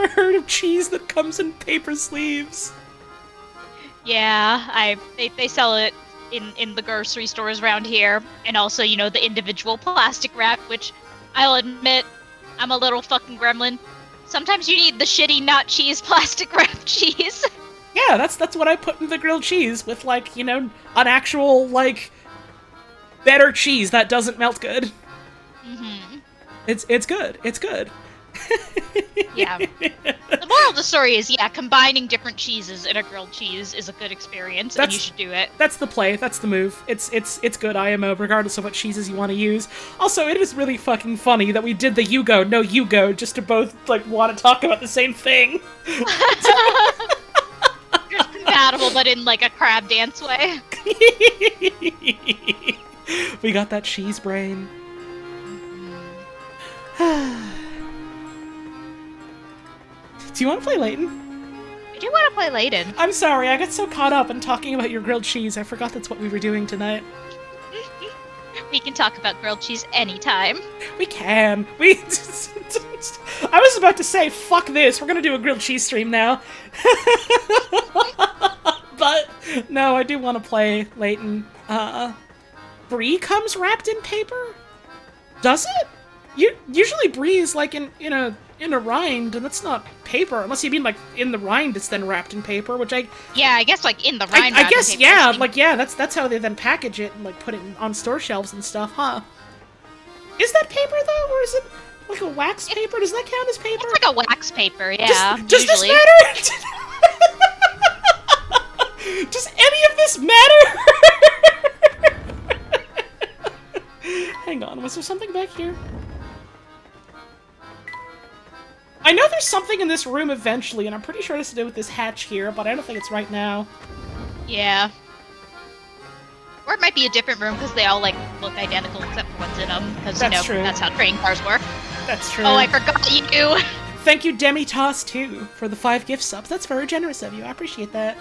B: heard of cheese that comes in paper sleeves.
A: Yeah, they sell it in the grocery stores around here, and also, you know, the individual plastic wrap, which I'll admit, I'm a little fucking gremlin. Sometimes you need the shitty not cheese plastic wrap cheese.
B: Yeah, that's what I put in the grilled cheese with, like, you know, an actual, like, better cheese that doesn't melt good.
A: Mm-hmm.
B: It's good. It's good.
A: Yeah. The moral of the story is, yeah, combining different cheeses in a grilled cheese is a good experience, and you should do it.
B: That's the play. That's the move. It's good IMO, regardless of what cheeses you want to use. Also, it is really fucking funny that we did the you go, no you go, just to both, like, want to talk about the same thing.
A: Just compatible, but in, like, a crab dance way.
B: We got that cheese brain. Do you want to play Layton?
A: I do want to play Leighton.
B: I'm sorry, I got so caught up in talking about your grilled cheese, I forgot that's what we were doing tonight.
A: We can talk about grilled cheese anytime.
B: We can. I was about to say, fuck this, we're gonna do a grilled cheese stream now. But, no, I do want to play Layton. Brie comes wrapped in paper? Does it? Usually Brie is, like, in a rind, and that's not paper, unless you mean, like, in the rind it's then wrapped in paper, which
A: Yeah, I guess, like, in the rind.
B: I guess, yeah, like, yeah, that's how they then package it and, like, put it on store shelves and stuff, huh? Is that paper, though, or is it, like, a wax paper? Does that count as paper?
A: It's like a wax paper, yeah,
B: Does this
A: usually.
B: matter? Does any of this matter? Hang on, was there something back here? I know there's something in this room eventually, and I'm pretty sure it has to do with this hatch here, but I don't think it's right now.
A: Yeah. Or it might be a different room, because they all, like, look identical except for what's in them. Because, you know,
B: true.
A: That's how train cars work.
B: That's true.
A: Oh, I forgot you knew!
B: Thank you, Demi-Toss, too, for the 5 gift subs. That's very generous of you. I appreciate that.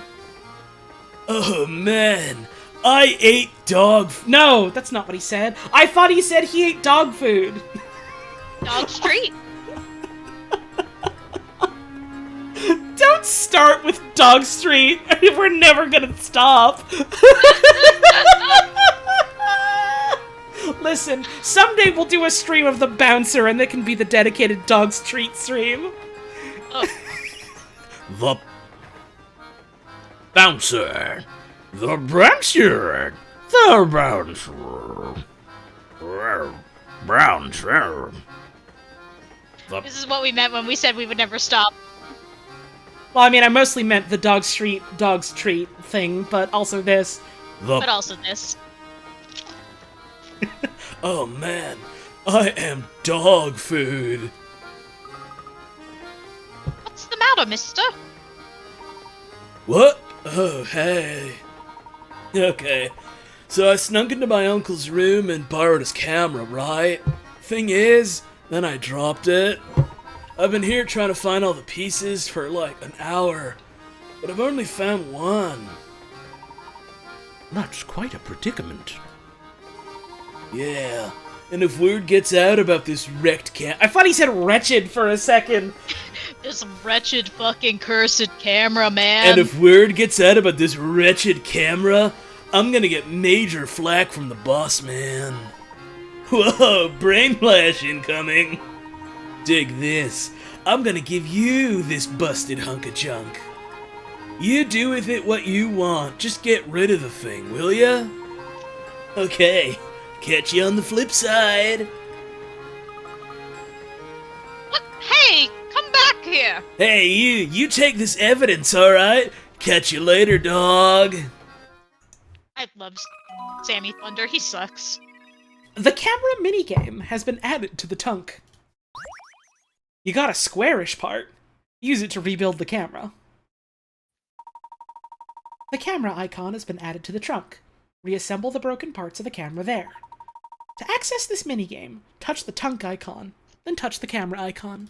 G: Oh man, I ate dog
B: No, that's not what he said. I thought he said he ate dog food.
A: Dog Street.
B: Don't start with Dog Street. We're never gonna stop. Listen, someday we'll do a stream of the Bouncer, and it can be the dedicated Dog Street stream.
A: Oh.
D: The Bouncer. The Bouncer. The Bouncer. Bouncer.
A: This is what we meant when we said we would never stop.
B: Well, I mean, I mostly meant the Dog's Treat thing, but also this.
A: But also this.
D: Oh man, I am dog food.
A: What's the matter, mister?
D: What? Oh, hey. Okay, so I snuck into my uncle's room and borrowed his camera, right? Thing is, then I dropped it. I've been here trying to find all the pieces for like an hour, but I've only found one.
G: That's quite a predicament.
D: Yeah, and if word gets out about this wrecked
B: I thought he said wretched for a second.
A: This wretched fucking cursed camera, man.
D: And if word gets out about this wretched camera, I'm gonna get major flack from the boss man. Whoa, brain flash incoming. Dig this. I'm gonna give you this busted hunk of junk. You do with it what you want. Just get rid of the thing, will ya? Okay. Catch you on the flip side.
A: What? Hey, come back here.
D: Hey, you take this evidence, alright? Catch you later, dog.
A: I love Sammy Thunder. He sucks.
B: The camera minigame has been added to the Tunk. You got a squarish part. Use it to rebuild the camera. The camera icon has been added to the trunk. Reassemble the broken parts of the camera there. To access this minigame, touch the Tunk icon, then touch the camera icon.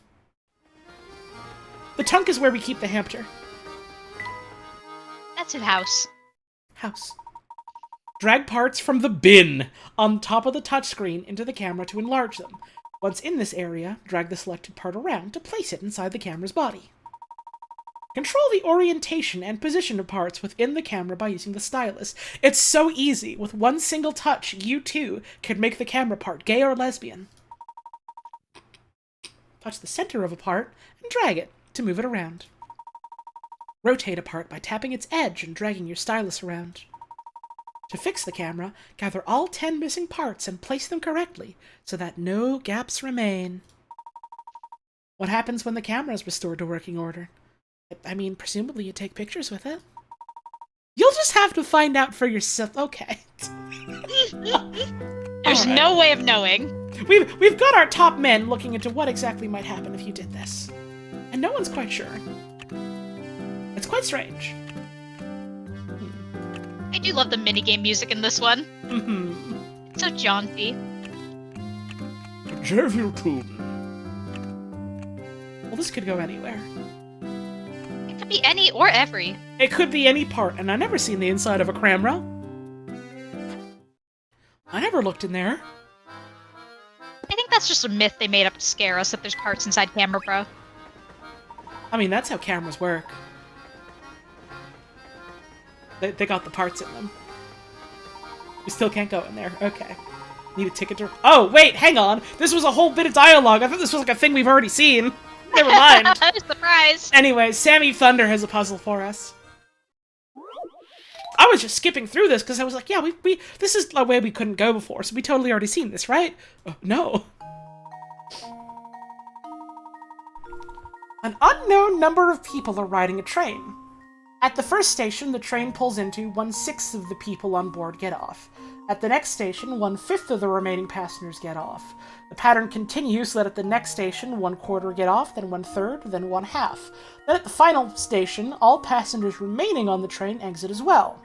B: The Tunk is where we keep the hamster.
A: That's in house.
B: House. Drag parts from the bin on top of the touchscreen into the camera to enlarge them. Once in this area, drag the selected part around to place it inside the camera's body. Control the orientation and position of parts within the camera by using the stylus. It's so easy. With one single touch, you too can make the camera part gay or lesbian. Touch the center of a part and drag it to move it around. Rotate a part by tapping its edge and dragging your stylus around. To fix the camera, gather all 10 missing parts and place them correctly so that no gaps remain. What happens when the camera is restored to working order? I mean, presumably you take pictures with it. You'll just have to find out for yourself. Okay.
A: There's no way of knowing.
B: We've got our top men looking into what exactly might happen if you did this. And no one's quite sure. It's quite strange.
A: I do love the minigame music in this one.
B: Mm-hmm.
A: So jaunty.
B: Well, this could go anywhere.
A: It could be any or every.
B: It could be any part, and I've never seen the inside of a camera. I never looked in there.
A: I think that's just a myth they made up to scare us that there's parts inside Camera Pro.
B: I mean, that's how cameras work. They got the parts in them. We still can't go in there. Okay. Need a ticket to... Oh, wait, hang on! This was a whole bit of dialogue! I thought this was like a thing we've already seen! Never mind!
A: Surprise!
B: Anyway, Sammy Thunder has a puzzle for us. I was just skipping through this because I was like, yeah, we this is a way we couldn't go before, so we totally already seen this, right? No. An unknown number of people are riding a train. At the first station, the train pulls into 1/6 of the people on board get off. At the next station, 1/5 of the remaining passengers get off. The pattern continues so that at the next station, 1/4 get off, then 1/3, then 1/2. Then at the final station, all passengers remaining on the train exit as well.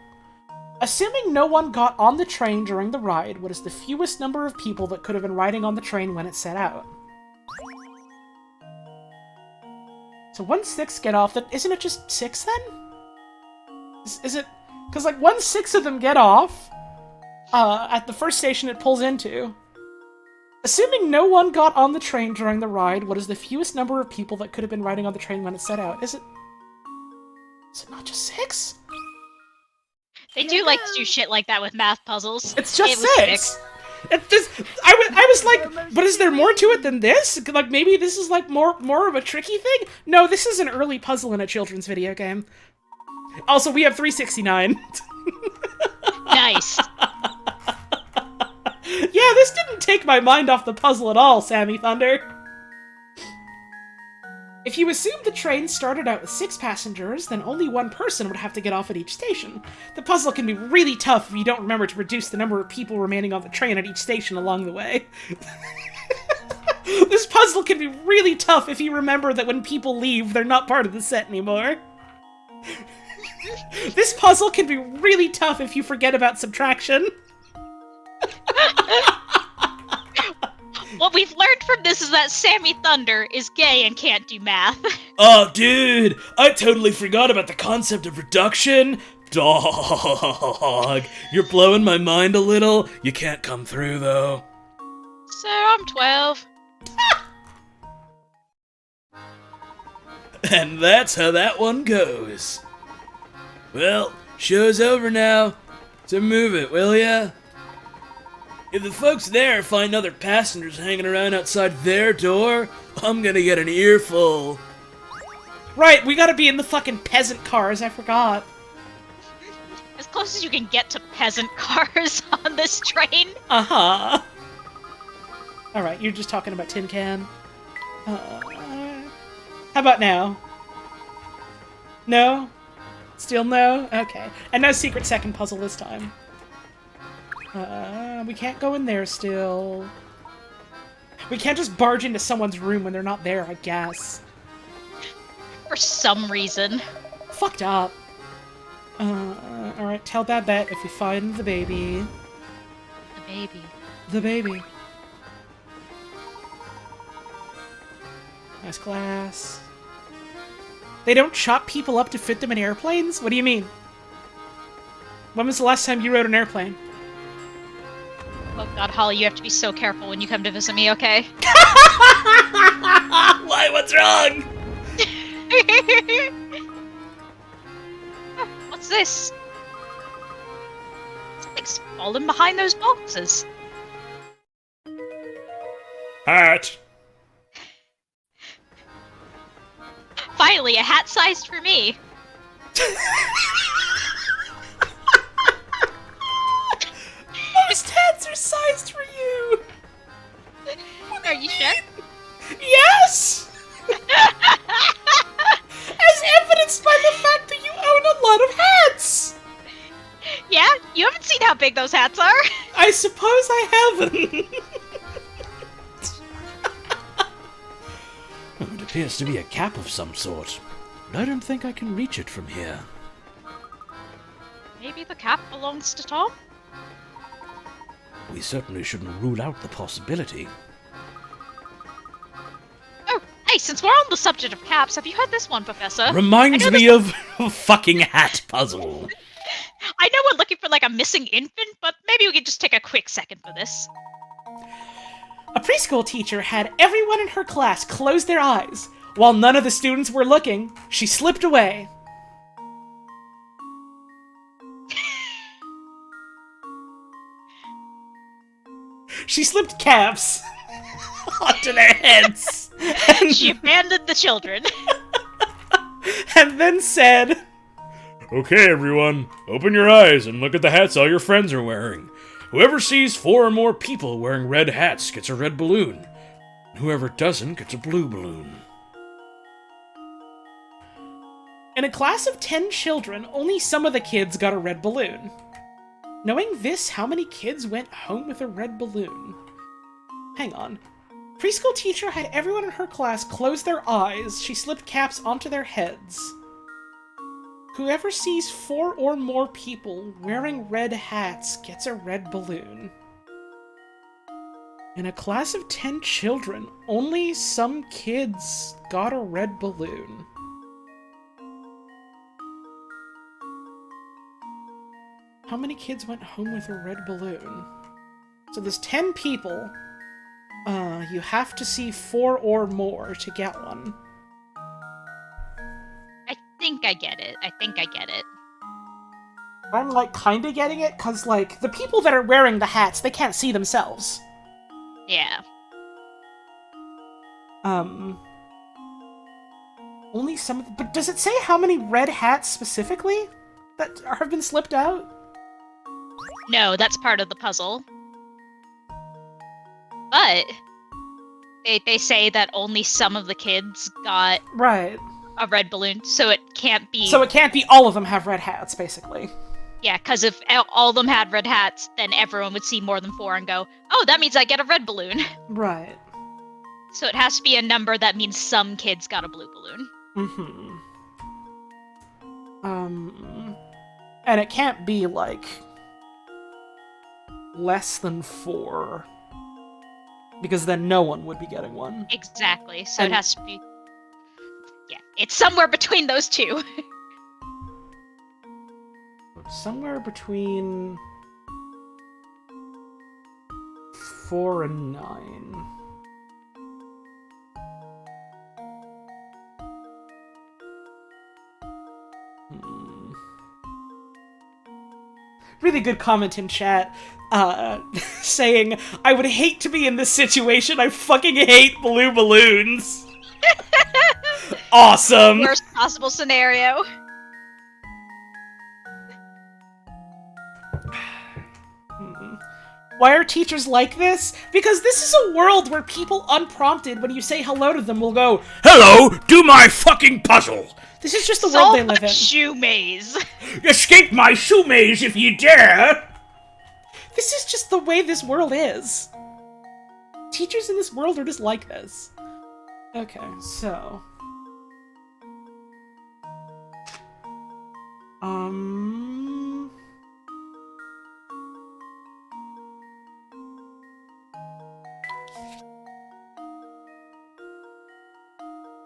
B: Assuming no one got on the train during the ride, what is the fewest number of people that could have been riding on the train when it set out? So 1/6 get off, isn't it just 6 then? Is it? Because like 1/6 of them get off at the first station it pulls into. Assuming no one got on the train during the ride, what is the fewest number of people that could have been riding on the train when it set out? Is it not just 6?
A: They do like to do shit like that with math puzzles.
B: It's just
A: It was
B: 6. It's just, I was like, but is there more to it than this? Like, maybe this is like more of a tricky thing? No, this is an early puzzle in a children's video game. Also, we have 369.
A: Nice.
B: Yeah, this didn't take my mind off the puzzle at all, Sammy Thunder. If you assume the train started out with 6 passengers, then only one person would have to get off at each station. The puzzle can be really tough if you don't remember to reduce the number of people remaining on the train at each station along the way. This puzzle can be really tough if you remember that when people leave, they're not part of the set anymore. This puzzle can be really tough if you forget about subtraction.
A: What we've learned from this is that Sammy Thunder is gay and can't do math.
G: Oh, dude, I totally forgot about the concept of reduction. Dog, you're blowing my mind a little. You can't come through, though.
A: So I'm 12.
G: And that's how that one goes. Well, show's over now. So move it, will ya? If the folks there find other passengers hanging around outside their door, I'm gonna get an earful.
B: Right, we gotta be in the fucking peasant cars, I forgot.
A: As close as you can get to peasant cars on this train.
B: Uh-huh. Alright, you're just talking about Tin Can. How about now? No? Still no? Okay. And no secret second puzzle this time. We can't go in there still. We can't just barge into someone's room when they're not there, I guess.
A: For some reason.
B: Fucked up. Alright, tell Babette if we find the baby.
A: The baby.
B: The baby. Nice glass. They don't chop people up to fit them in airplanes? What do you mean? When was the last time you rode an airplane?
A: Oh god, Holly, you have to be so careful when you come to visit me, okay?
G: Why? What's wrong?
A: What's this? Something's fallen behind those boxes.
D: Hat.
A: Finally, a hat sized for me.
B: Most hats are sized for you!
A: Are you sure?
B: Yes! As evidenced by the fact that you own a lot of hats!
A: Yeah? You haven't seen how big those hats are?
B: I suppose I haven't.
G: It appears to be a cap of some sort, but I don't think I can reach it from here.
A: Maybe the cap belongs to Tom?
G: We certainly shouldn't rule out the possibility.
A: Oh, hey, since we're on the subject of caps, have you heard this one, Professor?
G: Reminds me of a fucking hat puzzle.
A: I know we're looking for, like, a missing infant, but maybe we could just take a quick second for this.
B: A preschool teacher had everyone in her class close their eyes. While none of the students were looking, she slipped away. She slipped caps onto their heads.
A: She abandoned the children.
B: And then said,
D: Okay, everyone, open your eyes and look at the hats all your friends are wearing. Whoever sees 4 or more people wearing red hats gets a red balloon. And whoever doesn't gets a blue balloon.
B: in a class of 10 children, only some of the kids got a red balloon. Knowing this, how many kids went home with a red balloon? Hang on. Preschool teacher had everyone in her class close their eyes. She slipped caps onto their heads. Whoever sees 4 or more people wearing red hats gets a red balloon. In a class of 10 children, only some kids got a red balloon. How many kids went home with a red balloon? So there's 10 people. You have to see 4 or more to get one.
A: I think I get it.
B: I'm, like, kinda getting it, cause, like, the people that are wearing the hats, they can't see themselves.
A: Yeah.
B: Only some of the... But does it say how many red hats, specifically, that have been slipped out?
A: No, that's part of the puzzle. But they say that only some of the kids got
B: Right.
A: a red balloon, so it can't be...
B: So it can't be all of them have red hats, basically.
A: Yeah, because if all of them had red hats, then everyone would see more than 4 and go, oh, that means I get a red balloon.
B: Right.
A: So it has to be a number that means some kids got a blue balloon.
B: And it can't be, like, less than 4. Because then no one would be getting one.
A: Exactly, so it has to be... Yeah, it's somewhere between those two.
B: Somewhere between 4 and 9. Really good comment in chat, saying, I would hate to be in this situation, I fucking hate blue balloons. Awesome!
A: Worst possible scenario.
B: Why are teachers like this? Because this is a world where people unprompted, when you say hello to them, will go,
D: Hello, do my fucking puzzle!
B: this is just the world they live in.
A: Shoe maze.
D: Escape my shoe maze if you dare!
B: This is just the way this world is. Teachers in this world are just like this. Okay, so...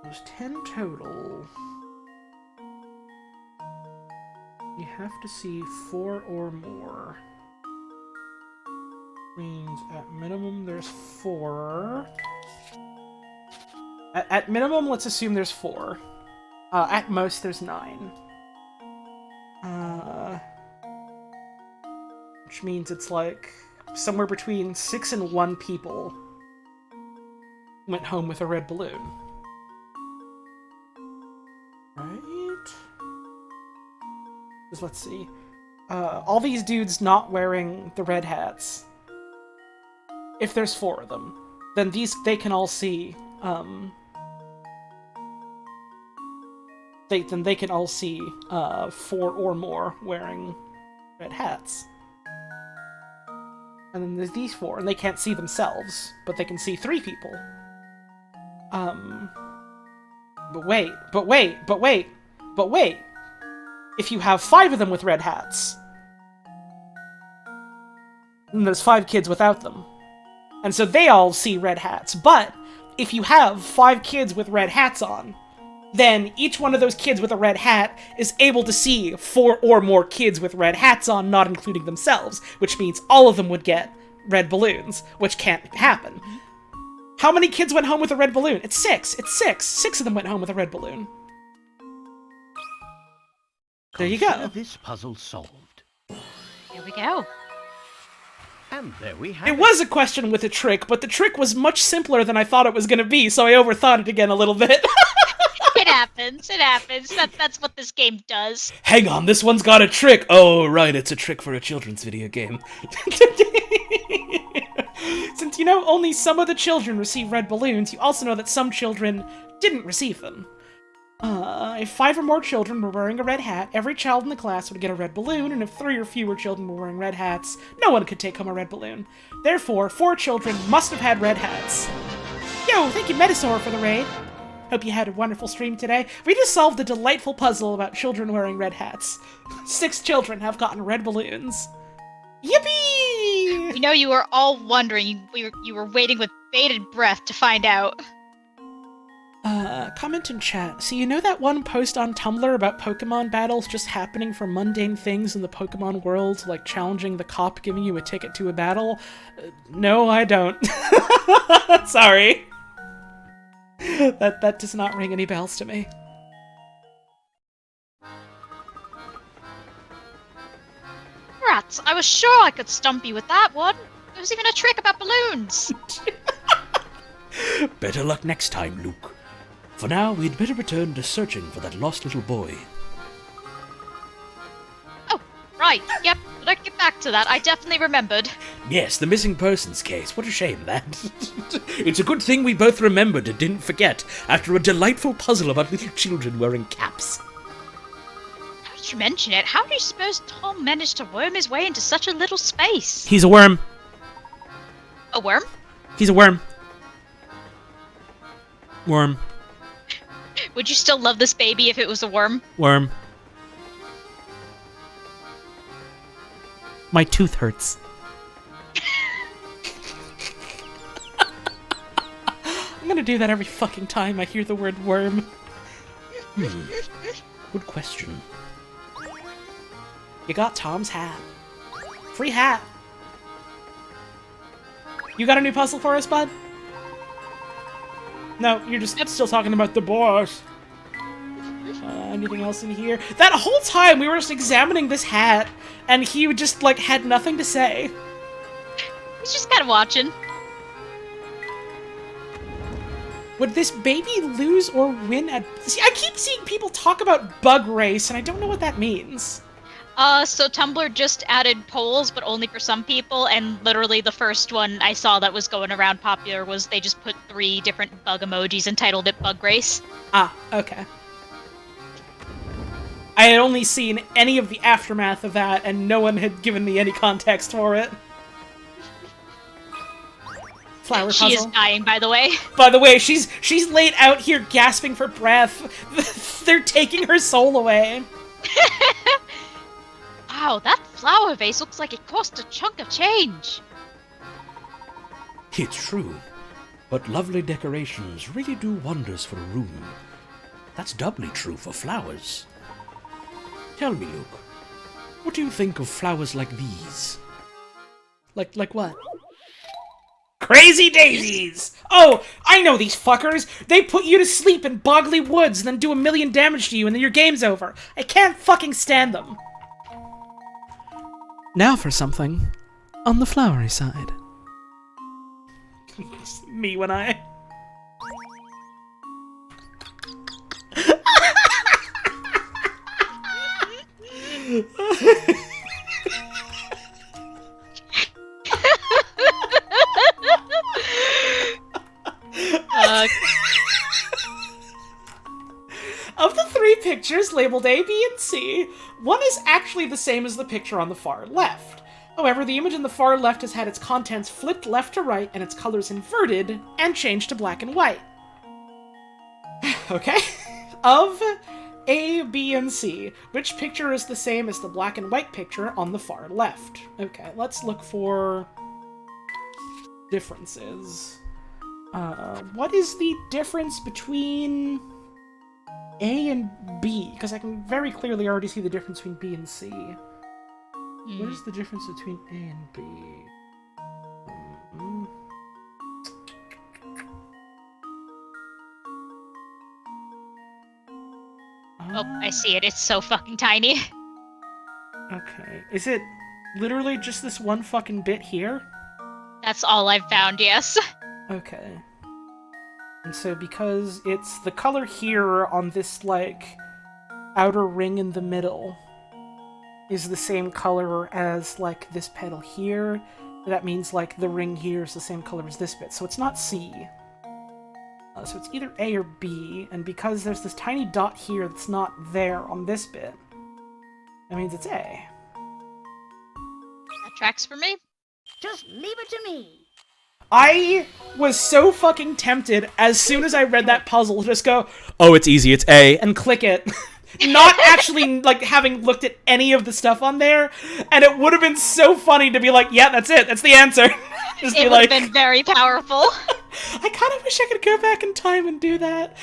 B: There's 10 total. You have to see 4 or more. Means at minimum there's 4. At minimum, let's assume there's 4. At most there's 9. Which means it's like somewhere between 6 and 1 people went home with a red balloon. Right? Because let's see. All these dudes not wearing the red hats. If there's 4 of them, then they can all see. They can all see 4 or more wearing red hats. And then there's these 4, and they can't see themselves, but they can see 3 people. But wait. If you have 5 of them with red hats, then there's 5 kids without them. And so they all see red hats. But if you have 5 kids with red hats on, then each one of those kids with a red hat is able to see 4 or more kids with red hats on, not including themselves, which means all of them would get red balloons, which can't happen. How many kids went home with a red balloon? It's 6. It's 6. 6 of them went home with a red balloon. There you go.
H: Consider this puzzle solved.
A: Here we go.
H: And there we have
B: It was a question with a trick, but the trick was much simpler than I thought it was going to be, so I overthought it again a little bit.
A: It happens. That's what this game does.
G: Hang on, this one's got a trick! Oh, right, it's a trick for a children's video game.
B: Since you know only some of the children receive red balloons, you also know that some children didn't receive them. If 5 or more children were wearing a red hat, every child in the class would get a red balloon, and if 3 or fewer children were wearing red hats, no one could take home a red balloon. Therefore, 4 children must have had red hats. Yo, thank you Metasaur for the raid. Hope you had a wonderful stream today. We just solved a delightful puzzle about children wearing red hats. 6 children have gotten red balloons. Yippee!
A: We know you were all wondering. You were waiting with bated breath to find out.
B: Comment in chat. So you know that one post on Tumblr about Pokemon battles just happening for mundane things in the Pokemon world, like challenging the cop giving you a ticket to a battle? No, I don't. Sorry. That does not ring any bells to me.
A: Rats, I was sure I could stump you with that one. There was even a trick about balloons.
D: Better luck next time, Luke. For now, we'd better return to searching for that lost little boy.
A: Oh, right, yep, let's get back to that. I definitely remembered.
D: Yes, the missing persons case. What a shame, that. It's a good thing we both remembered and didn't forget after a delightful puzzle about little children wearing caps.
A: Now that you mention it, how do you suppose Tom managed to worm his way into such a little space?
B: He's a worm.
A: A worm?
B: He's a worm. Worm.
A: Would you still love this baby if it was a worm?
B: Worm. My tooth hurts. I'm gonna do that every fucking time I hear the word worm.
D: Good question.
B: You got Tom's hat. Free hat. You got a new puzzle for us, bud? No, you're just still talking about the boss. Anything else in here? That whole time we were just examining this hat, and he just, like, had nothing to say.
A: He's just kind of watching.
B: Would this baby lose or win at... See, I keep seeing people talk about bug race, and I don't know what that means.
A: So Tumblr just added polls, but only for some people, and literally the first one I saw that was going around popular was they just put 3 different bug emojis and titled it Bug Race.
B: Ah, okay. I had only seen any of the aftermath of that, and no one had given me any context for it. Flower puzzle.
A: She is dying, by the way.
B: By the way, she's laid out here gasping for breath. They're taking her soul away.
A: Wow, that flower vase looks like it cost a chunk of change.
D: It's true, but lovely decorations really do wonders for a room. That's doubly true for flowers. Tell me, Luke, what do you think of flowers like these?
B: Like what? Crazy daisies! Oh, I know these fuckers! They put you to sleep in boggly woods and then do 1,000,000 damage to you and then your game's over. I can't fucking stand them. Now for something on the flowery side. Me when I... Of the 3 pictures labeled A, B, and C, one is actually the same as the picture on the far left. However, the image in the far left has had its contents flipped left to right and its colors inverted and changed to black and white. Okay? Of A, B, and C, which picture is the same as the black and white picture on the far left? Okay, let's look for differences. What is the difference between A and B? Because I can very clearly already see the difference between B and C. What is the difference between A and B?
A: Oh, I see it. It's so fucking tiny.
B: Okay. Is it literally just this one fucking bit here?
A: That's all I've found, yes.
B: Okay. And so because it's the color here on this, like, outer ring in the middle is the same color as, like, this petal here, that means, like, the ring here is the same color as this bit. So it's not C. So it's either A or B, and because there's this tiny dot here that's not there on this bit, that means it's A.
A: That tracks for me.
E: Just leave it to me.
B: I was so fucking tempted as soon as I read that puzzle to just go, oh, it's easy, it's A, and click it. Not actually, like, having looked at any of the stuff on there, and it would have been so funny to be like, yeah, that's it, that's the answer. Just
A: It would have been very powerful.
B: I kind of wish I could go back in time and do that.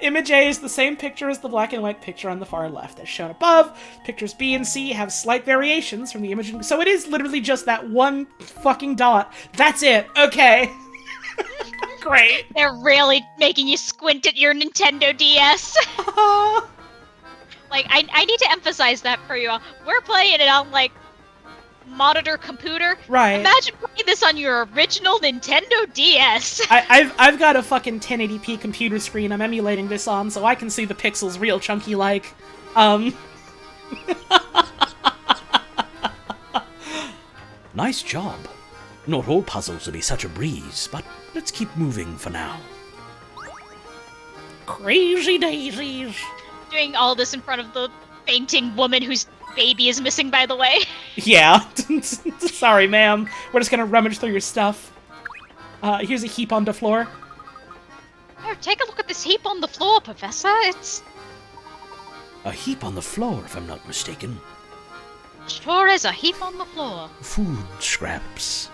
B: Image A is the same picture as the black and white picture on the far left, as shown above. Pictures B and C have slight variations from the image, so it is literally just that one fucking dot. That's it. Okay. Great.
A: They're really making you squint at your Nintendo DS. Like, I need to emphasize that for you all. We're playing it on, like, monitor computer.
B: Right.
A: Imagine playing this on your original Nintendo DS.
B: I've got a fucking 1080p computer screen I'm emulating this on, so I can see the pixels real chunky like.
I: Nice job. Not all puzzles will be such a breeze, but let's keep moving for now.
B: Crazy daisies.
A: Doing all this in front of the fainting woman whose baby is missing, by the way.
B: Yeah. Sorry, ma'am. We're just gonna rummage through your stuff. Here's a heap on the floor.
A: Oh, take a look at this heap on the floor, Professor. It's...
I: A heap on the floor, if I'm not mistaken.
A: Sure is a heap on the floor.
I: Food scraps.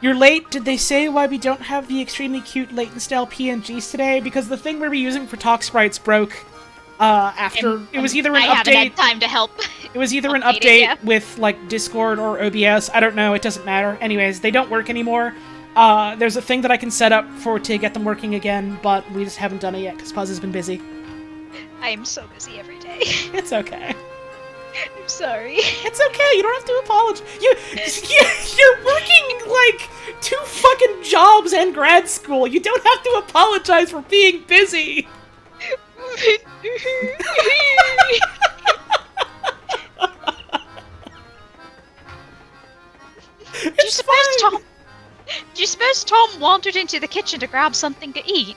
B: You're late. Did they say why we don't have the extremely cute Layton-style PNGs today? Because the thing we were using for talk sprites broke after... it was either an
A: I haven't
B: update...
A: had time to help.
B: It was either an
A: update it,
B: update
A: yeah.
B: with, like, Discord or OBS. I don't know. It doesn't matter. Anyways, they don't work anymore. There's a thing that I can set up to get them working again, but we just haven't done it yet because Puzz has been busy.
A: I am so busy every day.
B: It's okay.
A: I'm sorry.
B: It's okay. You don't have to apologize. You're working, like, 2 fucking jobs and grad school. You don't have to apologize for being busy.
A: Do you suppose Tom wandered into the kitchen to grab something to eat?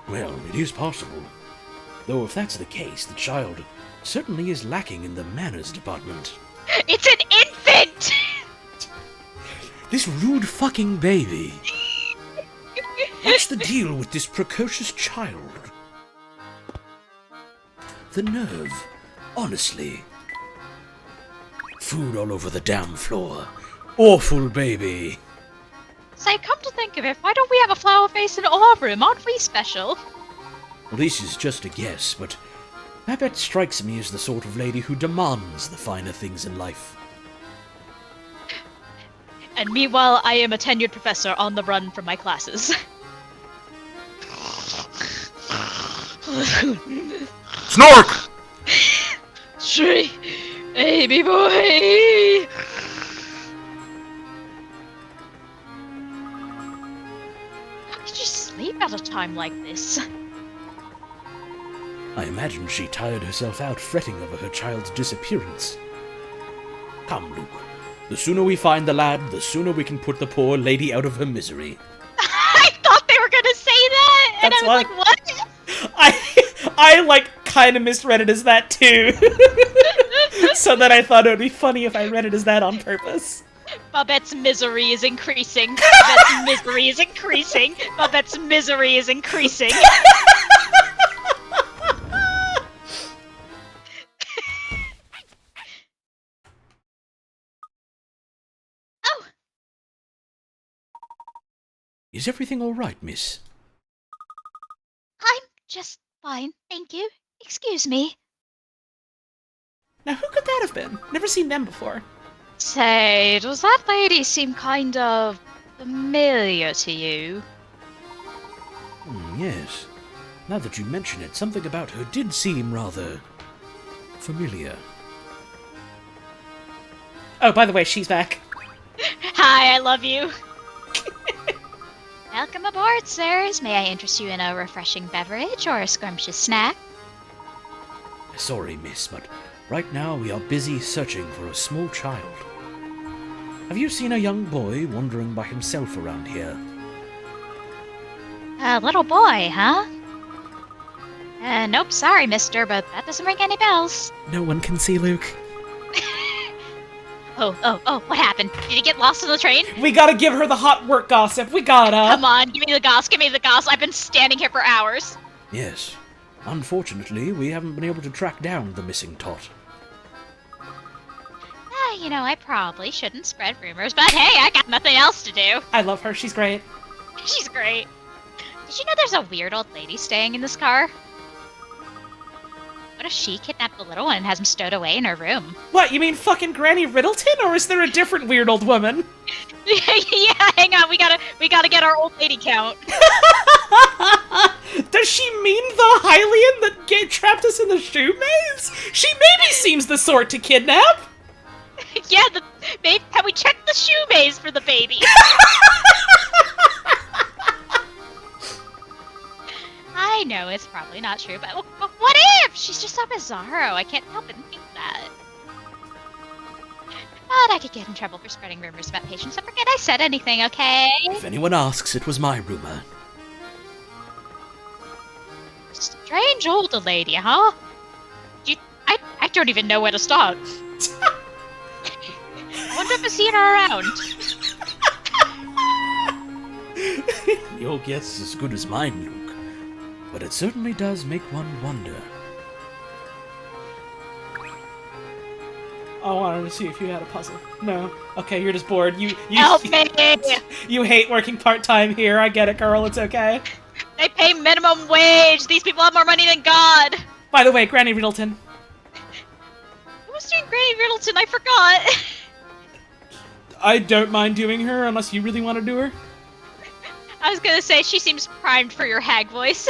I: Well, it is possible. Though if that's the case, the child certainly is lacking in the manners department.
A: It's an infant!
I: This rude fucking baby. What's the deal with this precocious child? The nerve, honestly. Food all over the damn floor. Awful baby.
A: Say, come to think of it, why don't we have a flower vase in our room? Aren't we special?
I: Well, this is just a guess, but Babette strikes me as the sort of lady who demands the finer things in life.
A: And meanwhile, I am a tenured professor on the run from my classes.
D: Snark!
A: Shri, baby boy! How could you sleep at a time like this?
I: I imagine she tired herself out fretting over her child's disappearance. Come, Luke. The sooner we find the lad, the sooner we can put the poor lady out of her misery.
A: I thought they were gonna say that! And
B: That's
A: I was like, what?
B: I like, kind of misread it as that, too. So that I thought it would be funny if I read it as that on purpose.
A: Babette's misery is increasing. Babette's misery is increasing. Babette's misery is increasing. Oh!
I: Is everything all right, miss?
A: I'm just fine, thank you. Excuse me.
B: Now, who could that have been? Never seen them before.
A: Say, does that lady seem kind of familiar to you?
I: Yes. Now that you mention it, something about her did seem rather familiar.
B: Oh, by the way, she's back.
A: Hi, I love you. Welcome aboard, sirs. May I interest you in a refreshing beverage or a scrumptious snack?
I: Sorry, miss, but right now we are busy searching for a small child. Have you seen a young boy wandering by himself around here?
A: A little boy, huh? Nope, sorry, mister, but that doesn't ring any bells.
B: No one can see Luke.
A: Oh, what happened? Did he get lost on the train?
B: We gotta give her the hot work gossip. We gotta.
A: Come on, give me the goss, give me the goss. I've been standing here for hours.
I: Yes. Unfortunately, we haven't been able to track down the missing tot.
A: I probably shouldn't spread rumors, but hey, I got nothing else to do.
B: I love her. She's great.
A: She's great. Did you know there's a weird old lady staying in this car? What if she kidnapped the little one and has him stowed away in her room?
B: What, you mean fucking Granny Riddleton, or is there a different weird old woman?
A: Yeah, hang on, we gotta get our old lady count.
B: Does she mean the Hylian that trapped us in the shoe maze? She maybe seems the sort to kidnap.
A: Yeah, have we checked the shoe maze for the baby? I know it's probably not true, but what if? She's just so bizarro. I can't help but think that. But I could get in trouble for spreading rumors about patients, so forget I said anything, okay?
I: If anyone asks, it was my rumor.
A: Strange older lady, huh? I don't even know where to start. I wonder if I've seen her around.
I: Your guess is as good as mine, Luke. But it certainly does make one wonder.
B: I wanted to see if you had a puzzle. No. Okay, you're just bored. You
A: Help me!
B: You hate working part-time here. I get it, girl. It's okay.
A: They pay minimum wage. These people have more money than God.
B: By the way, Granny Riddleton.
A: Who was doing Granny Riddleton? I forgot.
B: I don't mind doing her unless you really want to do her.
A: I was gonna say, she seems primed for your hag voice.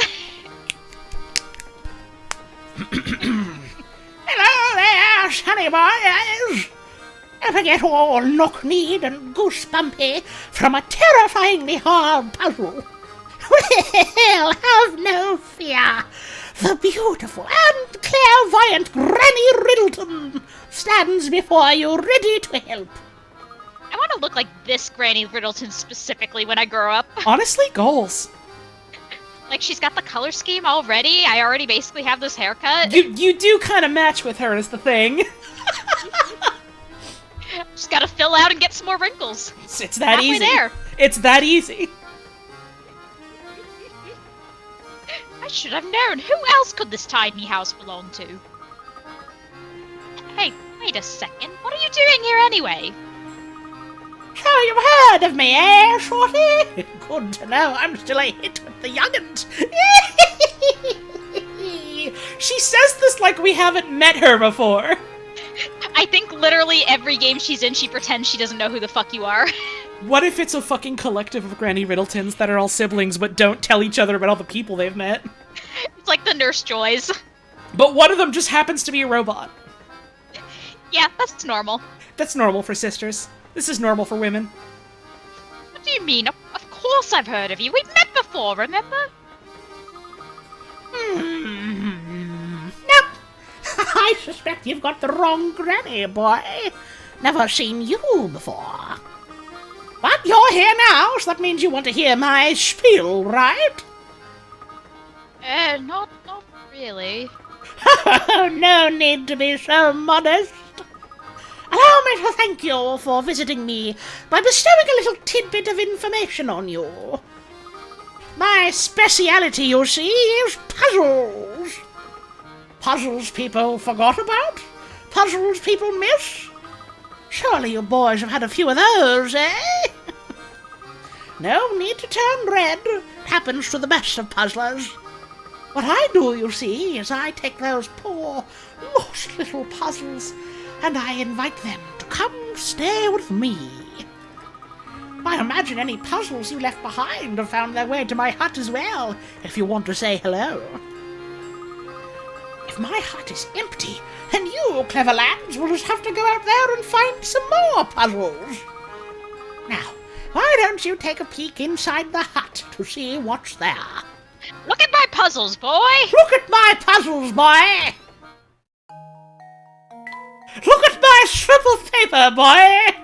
E: Hello there, sonny boys! Ever get all knock-kneed and goose-bumpy from a terrifyingly hard puzzle? Well, have no fear. The beautiful and clairvoyant Granny Riddleton stands before you ready to help.
A: I want to look like this Granny Riddleton specifically when I grow up.
B: Honestly, goals.
A: Like, she's got the color scheme already. I already basically have this haircut.
B: You do kind of match with her is the thing.
A: Just gotta fill out and get some more wrinkles.
B: It's that
A: Halfway
B: easy.
A: there.
B: It's that easy.
A: I should have known. Who else could this tiny house belong to? Hey, wait a second. What are you doing here anyway?
E: So you've heard of me, eh, Shorty? Good to know I'm still a hit with the young'uns.
B: She says this like we haven't met her before.
A: I think literally every game she's in, she pretends she doesn't know who the fuck you are.
B: What if it's a fucking collective of Granny Riddletons that are all siblings but don't tell each other about all the people they've met?
A: It's like the Nurse Joys.
B: But one of them just happens to be a robot.
A: Yeah, that's normal.
B: That's normal for sisters. This is normal for women.
A: What do you mean? Of course I've heard of you. We've met before, remember?
E: Nope. I suspect you've got the wrong Granny, boy. Never seen you before. But you're here now, so that means you want to hear my spiel, right?
A: Not really.
E: No need to be so modest. Allow me to thank you for visiting me by bestowing a little tidbit of information on you. My speciality, you see, is puzzles. Puzzles people forgot about? Puzzles people miss? Surely you boys have had a few of those, eh? No need to turn red. It happens to the best of puzzlers. What I do, you see, is I take those poor, lost little puzzles and I invite them to come stay with me. I imagine any puzzles you left behind have found their way to my hut as well, if you want to say hello. If my hut is empty, then you, clever lads, will just have to go out there and find some more puzzles. Now, why don't you take a peek inside the hut to see what's there?
A: Look at my puzzles, boy!
E: Look at my puzzles, boy! Look at my strip of paper, boy!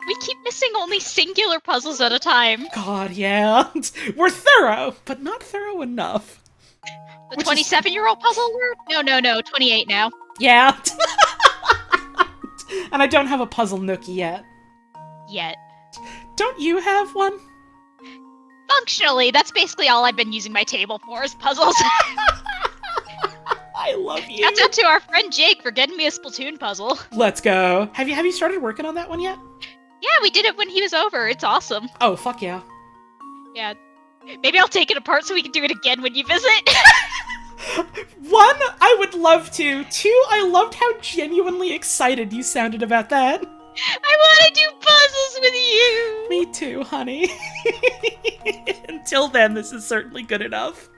A: We keep missing only singular puzzles at a time.
B: God, yeah. We're thorough, but not thorough enough.
A: The 27-year-old puzzle word? No, 28 now.
B: Yeah. And I don't have a puzzle nook yet.
A: Yet.
B: Don't you have one?
A: Functionally, that's basically all I've been using my table for, is puzzles.
B: I love you.
A: Shouts out to our friend Jake for getting me a Splatoon puzzle.
B: Let's go. Have you started working on that one yet?
A: Yeah, we did it when he was over. It's awesome.
B: Oh, fuck yeah.
A: Yeah. Maybe I'll take it apart so we can do it again when you visit.
B: 1, I would love to. 2, I loved how genuinely excited you sounded about that.
A: I want to do puzzles with you!
B: Me too, honey. Until then, this is certainly good enough.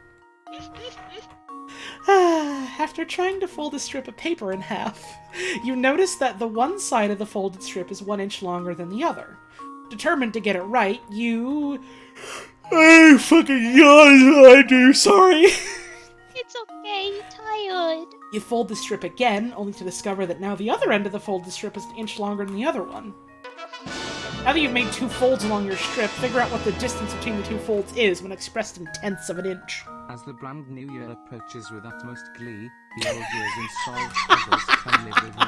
B: After trying to fold a strip of paper in half, you notice that the one side of the folded strip is 1 inch longer than the other. Determined to get it right, you... I fucking yawn, I do, sorry.
A: It's okay, you're tired.
B: You fold the strip again, only to discover that now the other end of the folded strip is 1 inch longer than the other one. Now that you've made 2 folds along your strip, figure out what the distance between the 2 folds is when expressed in tenths of an inch.
C: As the brand new year approaches with utmost glee, the old years in solved puzzles can live with me.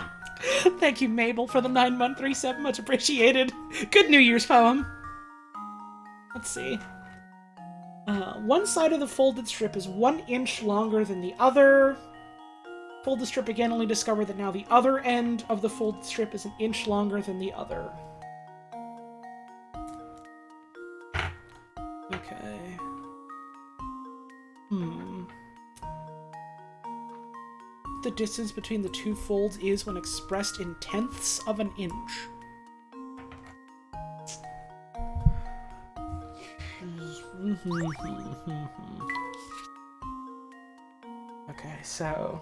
B: Thank you, Mabel, for the 9-month reset. Much appreciated. Good New Year's poem. Let's see. One side of the folded strip is 1 inch longer than the other. Fold the strip again, only discover that now the other end of the folded strip is 1 inch longer than the other. Okay. The distance between the 2 folds is when expressed in tenths of an inch. Okay, so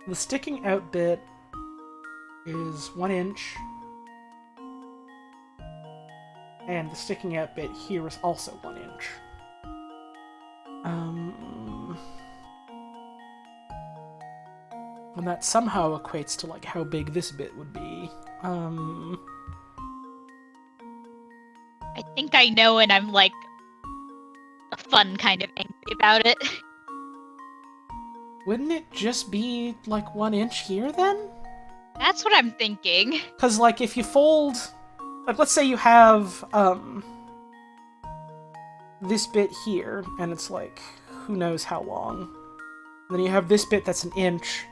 B: the sticking out bit is 1 inch, and the sticking out bit here is also 1 inch. And that somehow equates to, like, how big this bit would be.
A: I think I know, and I'm, like, a fun kind of angry about it.
B: Wouldn't it just be, like, 1 inch here, then?
A: That's what I'm thinking.
B: Because, like, if you fold... Like, let's say you have, this bit here, and it's, like, who knows how long. And then you have this bit that's 1 inch,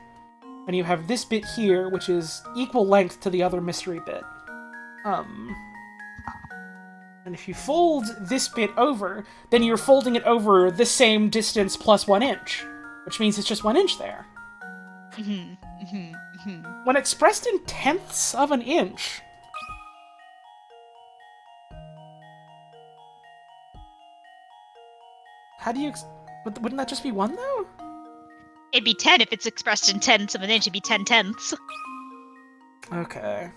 B: and you have this bit here, which is equal length to the other mystery bit. And if you fold this bit over, then you're folding it over the same distance plus 1 inch, which means it's just 1 inch there. When expressed in tenths of an inch... How do you... Wouldn't that just be 1, though?
A: It'd be 10 if it's expressed in tenths of an inch. It'd be 10 tenths.
B: Okay.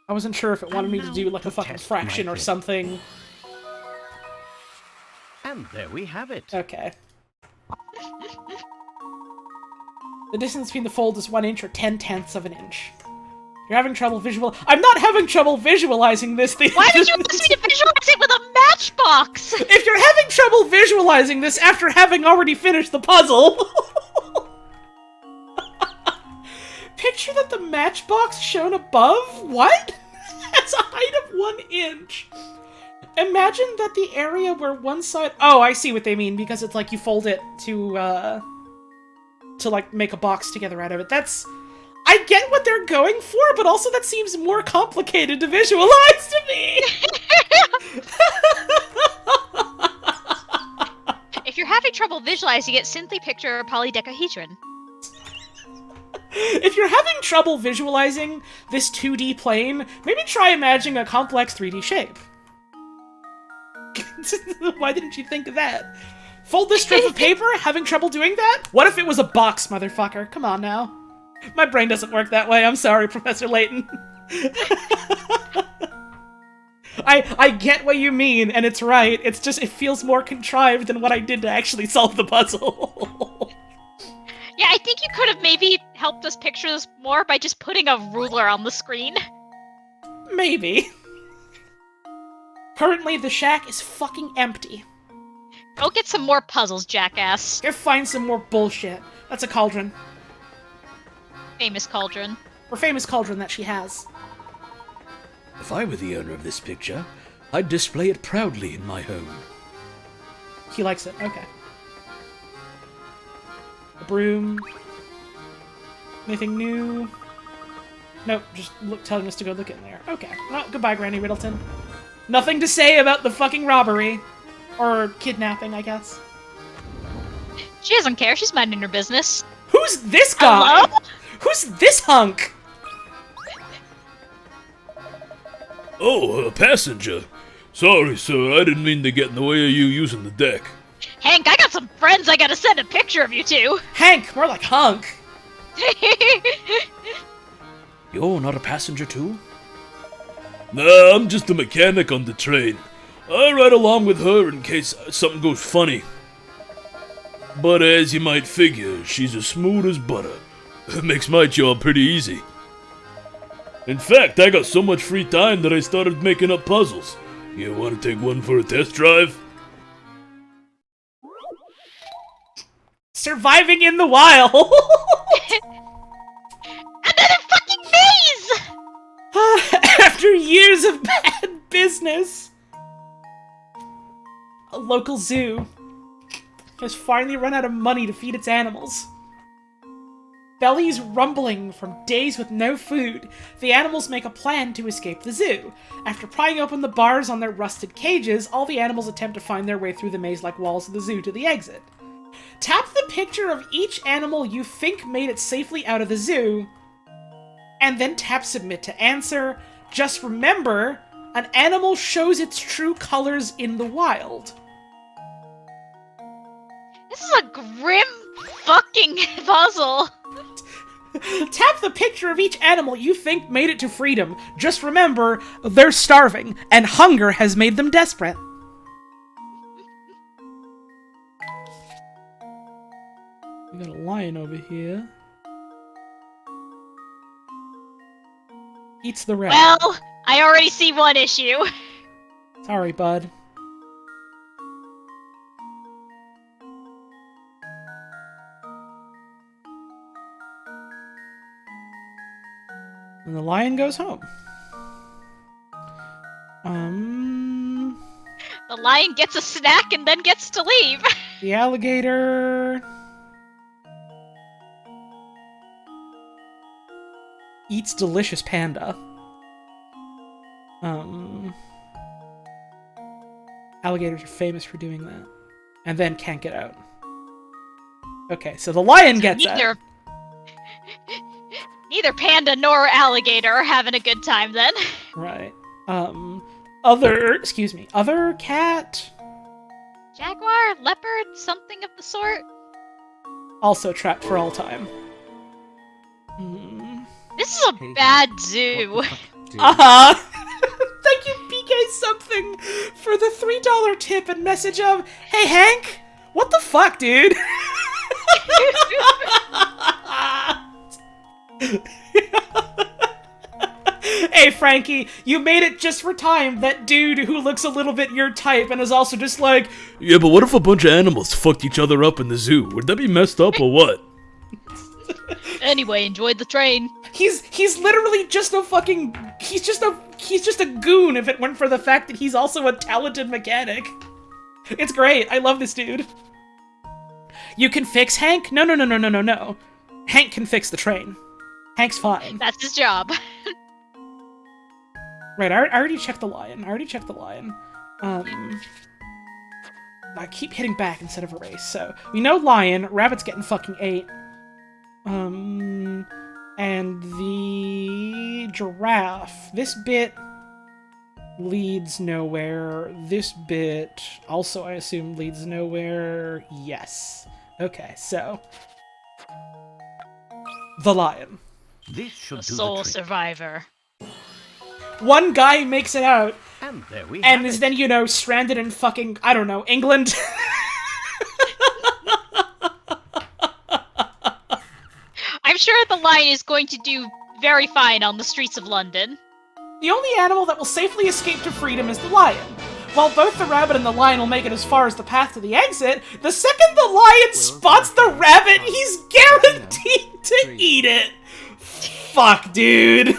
B: I wasn't sure if it wanted me to do, like, a fucking fraction or something.
H: And there we have it.
B: Okay. The distance between the folds is 1 inch or 10 tenths of an inch. You're having trouble I'm not having trouble visualizing this thing.
A: Why did you ask me to visualize it with a matchbox?
B: If you're having trouble visualizing this after having already finished the puzzle... Picture that the matchbox shown above? What? Has a height of 1 inch. Imagine that the area where one side... Oh, I see what they mean, because it's like you fold it to like, make a box together out of it. That's... I get what they're going for, but also that seems more complicated to visualize to me!
A: If you're having trouble visualizing it, simply picture a polydecahedron.
B: If you're having trouble visualizing this 2D plane, maybe try imagining a complex 3D shape. Why didn't you think of that? Fold this strip of paper? Having trouble doing that? What if it was a box, motherfucker? Come on now. My brain doesn't work that way. I'm sorry, Professor Layton. I get what you mean, and it's right. It's just, it feels more contrived than what I did to actually solve the puzzle.
A: Yeah, I think you could have maybe helped us picture this more by just putting a ruler on the screen.
B: Maybe. Currently, the shack is fucking empty.
A: Go get some more puzzles, jackass.
B: Go find some more bullshit. That's a cauldron.
A: Famous cauldron.
B: Or famous cauldron that she has.
D: If I were the owner of this picture, I'd display it proudly in my home.
B: He likes it. Okay. A broom. Anything new? Nope, just telling us to go look in there. Okay. Well, goodbye, Granny Riddleton. Nothing to say about the fucking robbery. Or kidnapping, I guess.
A: She doesn't care. She's minding her business.
B: Who's this guy?
A: Hello?
B: Who's this hunk?
D: Oh, a passenger. Sorry, sir, I didn't mean to get in the way of you using the deck.
A: Hank, I got some friends I gotta send a picture of you to.
B: Hank, more like hunk.
I: You're not a passenger too?
D: Nah, I'm just a mechanic on the train. I ride along with her in case something goes funny. But as you might figure, she's as smooth as butter. It makes my job pretty easy. In fact, I got so much free time that I started making up puzzles. You want to take one for a test drive?
B: Surviving in the wild.
A: Another fucking maze!
B: After years of bad business, a local zoo has finally run out of money to feed its animals. Bellies rumbling from days with no food, the animals make a plan to escape the zoo. After prying open the bars on their rusted cages, all the animals attempt to find their way through the maze-like walls of the zoo to the exit. Tap the picture of each animal you think made it safely out of the zoo, and then tap Submit to answer. Just remember, an animal shows its true colors in the wild.
A: This is a grim fucking puzzle.
B: Tap the picture of each animal you think made it to freedom. Just remember, they're starving, and hunger has made them desperate. We got a lion over here. Eats the rat.
A: Well, I already see one issue.
B: Sorry, bud. And the lion goes home.
A: The lion gets a snack and then gets to leave.
B: The alligator eats delicious panda. Alligators are famous for doing that. And then can't get out. Okay, so the lion gets out.
A: Neither panda nor alligator are having a good time then.
B: Right. Other cat?
A: Jaguar, leopard, something of the sort.
B: Also trapped for all time.
A: This is a bad zoo.
B: Uh-huh. Thank you, PK something, for the $3 tip and message of, "Hey Hank, what the fuck, dude?" Hey Frankie, you made it just for time. That dude who looks a little bit your type and is also just like,
D: yeah, but what if a bunch of animals fucked each other up in the zoo? Would that be messed up or what?
A: Anyway, enjoyed the train.
B: He's literally just a fucking he's just a goon if it weren't for the fact that he's also a talented mechanic. It's great. I love this dude. You can fix Hank? No. Hank can fix the train. Hank's fine.
A: That's his job.
B: Right, I already checked the lion. I keep hitting back instead of erase, so we know lion, rabbit's getting fucking 8. And the giraffe. This bit leads nowhere. This bit also, I assume, leads nowhere. Yes. Okay, so the lion.
H: This should
A: The
H: do
A: sole
H: the trick.
A: survivor.
B: One guy makes it out
H: And there we
B: and
H: have
B: is
H: it.
B: then, you know, stranded in fucking, I don't know, England.
A: I'm sure the lion is going to do very fine on the streets of London.
B: The only animal that will safely escape to freedom is the lion. While both the rabbit and the lion will make it as far as the path to the exit, the second the lion spots the rabbit, he's guaranteed to eat it. Fuck, dude.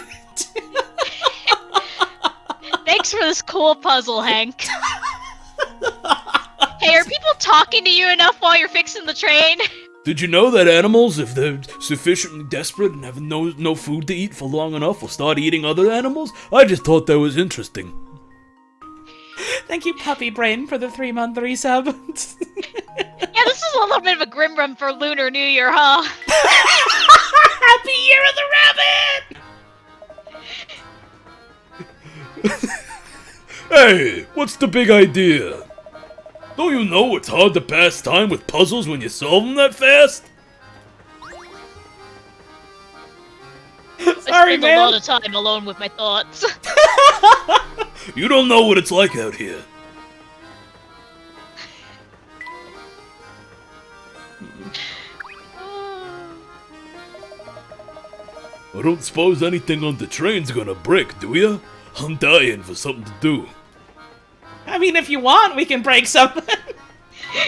A: Thanks for this cool puzzle, Hank. Hey, are people talking to you enough while you're fixing the train?
D: Did you know that animals, if they're sufficiently desperate and have no food to eat for long enough, will start eating other animals? I just thought that was interesting.
B: Thank you, Puppy Brain, for the 3-month resub.
A: Yeah, this is a little bit of a grim run for Lunar New Year, huh?
B: Happy Year of the Rabbit!
D: Hey, what's the big idea? Don't you know it's hard to pass time with puzzles when you solve them that fast?
A: I spend a lot of time alone with my thoughts.
D: You don't know what it's like out here. I don't suppose anything on the train's gonna break, do ya? I'm dying for something to do.
B: I mean, if you want, we can break something.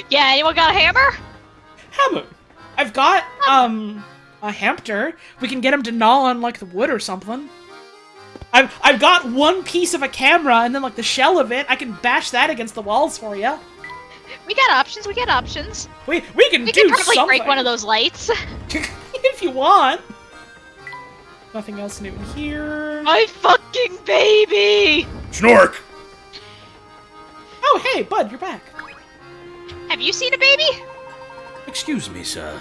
A: Yeah, anyone got a hammer?
B: Hammer. I've got, a hamster. We can get him to gnaw on, like, the wood or something. I've got one piece of a camera and then, like, the shell of it. I can bash that against the walls for you.
A: We got options, we can
B: We can
A: We
B: do
A: can probably
B: something.
A: break one of those lights.
B: If you want. Nothing else new in here.
A: My fucking baby!
D: Snork!
B: Oh, hey, Bud, you're back.
A: Have you seen a baby?
I: Excuse me, sir.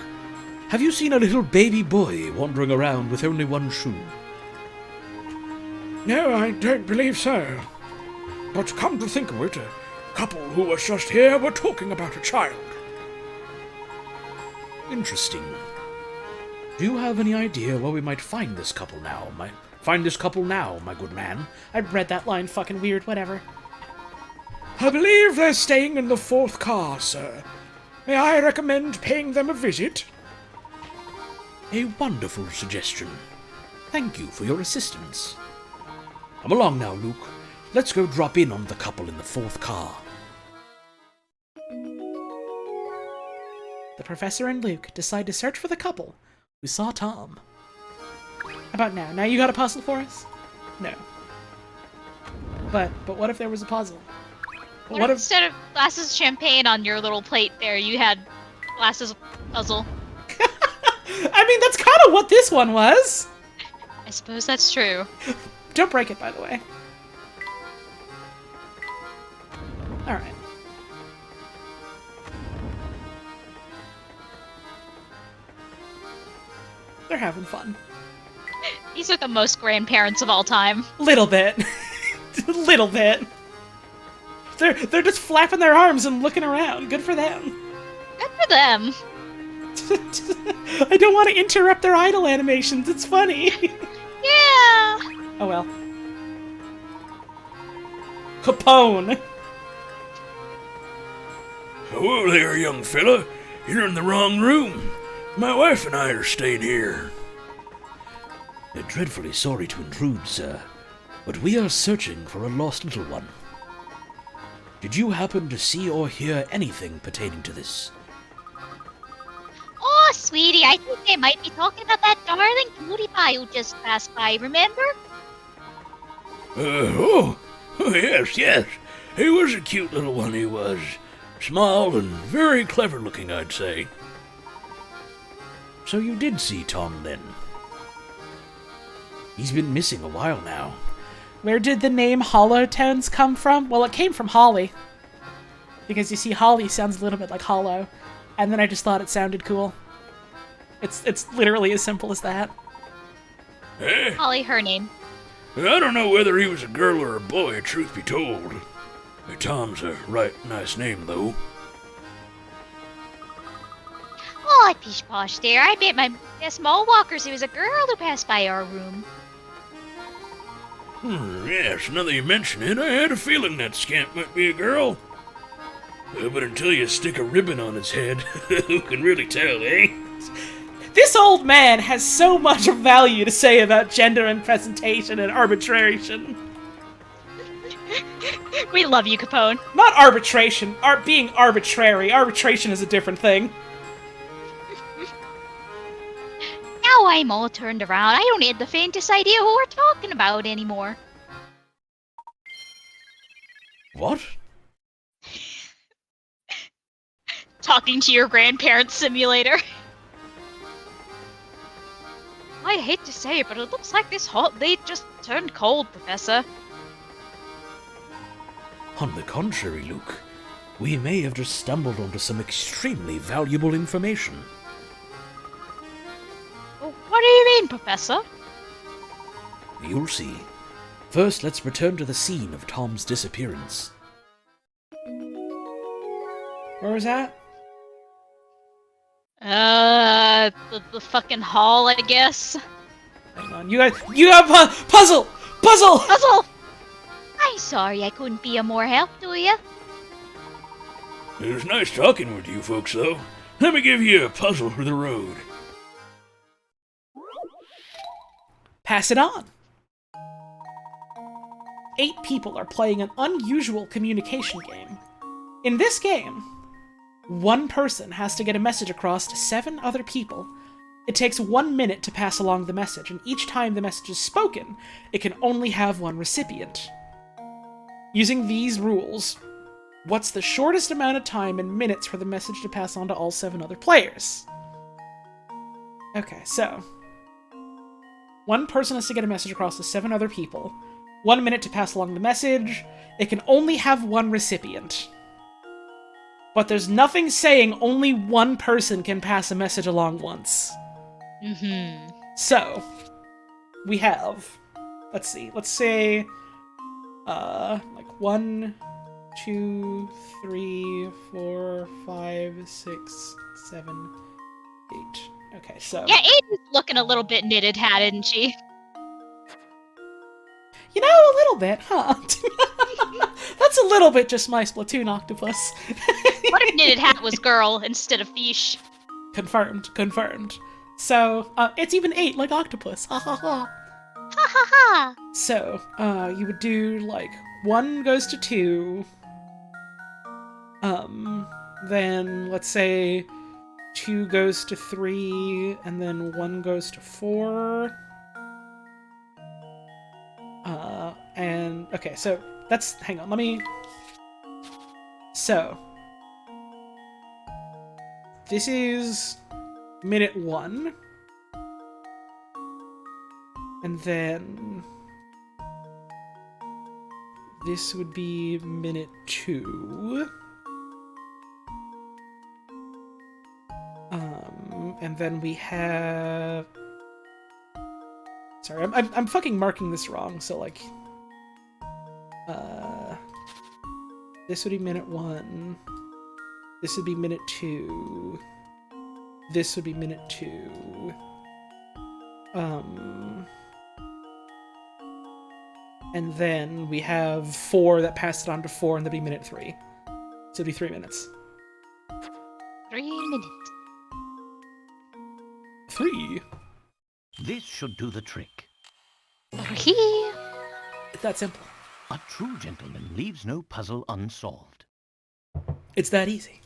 I: Have you seen a little baby boy wandering around with only one shoe?
F: No, I don't believe so. But come to think of it, a couple who was just here were talking about a child.
I: Interesting. Do you have any idea where we might find this couple now, my good man?
B: I read that line fucking weird, whatever.
F: I believe they're staying in the 4th car, sir. May I recommend paying them a visit?
I: A wonderful suggestion. Thank you for your assistance. Come along now, Luke. Let's go drop in on the couple in the 4th car.
B: The professor and Luke decide to search for the couple who saw Tom. How about now? Now you got a puzzle for us? No. But what if there was a puzzle?
A: What if instead of glasses of champagne on your little plate there, you had glasses of puzzle?
B: I mean, that's kind of what this one was.
A: I suppose that's true.
B: Don't break it, by the way. Alright. They're having fun.
A: These are the most grandparents of all time.
B: Little bit. Little bit. They're just flapping their arms and looking around. Good for them.
A: Good for them.
B: I don't want to interrupt their idle animations. It's funny.
A: Yeah.
B: Oh well. Capone.
D: Hello there, young fella. You're in the wrong room. My wife and I are staying here.
I: We're dreadfully sorry to intrude, sir, but we are searching for a lost little one. Did you happen to see or hear anything pertaining to this?
A: Oh, sweetie, I think they might be talking about that darling cutie pie who just passed by, remember?
D: Oh, yes. He was a cute little one, he was. Small and very clever looking, I'd say.
I: So you did see Tom, then? He's been missing a while now.
B: Where did the name Hollow Tones come from? Well, it came from Holly. Because you see, Holly sounds a little bit like Hollow. And then I just thought it sounded cool. It's literally as simple as that.
D: Eh?
A: Holly, her name.
D: I don't know whether he was a girl or a boy, truth be told. Tom's a right nice name, though.
A: Oh, pish posh there. I bet my small walkers it was a girl who passed by our room.
D: Yes, now that you mention it, I had a feeling that scamp might be a girl. But until you stick a ribbon on its head, who can really tell, eh?
B: This old man has so much of value to say about gender and presentation and arbitration.
A: We love you, Capone.
B: Not arbitration. Being arbitrary. Arbitration is a different thing.
A: Now I'm all turned around. I don't have the faintest idea who we're talking about anymore.
I: What?
A: Talking to your grandparents simulator. I hate to say it, but it looks like this hot lead just turned cold, Professor.
I: On the contrary, Luke, we may have just stumbled onto some extremely valuable information.
A: Well, what do you mean, Professor?
I: You'll see. First, let's return to the scene of Tom's disappearance.
B: Where was that?
A: The fucking hall, I guess.
B: Hang on. You got puzzle! Puzzle!
A: Puzzle! I'm sorry I couldn't be of more help to you.
D: It was nice talking with you folks, though. Let me give you a puzzle for the road.
B: Pass it on. 8 people are playing an unusual communication game. In this game, one person has to get a message across to 7 other people. It takes 1 minute to pass along the message, and each time the message is spoken, it can only have one recipient. Using these rules, what's the shortest amount of time in minutes for the message to pass on to all 7 other players? Okay, so one person has to get a message across to 7 other people. 1 minute to pass along the message. It can only have one recipient. But there's nothing saying only one person can pass a message along once. So, we have, let's see, let's say, like 1, 2, 3, 4, 5, 6, 7, 8. Okay, so...
A: Yeah, Aiden's looking a little bit knitted hat, isn't she?
B: You know, a little bit, huh? That's a little bit just my Splatoon octopus.
A: What if knitted hat was girl instead of fish?
B: Confirmed, confirmed. So, it's even 8 like octopus. Ha ha ha.
A: Ha ha ha.
B: So, you would do, like, 1 goes to 2. Then, let's say, 2 goes to 3, and then 1 goes to 4. And, okay, so, that's, hang on, let me, so, this is minute 1, and then this would be minute 2, and then we have, sorry, I'm fucking marking this wrong, so, like, this would be minute 1, this would be minute 2, this would be minute 2, and then we have 4 that passed it on to 4, and that'd be minute 3. So it'd be 3 minutes.
A: 3 minutes.
B: 3?
H: This should do the trick.
A: Over here.
B: It's that simple.
H: A true gentleman leaves no puzzle unsolved.
B: It's that easy.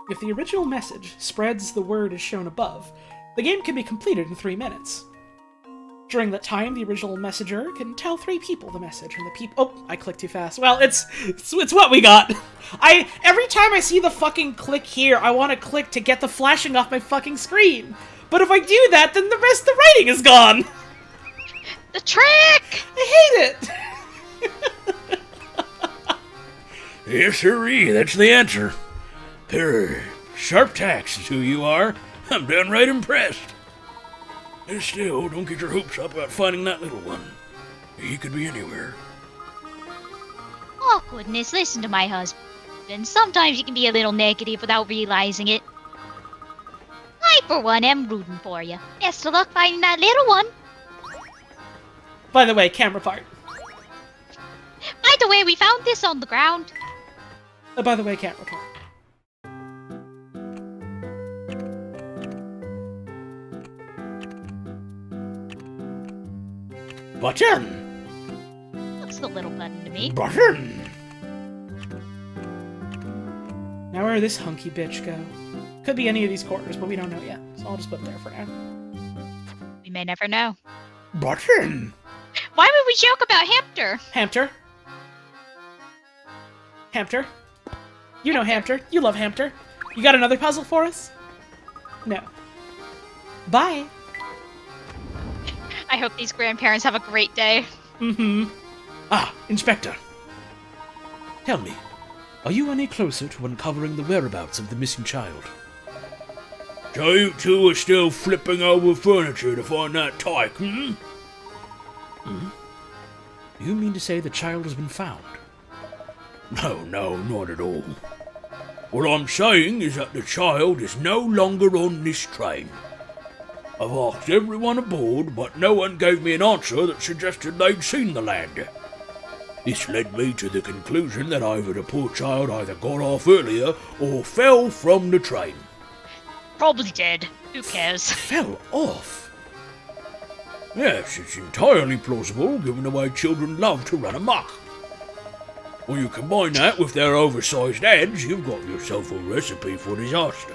B: If the original message spreads the word as shown above, the game can be completed in 3 minutes. During that time, the original messenger can tell 3 people the message, and the people— oh, I clicked too fast. Well, it's what we got. Every time I see the fucking click here, I want to click to get the flashing off my fucking screen. But if I do that, then the rest of the writing is gone.
A: The trick!
B: I hate it!
D: Yes, sirree, that's the answer. Sharp tacks is who you are. I'm downright impressed. And still, don't get your hopes up about finding that little one. He could be anywhere.
A: Oh, goodness, listen to my husband. Sometimes you can be a little negative without realizing it. I, for one, am rooting for you. Best of luck finding that little one.
B: By the way, camera part.
A: By the way, we found this on the ground.
B: By the way, camera part.
D: Button!
A: Looks the little button to me.
D: Button!
B: Now where did this hunky bitch go? Could be any of these corners, but we don't know yet. So I'll just put it there for now.
A: We may never know.
D: Button!
A: Why would we joke about Hamter?
B: Hamter. Hamter. You know Hamter. You love Hamter. You got another puzzle for us? No. Bye.
A: I hope these grandparents have a great day.
B: Mm-hmm.
I: Ah, Inspector. Tell me, are you any closer to uncovering the whereabouts of the missing child?
D: So you two are still flipping over furniture to find that tyke, hmm?
I: You mean to say the child has been found?
D: No, not at all. What I'm saying is that the child is no longer on this train. I've asked everyone aboard, but no one gave me an answer that suggested they'd seen the land. This led me to the conclusion that either the poor child either got off earlier or fell from the train.
A: Probably dead. Who cares?
I: Fell off?
D: Yes, it's entirely plausible given the way children love to run amok. When you combine that with their oversized heads, you've got yourself a recipe for disaster.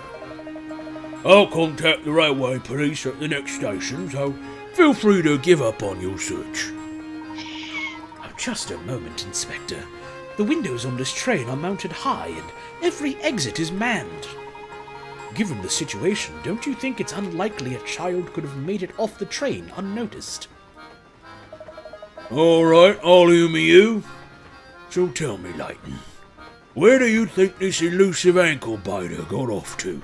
D: I'll contact the railway police at the next station, so feel free to give up on your search.
I: Oh, just a moment, Inspector. The windows on this train are mounted high, and every exit is manned. Given the situation, don't you think it's unlikely a child could have made it off the train unnoticed?
D: All right, I'll humour you. So tell me, Leighton, where do you think this elusive ankle biter got off to?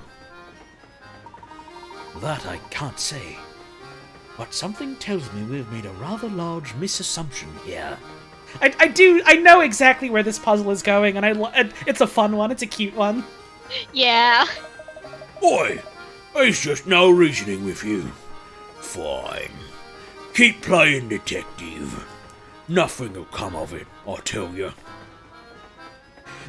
I: That I can't say. But something tells me we've made a rather large misassumption here.
B: I know exactly where this puzzle is going, and it's a fun one. It's a cute one.
A: Yeah.
D: Boy, there's just no reasoning with you. Fine. Keep playing detective. Nothing will come of it, I tell you.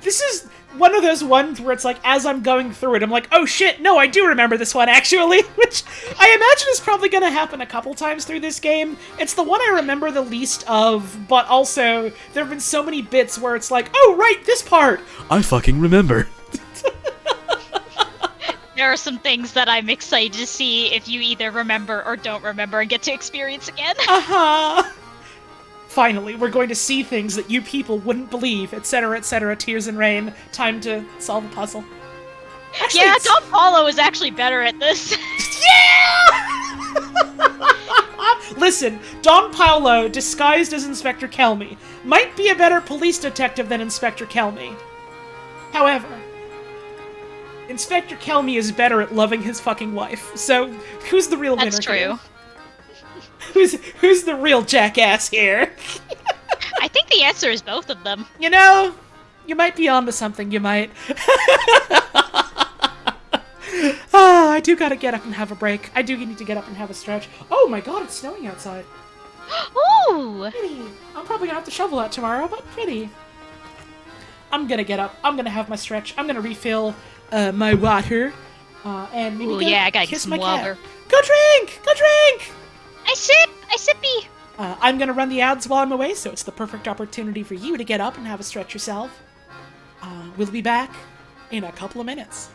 B: This is one of those ones where it's like, as I'm going through it, I'm like, oh shit, no, I do remember this one, actually. Which I imagine is probably going to happen a couple times through this game. It's the one I remember the least of, but also, there have been so many bits where it's like, oh, right, this part!
I: I fucking remember.
A: There are some things that I'm excited to see if you either remember or don't remember and get to experience again.
B: Uh-huh! Finally, we're going to see things that you people wouldn't believe, etc., tears and rain. Time to solve a puzzle. Actually,
A: Yeah, Don Paulo is actually better at this.
B: Yeah! Listen, Don Paulo, disguised as Inspector Kelmy, might be a better police detective than Inspector Kelmy. However, Inspector Kelmy is better at loving his fucking wife, so who's the real winner
A: That's
B: here?
A: true.
B: Who's the real jackass here?
A: I think the answer is both of them.
B: You know, you might be onto something, you might. I do gotta get up and have a break. I do need to get up and have a stretch. Oh my god, it's snowing outside.
A: Ooh!
B: Pretty. I'm probably gonna have to shovel that tomorrow, but pretty. I'm gonna get up. I'm gonna have my stretch. I'm gonna refill my water. And maybe
A: Ooh,
B: go
A: yeah, I gotta get
B: kiss
A: some
B: my
A: water.
B: cat. Go drink! Go drink!
A: I sippy!
B: I'm gonna run the ads while I'm away, so it's the perfect opportunity for you to get up and have a stretch yourself. We'll be back in a couple of minutes.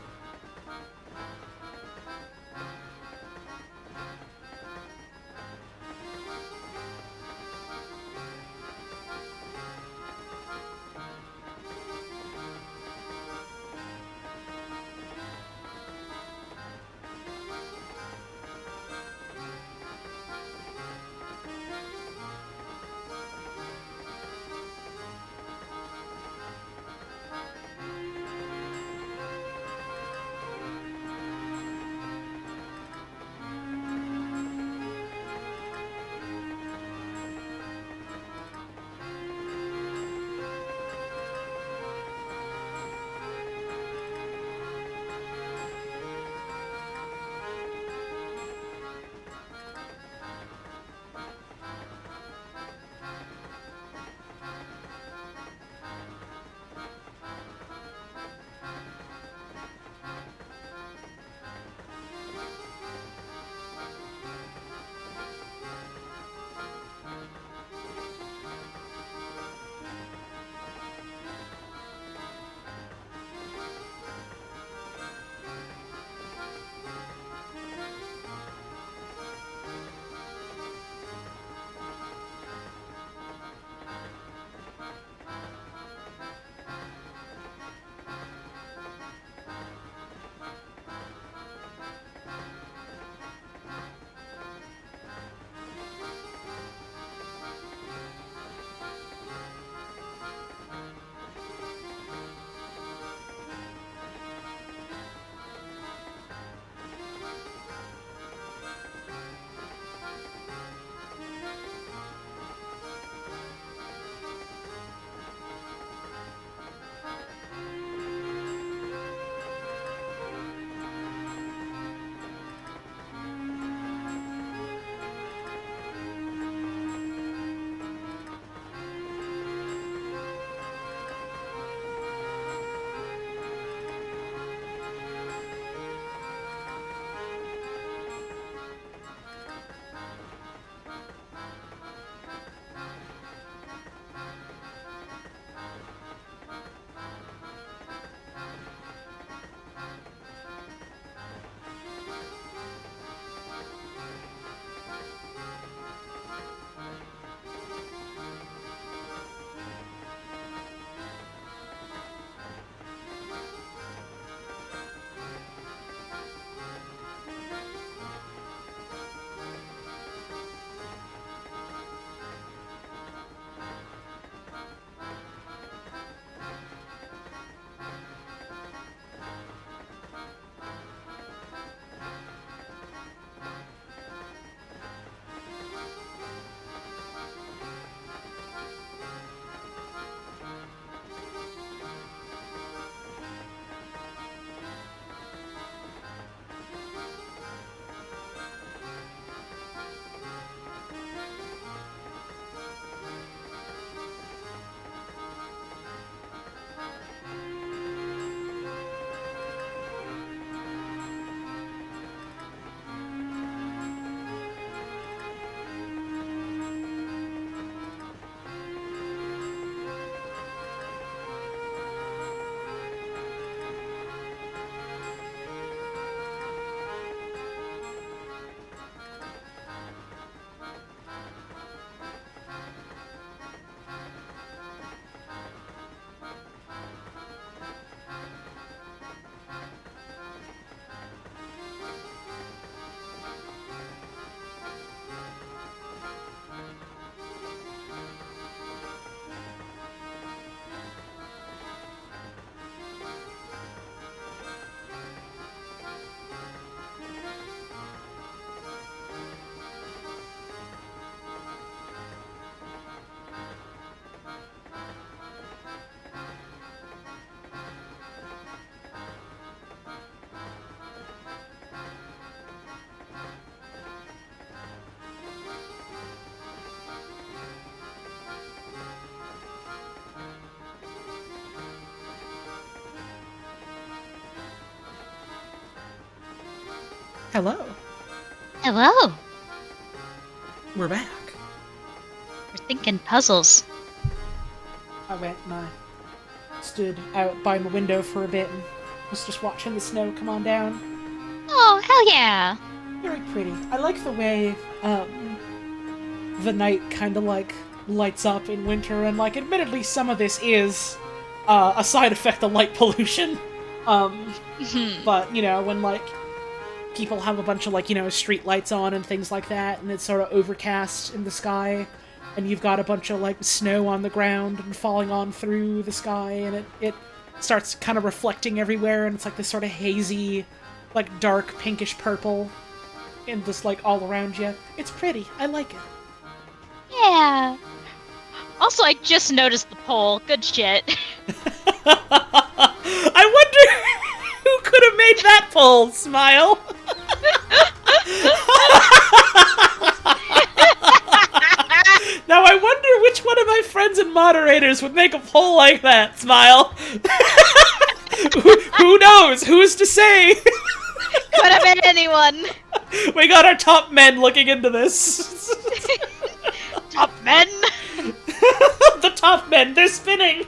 B: Hello.
A: Hello.
B: We're back.
A: We're thinking puzzles.
B: I went and I stood out by my window for a bit and was just watching the snow come on down.
A: Oh, hell yeah.
B: Very pretty. I like the way the night kind of like lights up in winter, and like admittedly some of this is a side effect of light pollution. But you know, when like people have a bunch of like, you know, street lights on and things like that, and it's sort of overcast in the sky, and you've got a bunch of like snow on the ground and falling on through the sky, and it starts kind of reflecting everywhere, and it's like this sort of hazy, like dark pinkish purple, and just like all around you. It's pretty. I like it.
A: Yeah. Also, I just noticed the pole. Good shit.
B: I wonder who could have made that poll, Smile. Now I wonder which one of my friends and moderators would make a poll like that, Smile. Who knows? Who's to say?
A: Could have been anyone.
B: We got our top men looking into this.
A: Top men.
B: The top men, they're spinning.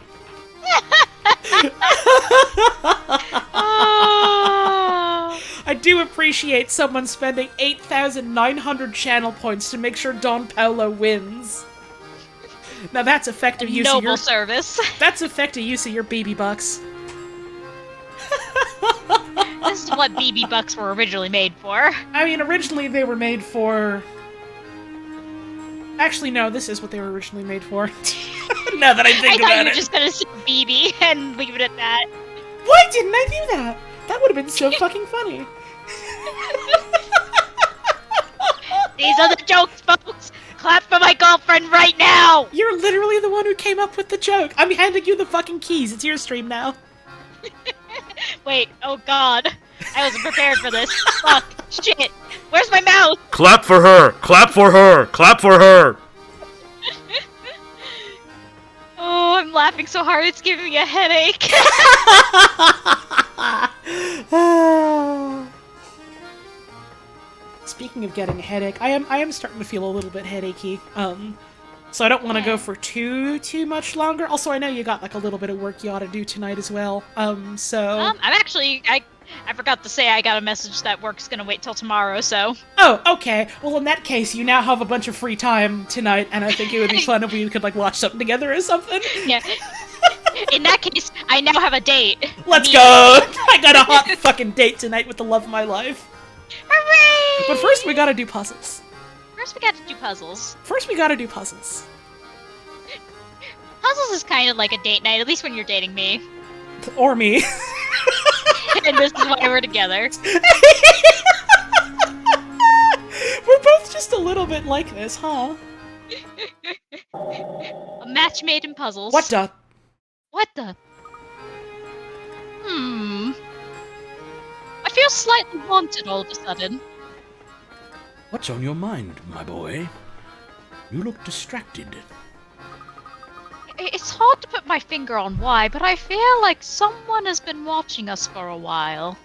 B: I do appreciate someone spending 8,900 channel points to make sure Don Paulo wins. Now that's effective use of your
A: service.
B: That's effective use of your BB bucks.
A: This is what BB bucks were originally made for.
B: I mean, originally they were made for... Actually, no, this is what they were originally made for. Now that I think about it.
A: I thought you were just gonna say BB and leave it at that.
B: Why didn't I do that? That would have been so fucking funny.
A: These are the jokes, folks! Clap for my girlfriend right now!
B: You're literally the one who came up with the joke. I'm handing you the fucking keys. It's your stream now.
A: Wait, oh god. I wasn't prepared for this. Fuck. Shit. Where's my mouse?
D: Clap for her! Clap for her! Clap for her!
A: Oh, I'm laughing so hard it's giving me a headache.
B: Speaking of getting a headache, I am starting to feel a little bit headachy. So I don't want to go for too much longer. Also, I know you got like a little bit of work you ought to do tonight as well.
A: I'm actually I forgot to say I got a message that work's gonna wait till tomorrow, so.
B: Oh, okay. Well, in that case, you now have a bunch of free time tonight, and I think it would be fun if we could like watch something together or something.
A: Yeah. In that case, I now have a date.
B: Let's go! I got a hot fucking date tonight with the love of my life.
A: Hooray!
B: But first, we gotta do puzzles.
A: First, we gotta do puzzles.
B: Puzzles.
A: Puzzles is kind of like a date night, at least when you're dating me.
B: Or me.
A: And this is why we're together.
B: We're both just a little bit like this, huh?
A: A match made in puzzles.
B: What the?
A: What the? I feel slightly haunted all of a sudden.
I: What's on your mind, my boy? You look distracted.
A: It's hard to put my finger on why, but I feel like someone has been watching us for a while.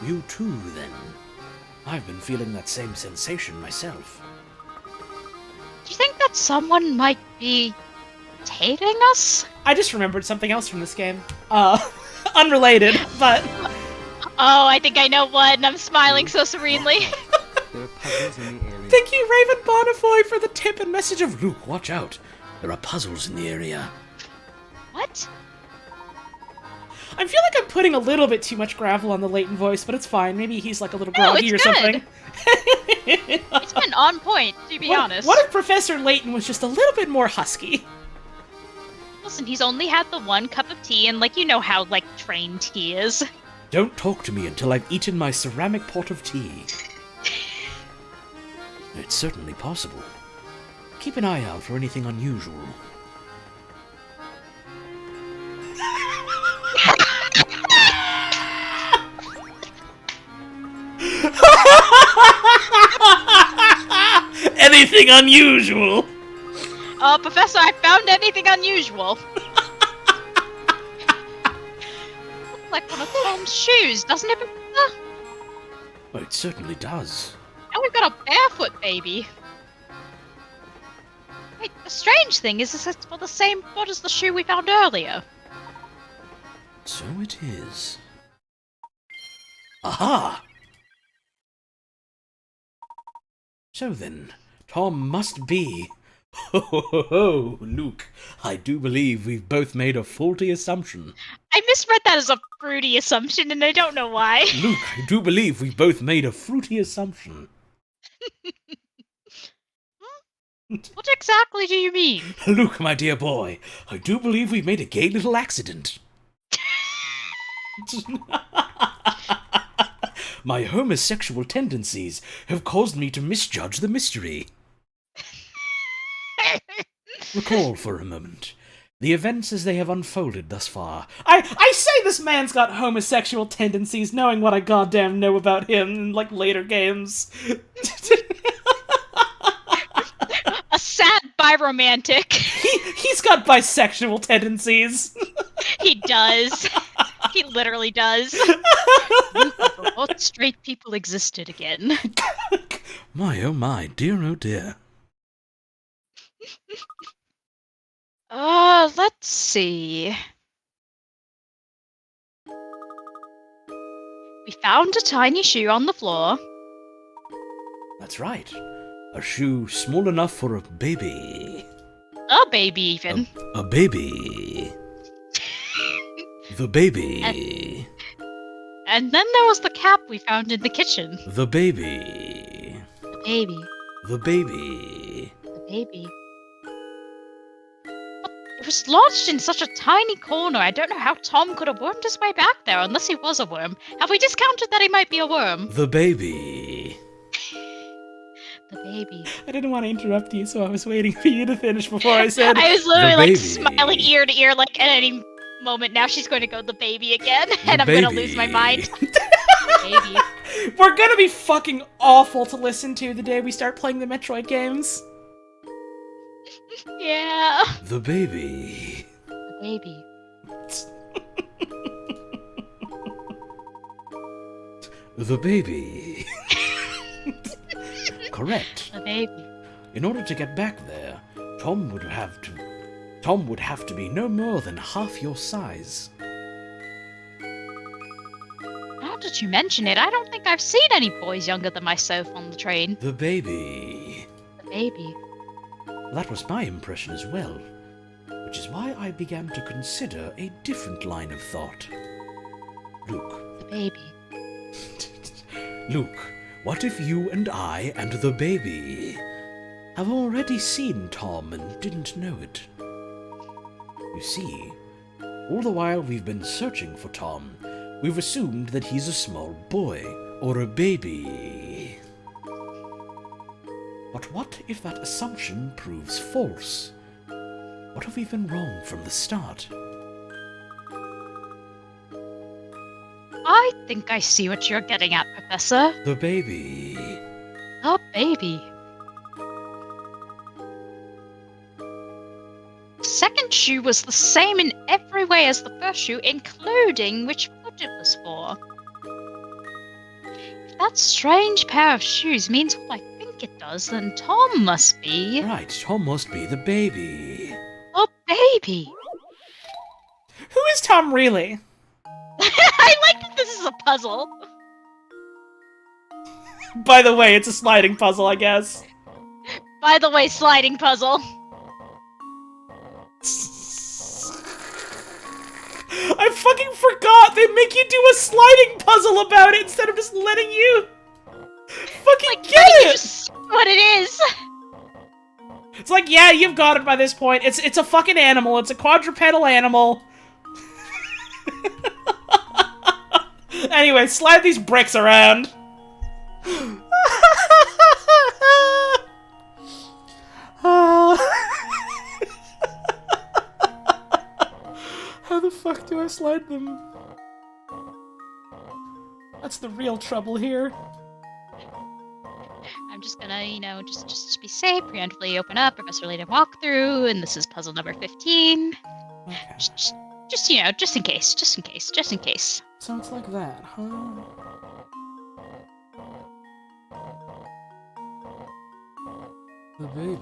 I: You too, then. I've been feeling that same sensation myself.
A: Do you think that someone might be dating us?
B: I just remembered something else from this game. Unrelated, but...
A: Oh, I think I know what, and I'm smiling so serenely.
C: There are puzzles in the area.
B: Thank you, Raven Bonifoy, for the tip and message of Luke. Watch out. There are puzzles in the area.
A: What?
B: I feel like I'm putting a little bit too much gravel on the Layton voice, but it's fine. Maybe he's like a little groggy or something.
A: It's been on point, to be honest.
B: What if Professor Layton was just a little bit more husky?
A: Listen, he's only had the one cup of tea, and you know how, trained he is.
I: Don't talk to me until I've eaten my ceramic pot of tea. It's certainly possible. Keep an eye out for anything unusual.
B: Anything unusual?
A: Professor, I found anything unusual. Looks like one of Tom's shoes, doesn't it, Professor?
I: Oh, it certainly does.
A: And we've got a barefoot baby. Wait, the strange thing is it's for the same foot as the shoe we found earlier.
I: So it is. Aha! So then, Tom must be... Ho ho ho ho, Luke, I do believe we've both made a faulty assumption.
A: I misread that as a fruity assumption, and I don't know why.
I: Luke, I do believe we both made a fruity assumption.
A: What exactly do you mean?
I: Luke, my dear boy, I do believe we made a gay little accident. My homosexual tendencies have caused me to misjudge the mystery. Recall for a moment the events as they have unfolded thus far.
B: I say this man's got homosexual tendencies, knowing what I goddamn know about him in, like, later games.
A: A sad biromantic.
B: He's got bisexual tendencies.
A: He does. He literally does. I thought straight people existed again.
I: My oh my, dear oh dear.
A: Let's see. We found a tiny shoe on the floor.
I: That's right. A shoe small enough for a baby.
A: A baby, even.
I: A baby. The baby.
A: And then there was the cap we found in the kitchen.
I: The baby.
A: The baby.
I: The baby.
A: The baby. But it was lodged in such a tiny corner. I don't know how Tom could have wormed his way back there, unless he was a worm. Have we discounted that he might be a worm?
I: The baby.
A: The baby.
B: I didn't want to interrupt you, so I was waiting for you to finish before I said...
A: I was literally,
I: The
A: like,
I: baby.
A: smiling ear to ear, like, at any moment. Now she's going to go the baby again, and I'm
I: baby.
A: going to lose my mind. Baby.
B: We're gonna be fucking awful to listen to the day we start playing the Metroid games.
A: Yeah.
I: The baby.
A: The baby.
I: The baby. Correct.
A: The baby.
I: In order to get back there, Tom would have to be no more than half your size.
A: Now that you mention it, I don't think I've seen any boys younger than myself on the train.
I: The baby.
A: The baby.
I: That was my impression as well, which is why I began to consider a different line of thought. Luke.
A: The baby.
I: Luke, what if you and I and the baby have already seen Tom and didn't know it? You see, all the while we've been searching for Tom, we've assumed that he's a small boy or a baby. But what if that assumption proves false? What if we've been wrong from the start?
A: I think I see what you're getting at, Professor.
I: The baby.
A: The baby. The second shoe was the same in every way as the first shoe, including which foot it was for. If that strange pair of shoes means what I think it does, then Tom must be...
I: Right, Tom must be the baby.
A: a baby.
B: Who is Tom really?
A: I like that this is a puzzle.
B: By the way, it's a sliding puzzle, I guess.
A: By the way, sliding puzzle.
B: I fucking forgot they make you do a sliding puzzle about it instead of just letting you fucking
A: Like,
B: get
A: letting you
B: it!
A: just see what it is.
B: It's like, yeah, you've got it by this point. It's a fucking animal. It's a quadrupedal animal. Anyway, slide these bricks around. How the fuck do I slide them? That's the real trouble here.
A: I'm just gonna, just to be safe, preemptively open up Professor Layton walkthrough, and this is puzzle number 15.
B: Okay.
A: Just in case.
B: So it's like that, huh?
D: The baby.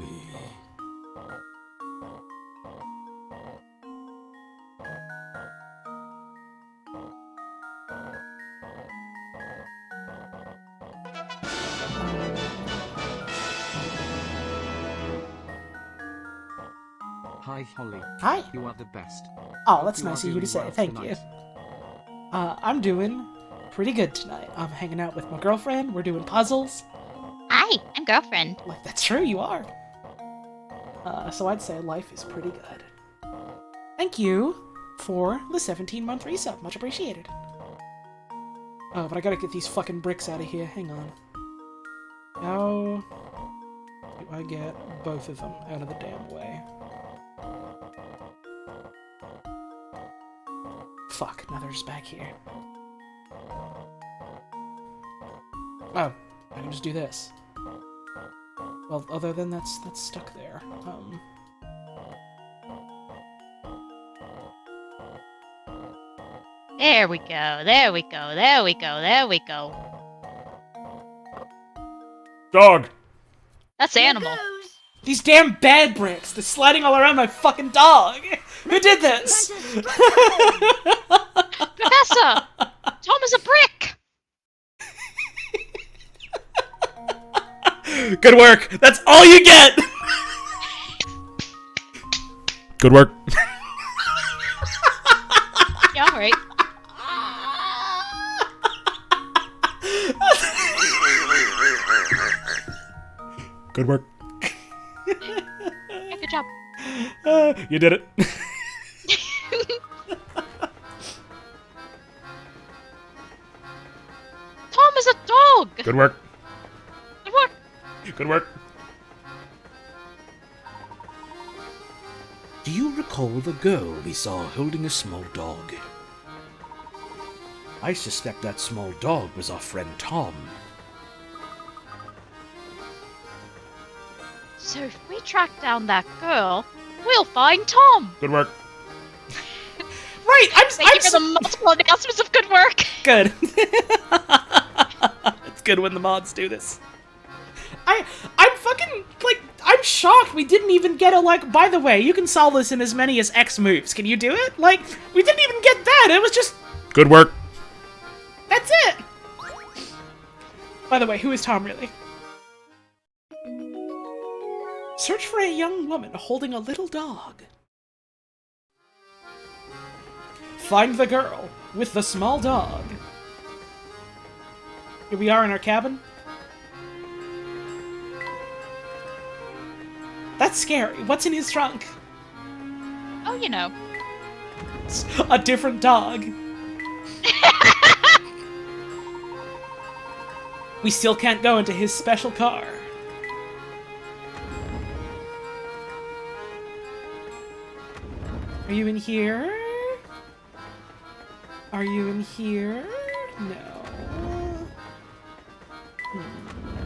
C: Hi, Holly.
B: Hi.
C: You are the best.
B: Oh, that's
C: You are
B: nice of you to
C: doing
B: say.
C: well
B: Thank you.
C: tonight.
B: I'm doing pretty good tonight. I'm hanging out with my girlfriend. We're doing puzzles.
A: Hi, I'm girlfriend.
B: Like, that's true, you are. So I'd say life is pretty good. Thank you for the 17-month resub. Much appreciated. Oh, but I gotta get these fucking bricks out of here. Hang on. How do I get both of them out of the damn way? Fuck, now they're just back here. Oh, I can just do this. Well, other than that's stuck there.
A: There we go, there we go, there we go, there we go.
D: Dog!
A: That's animal.
B: These damn bad bricks! They're sliding all around my fucking dog! Who did this?
A: Professor! Tom is a brick!
B: Good work! That's all you get!
D: Good work.
A: Yeah, alright.
D: Good work.
A: Yeah, good job.
D: You did it.
A: Tom is a dog!
D: Good work.
A: Good work.
D: Good work.
I: Do you recall the girl we saw holding a small dog? I suspect that small dog was our friend Tom.
A: So if we track down that girl, we'll find Tom!
D: Good work.
B: Right!
A: Thank you for the multiple announcements of good work!
B: Good. It's good when the mods do this. I'm fucking, like, I'm shocked we didn't even get a, like, by the way, you can solve this in as many as X moves. Can you do it? Like, we didn't even get that. It was just...
D: Good work.
B: That's it! By the way, who is Tom, really? Search for a young woman holding a little dog. Find the girl with the small dog. Here we are in our cabin. That's scary. What's in his trunk?
A: Oh, you know.
B: A different dog. We still can't go into his special car. Are you in here? Are you in here? No.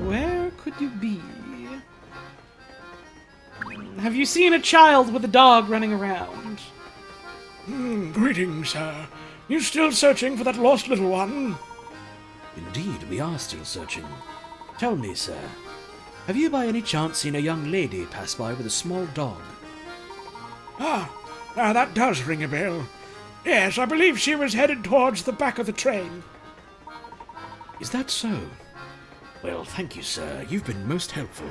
B: Where could you be? Have you seen a child with a dog running around?
F: Greetings, sir. You still searching for that lost little one?
I: Indeed, we are still searching. Tell me, sir, have you by any chance seen a young lady pass by with a small dog?
F: That does ring a bell. Yes, I believe she was headed towards the back of the train.
I: Is that so? Well, thank you, sir. You've been most helpful.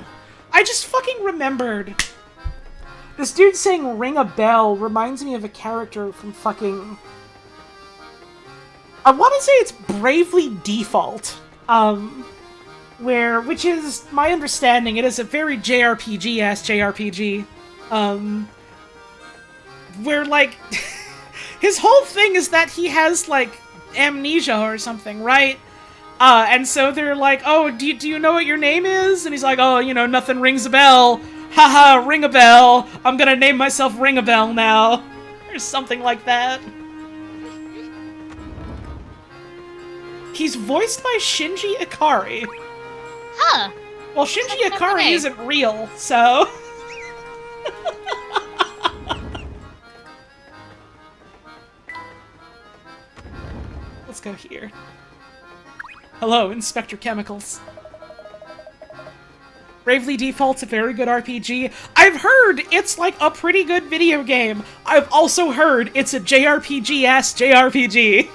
B: I just fucking remembered. This dude saying ring a bell reminds me of a character from fucking... I want to say it's Bravely Default. Which is, my understanding, it is a very JRPG-ass JRPG. Where, like, his whole thing is that he has, like, amnesia or something, right? And so they're like, oh, do you know what your name is? And he's like, oh, you know, nothing rings a bell. Haha, ring a bell. I'm gonna name myself Ring a Bell now. Or something like that. He's voiced by Shinji Ikari.
A: Huh.
B: Well, Shinji Ikari isn't real, so... Let's go here. Hello, Inspector Chemicals. Bravely Default's a very good RPG. I've heard it's like a pretty good video game. I've also heard it's a JRPG-ass JRPG.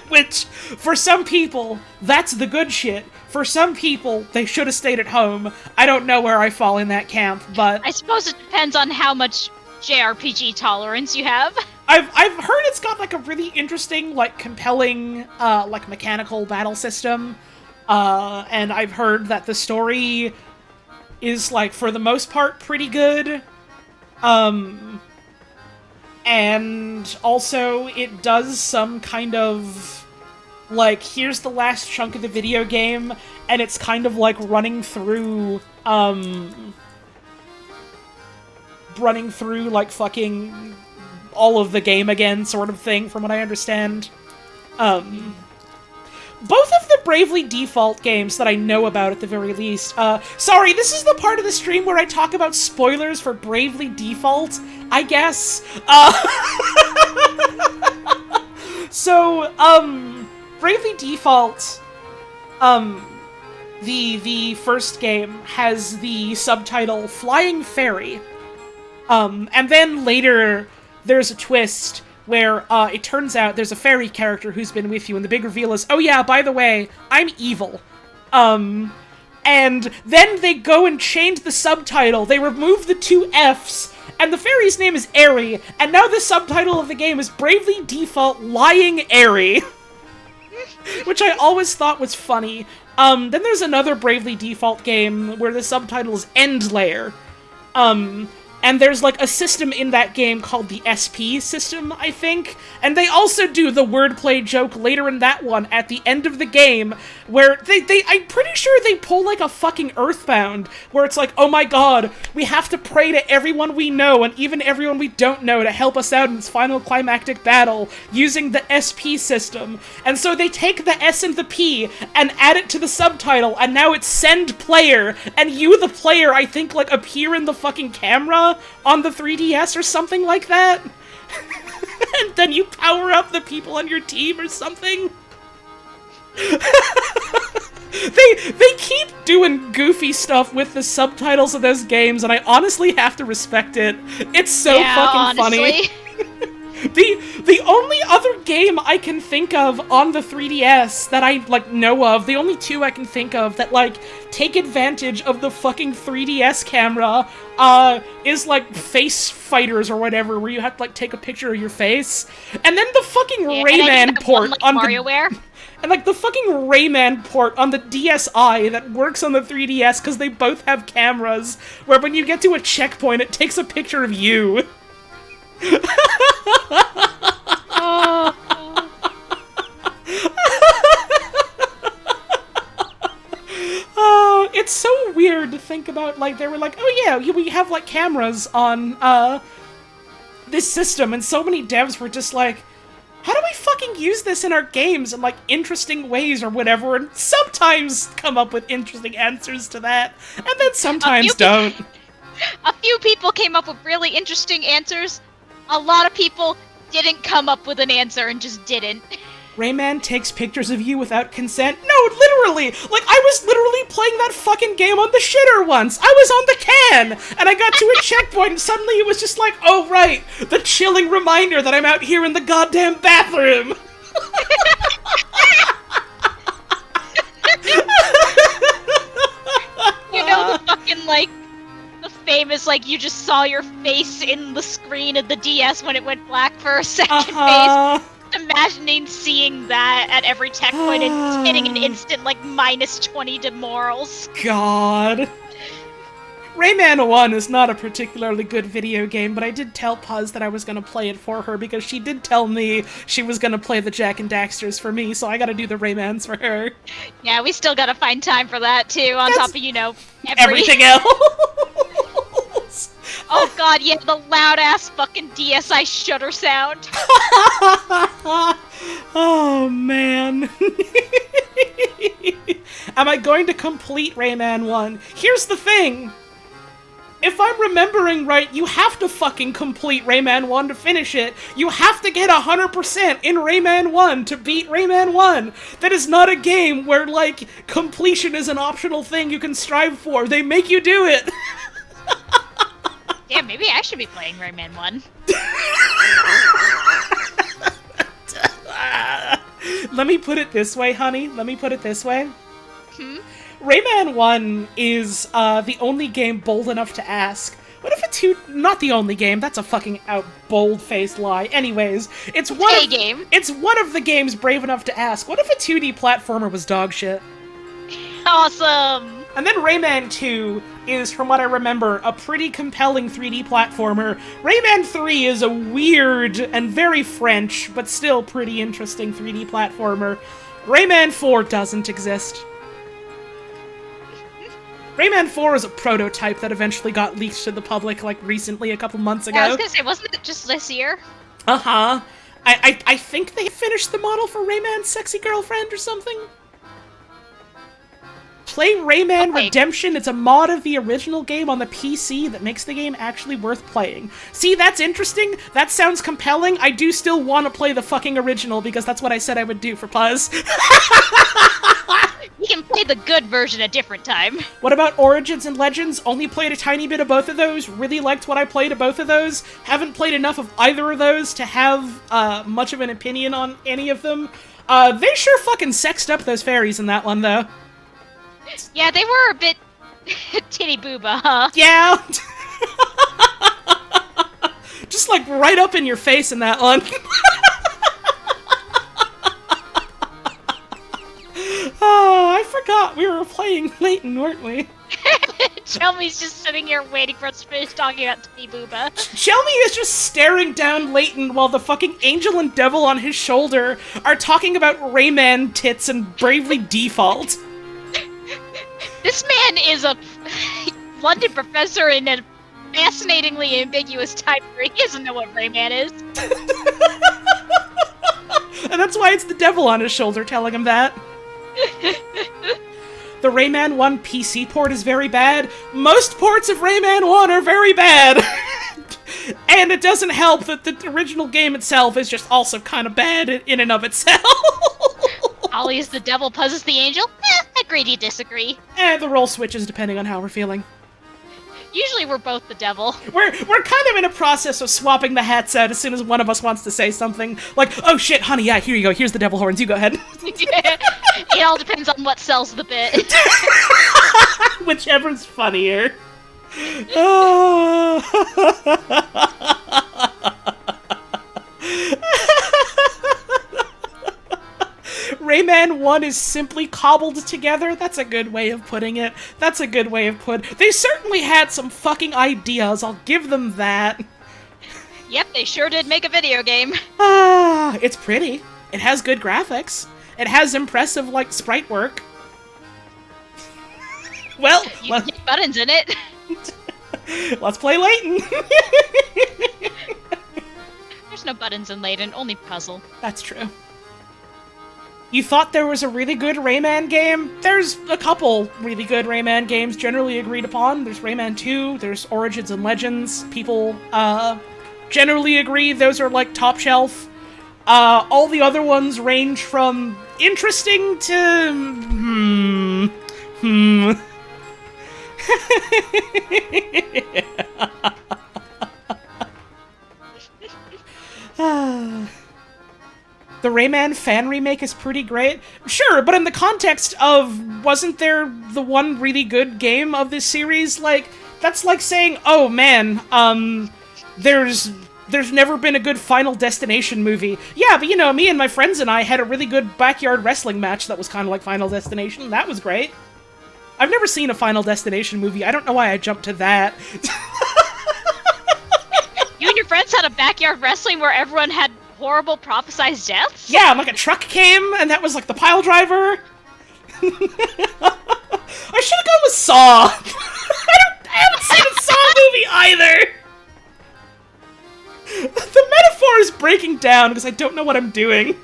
B: Which, for some people, that's the good shit. For some people, they should have stayed at home. I don't know where I fall in that camp, but...
A: I suppose it depends on how much JRPG tolerance you have.
B: I've heard it's got, like, a really interesting, like, compelling, like, mechanical battle system. And I've heard that the story is, like, for the most part, pretty good. And also, it does some kind of... like, here's the last chunk of the video game, and it's kind of like running through, like, fucking all of the game again, sort of thing, from what I understand. Both of the Bravely Default games that I know about, at the very least, sorry, this is the part of the stream where I talk about spoilers for Bravely Default, I guess. So, Bravely Default, the first game has the subtitle Flying Fairy. And then later there's a twist where, it turns out there's a fairy character who's been with you, and the big reveal is, oh yeah, by the way, I'm evil. And then they go and change the subtitle. They remove the two F's, and the fairy's name is Airy, and now the subtitle of the game is Bravely Default Lying Airy. Which I always thought was funny. Then there's another Bravely Default game where the subtitle is End Layer. And there's, like, a system in that game called the SP system, I think. And they also do the wordplay joke later in that one at the end of the game, where I'm pretty sure they pull, like, a fucking Earthbound, where it's like, oh my god, we have to pray to everyone we know, and even everyone we don't know, to help us out in this final climactic battle, using the SP system. And so they take the S and the P, and add it to the subtitle, and now it's Send Player, and you, the player, I think, like, appear in the fucking camera on the 3DS or something like that. And then you power up the people on your team or something. They keep doing goofy stuff with the subtitles of those games, and I honestly have to respect it. It's so fucking
A: honestly.
B: funny. The only other game I can think of on the 3DS that I, like, know of, the only two I can think of that, like, take advantage of the fucking 3DS camera, is, like, Face Fighters or whatever, where you have to, like, take a picture of your face. And then the fucking Rayman port on
A: WarioWare.
B: And, like, the fucking Rayman port on the DSi that works on the 3DS because they both have cameras, where when you get to a checkpoint, it takes a picture of you. It's so weird to think about, like, they were like, oh yeah, we have, like, cameras on, this system, and so many devs were just like, how do we fucking use this in our games in, like, interesting ways or whatever, and sometimes come up with interesting answers to that, and then sometimes don't.
A: A few people came up with really interesting answers. A lot of people didn't come up with an answer and just didn't.
B: Rayman takes pictures of you without consent? No, literally! Like, I was literally playing that fucking game on the shitter once! I was on the can! And I got to a checkpoint and suddenly it was just like, oh right, the chilling reminder that I'm out here in the goddamn bathroom!
A: You know the fucking, like, the famous, like, you just saw your face in the screen of the DS when it went black for a second face. Imagining seeing that at every checkpoint and hitting an instant, like, -20 to morals.
B: God. Rayman 1 is not a particularly good video game, but I did tell Puzz that I was gonna play it for her because she did tell me she was gonna play the Jak and Daxters for me, so I gotta do the Raymans for her.
A: Yeah, we still gotta find time for that too, on top of, you know,
B: everything else.
A: Oh god, yeah, the loud-ass fucking DSi shudder sound.
B: Oh, man. Am I going to complete Rayman 1? Here's the thing. if I'm remembering right, you have to fucking complete Rayman 1 to finish it. You have to get 100% in Rayman 1 to beat Rayman 1. That is not a game where, like, completion is an optional thing you can strive for. They make you do it.
A: Yeah, maybe I should be playing Rayman 1.
B: Let me put it this way, honey. Let me put it this way. Rayman 1 is the only game bold enough to ask, what if a not the only game, that's a fucking bold-faced lie. Anyways, it's one of the games brave enough to ask, what if a 2D platformer was dog shit?
A: Awesome!
B: And then Rayman 2 is, from what I remember, a pretty compelling 3D platformer. Rayman 3 is a weird and very French, but still pretty interesting 3D platformer. Rayman 4 doesn't exist. Rayman 4 is a prototype that eventually got leaked to the public, like, recently, a couple months ago.
A: Yeah, I was gonna say, wasn't it just this year?
B: Uh-huh. I think they finished the model for Rayman's sexy girlfriend or something. Play Rayman Redemption. It's a mod of the original game on the PC that makes the game actually worth playing. See, that's interesting. That sounds compelling. I do still want to play the fucking original because that's what I said I would do for Puzz.
A: You can play the good version a different time.
B: What about Origins and Legends? Only played a tiny bit of both of those. Really liked what I played of both of those. Haven't played enough of either of those to have much of an opinion on any of them. They sure fucking sexed up those fairies in that one, though.
A: Yeah, they were a bit titty booba, huh?
B: Yeah. Just like right up in your face in that one. Oh, I forgot we were playing Layton, weren't we?
A: Chelmy's just sitting here waiting for us to finish talking about titty booba.
B: Chelmy is just staring down Layton while the fucking angel and devil on his shoulder are talking about Rayman tits and Bravely Default.
A: This man is a London professor in a fascinatingly ambiguous type. He doesn't know what Rayman is.
B: And that's why it's the devil on his shoulder telling him that. The Rayman 1 PC port is very bad. Most ports of Rayman 1 are very bad. And it doesn't help that the original game itself is just also kind of bad in and of itself.
A: Ollie is the devil, Puzz is the angel? Agree to disagree.
B: The role switches depending on how we're feeling.
A: Usually we're both the devil.
B: We're kind of in a process of swapping the hats out as soon as one of us wants to say something. Like, oh shit, honey, yeah, here you go, here's the devil horns, you go ahead.
A: It all depends on what sells the bit.
B: Whichever's funnier. Oh. Rayman 1 is simply cobbled together. That's a good way of putting it. That's a good way of putting it. They certainly had some fucking ideas, I'll give them that.
A: Yep, they sure did make a video game.
B: It's pretty. It has good graphics. It has impressive, like, sprite work. Well,
A: you can hit buttons in it.
B: Let's play Layton.
A: There's no buttons in Leighton, only puzzle.
B: That's true. You thought there was a really good Rayman game? There's a couple really good Rayman games generally agreed upon. There's Rayman 2, there's Origins and Legends. People generally agree those are like top shelf. All the other ones range from interesting to The Rayman fan remake is pretty great. Sure, but in the context of, wasn't there the one really good game of this series? Like, that's like saying, oh man, there's never been a good Final Destination movie. Yeah, but you know, me and my friends and I had a really good backyard wrestling match that was kind of like Final Destination. That was great. I've never seen a Final Destination movie. I don't know why I jumped to that.
A: You and your friends had a backyard wrestling where everyone had horrible prophesized deaths?
B: Yeah, like a truck came, and that was like the pile driver. I should have gone with Saw. I haven't seen a Saw movie either. The metaphor is breaking down because I don't know what I'm doing.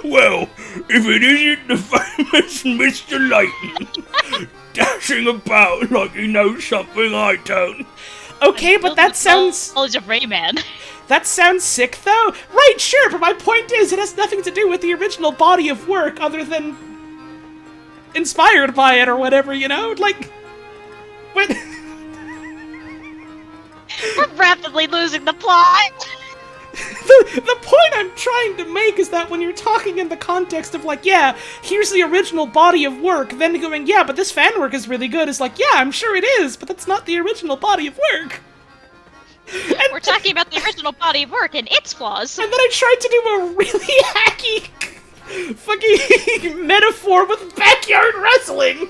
D: Well, If it isn't the famous Mr. Layton, dashing about like he knows something I don't.
B: Okay, but that sounds...
A: Knowledge of Rayman.
B: That sounds sick, though. Right, sure, but my point is, it has nothing to do with the original body of work other than inspired by it or whatever, you know? Like, what?
A: We're rapidly losing the plot.
B: The point I'm trying to make is that when you're talking in the context of, like, yeah, here's the original body of work, then going, yeah, but this fan work is really good, is like, yeah, I'm sure it is, but that's not the original body of work. And
A: we're talking about the original body of work and its flaws.
B: And then I tried to do a really hacky fucking metaphor with backyard wrestling.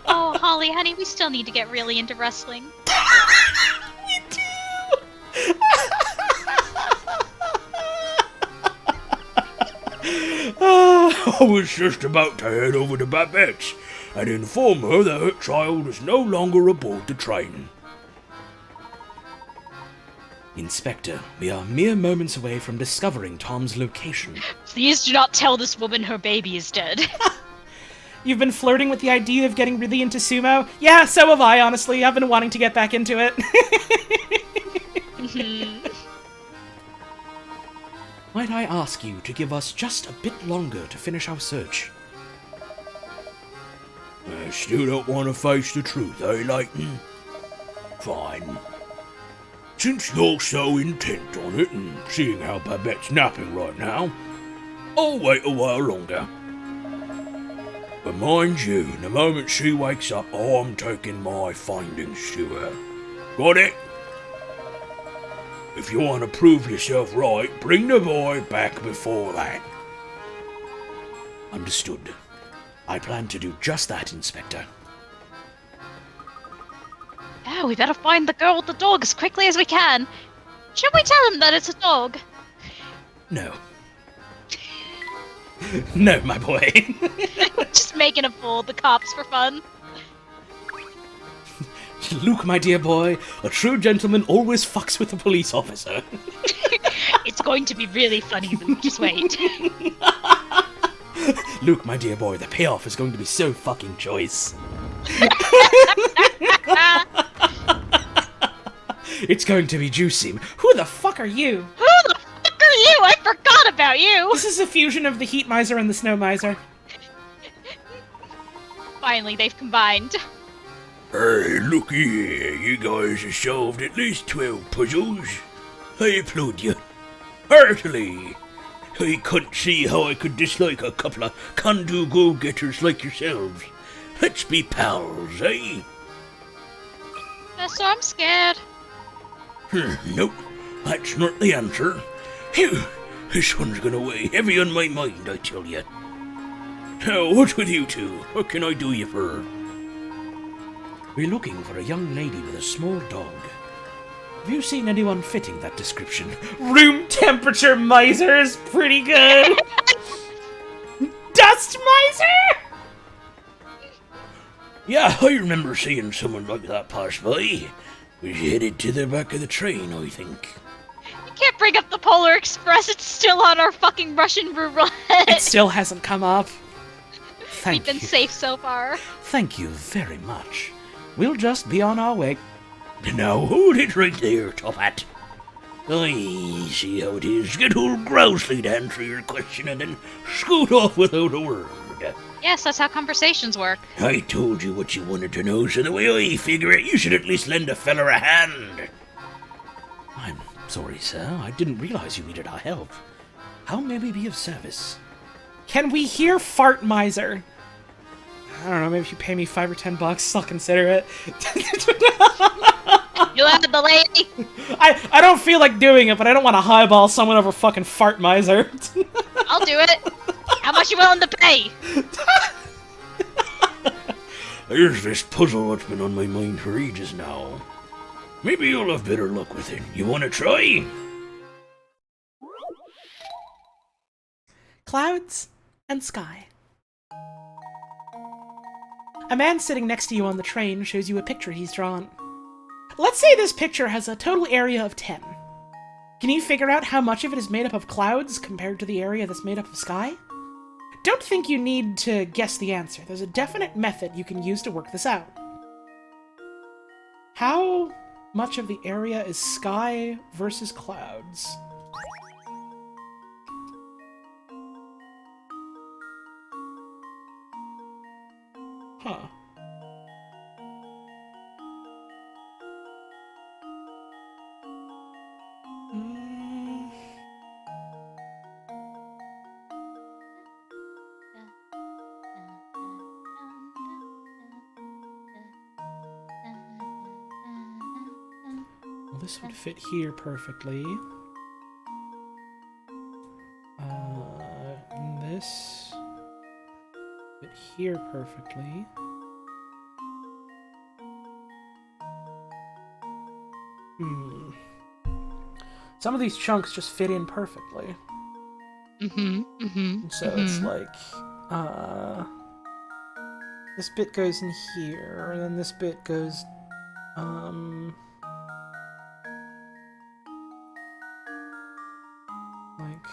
A: Oh, Holly, honey, we still need to get really into wrestling.
B: We do.
D: I was just about to head over to Babette's and inform her that her child is no longer aboard the train.
I: Inspector, we are mere moments away from discovering Tom's location.
A: Please do not tell this woman her baby is dead.
B: You've been flirting with the idea of getting really into sumo? Yeah, so have I, honestly. I've been wanting to get back into it.
I: Might I ask you to give us just a bit longer to finish our search?
D: I still don't want to face the truth, eh, Leighton? Fine. Since you're so intent on it, and seeing how Babette's napping right now, I'll wait a while longer. But mind you, the moment she wakes up, I'm taking my findings to her. Got it? If you want to prove yourself right, bring the boy back before that.
I: Understood. I plan to do just that, Inspector.
A: Yeah, we better find the girl with the dog as quickly as we can. Should we tell him that it's a dog?
I: No. No, my boy.
A: Just making a fool of the cops for fun.
I: Luke, my dear boy, a true gentleman always fucks with a police officer.
A: It's going to be really funny, Luke. Just wait.
I: Luke, my dear boy, the payoff is going to be so fucking choice. It's going to be juicy.
B: Who the fuck are you?
A: Who the fuck are you? I forgot about you!
B: This is a fusion of the Heat Miser and the Snow Miser.
A: Finally, they've combined.
D: Hey, looky here, you guys have solved at least 12 puzzles. I applaud you. Heartily. I couldn't see how I could dislike a couple of can-do go-getters like yourselves. Let's be pals, eh?
A: So I'm scared.
D: Nope, that's not the answer. Phew, this one's gonna weigh heavy on my mind, I tell you. Now, what's with you two? What can I do you for?
I: We're looking for a young lady with a small dog. Have you seen anyone fitting that description?
B: Room temperature miser is pretty good. Dust miser?
D: Yeah, I remember seeing someone like that pass by. Was headed to the back of the train, I think.
A: You can't bring up the Polar Express, it's still on our fucking Russian roulette.
B: It still hasn't come up.
A: We've been safe so far.
I: Thank you very much. We'll just be on our way.
D: Now hold it right there, Top Hat. I see how it is. Get old Grousley to answer your question and then scoot off without a word.
A: Yes, that's how conversations work.
D: I told you what you wanted to know, so the way I figure it, you should at least lend a feller a hand.
I: I'm sorry, sir. I didn't realize you needed our help. How may we be of service?
B: Can we hear Fart Miser? I don't know, maybe if you pay me $5 or $10, I'll consider it.
A: You have the lady?
B: I don't feel like doing it, but I don't want to highball someone over fucking Fart Miser.
A: I'll do it. How much you willing to pay?
D: There's this puzzle that's been on my mind for ages now. Maybe you'll have better luck with it. You want to try?
B: Clouds and sky. A man sitting next to you on the train shows you a picture he's drawn. Let's say this picture has a total area of 10. Can you figure out how much of it is made up of clouds compared to the area that's made up of sky? Don't think you need to guess the answer. There's a definite method you can use to work this out. How much of the area is sky versus clouds? Huh. Well, this would fit here perfectly. And this fit here perfectly. Some of these chunks just fit in perfectly. So it's like, this bit goes in here, and then this bit goes, like,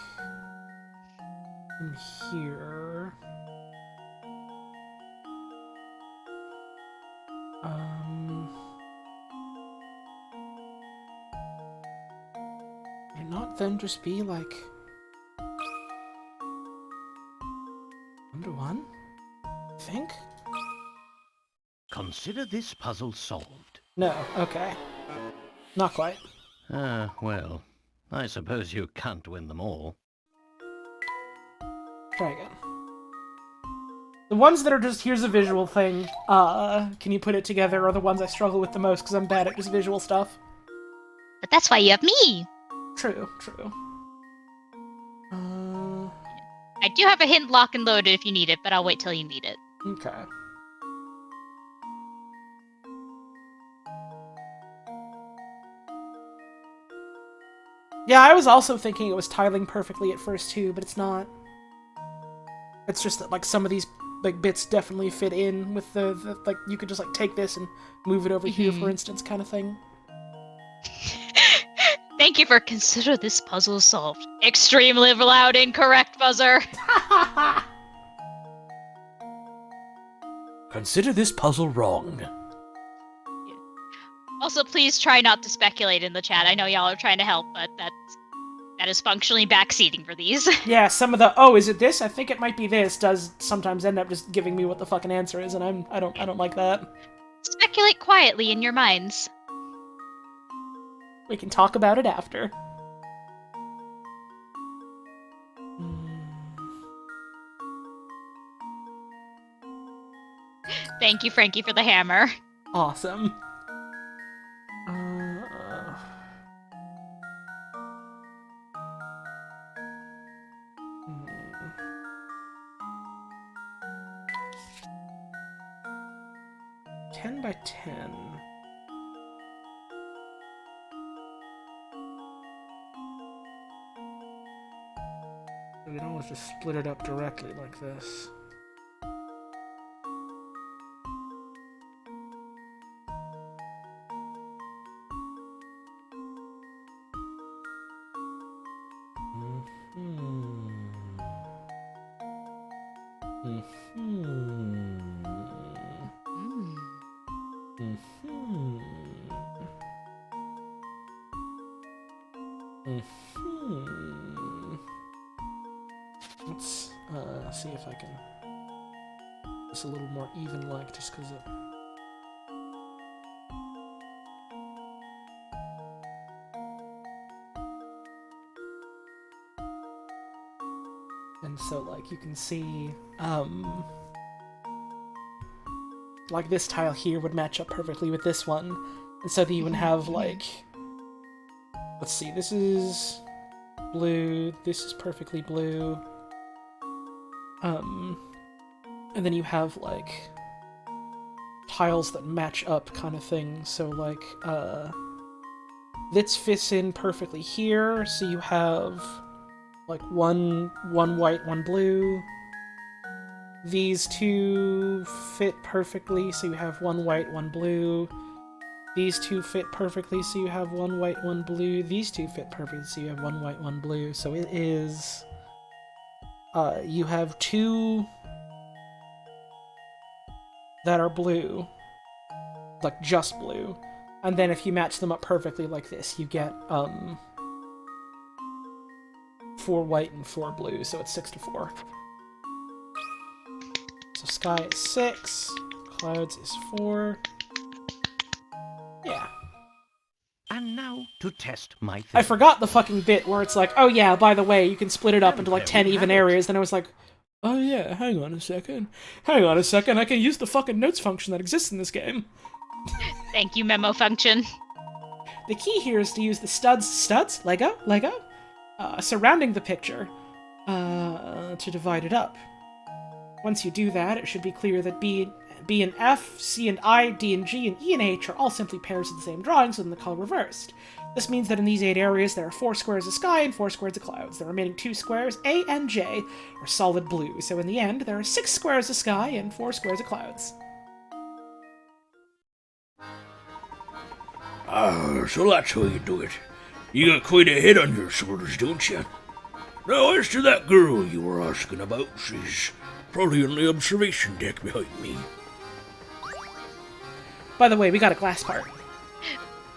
B: in here. Would it not then just be like 1-to-1? I think?
H: Consider this puzzle solved.
B: No, okay. Not quite.
H: Well, I suppose you can't win them all.
B: Try again. The ones that are just, here's a visual thing, can you put it together, are the ones I struggle with the most, because I'm bad at just visual stuff.
A: But that's why you have me.
B: True, true.
A: I do have a hint lock and loaded if you need it, but I'll wait till you need it.
B: Okay. Yeah, I was also thinking it was tiling perfectly at first too, but it's not. It's just that like some of these like bits definitely fit in with the like you could just like take this and move it over here, for instance, kind of thing.
A: Thank you for consider this puzzle solved. Extremely loud incorrect buzzer.
I: Consider this puzzle wrong.
A: Also, please try not to speculate in the chat. I know y'all are trying to help, but that is functionally backseating for these.
B: Yeah, some of the oh, is it this? I think it might be this. Does sometimes end up just giving me what the fucking answer is, and I don't like that.
A: Speculate quietly in your minds.
B: We can talk about it after.
A: Thank you, Frankie, for the hammer.
B: Awesome. 10 by 10. We can always just split it up directly like this. Let's see if I can just a little more even like just because it and so like you can see like this tile here would match up perfectly with this one, and so that you would have like, let's see, this is blue, this is perfectly blue. And then you have, like, tiles that match up kind of thing, so, like, this fits in perfectly here, so you have, like, one white, one blue. These two fit perfectly, so you have one white, one blue. These two fit perfectly, so you have one white, one blue. These two fit perfectly, so you have one white, one blue. So it is... you have two that are blue. Like, just blue. And then if you match them up perfectly like this, you get, 4 white and 4 blue, so it's 6 to 4. So sky is 6, clouds is 4. Yeah.
H: And now to test my theory.
B: I forgot the fucking bit where it's like, oh yeah, by the way, you can split it up into like 10 even areas, then I was like, oh yeah, hang on a second, I can use the fucking notes function that exists in this game.
A: Thank you, memo function.
B: The key here is to use the studs, Lego, surrounding the picture, to divide it up. Once you do that, it should be clear that B and F, C and I, D and G, and E and H are all simply pairs of the same drawings within the color reversed. This means that in these 8 areas, there are 4 squares of sky and 4 squares of clouds. The remaining 2 squares, A and J, are solid blue, so in the end, there are 6 squares of sky and 4 squares of clouds.
D: Ah, so that's how you do it. You got quite a head on your shoulders, don't you? Now, as to that girl you were asking about, she's probably on the observation deck behind me.
B: By the way, we got a glass part.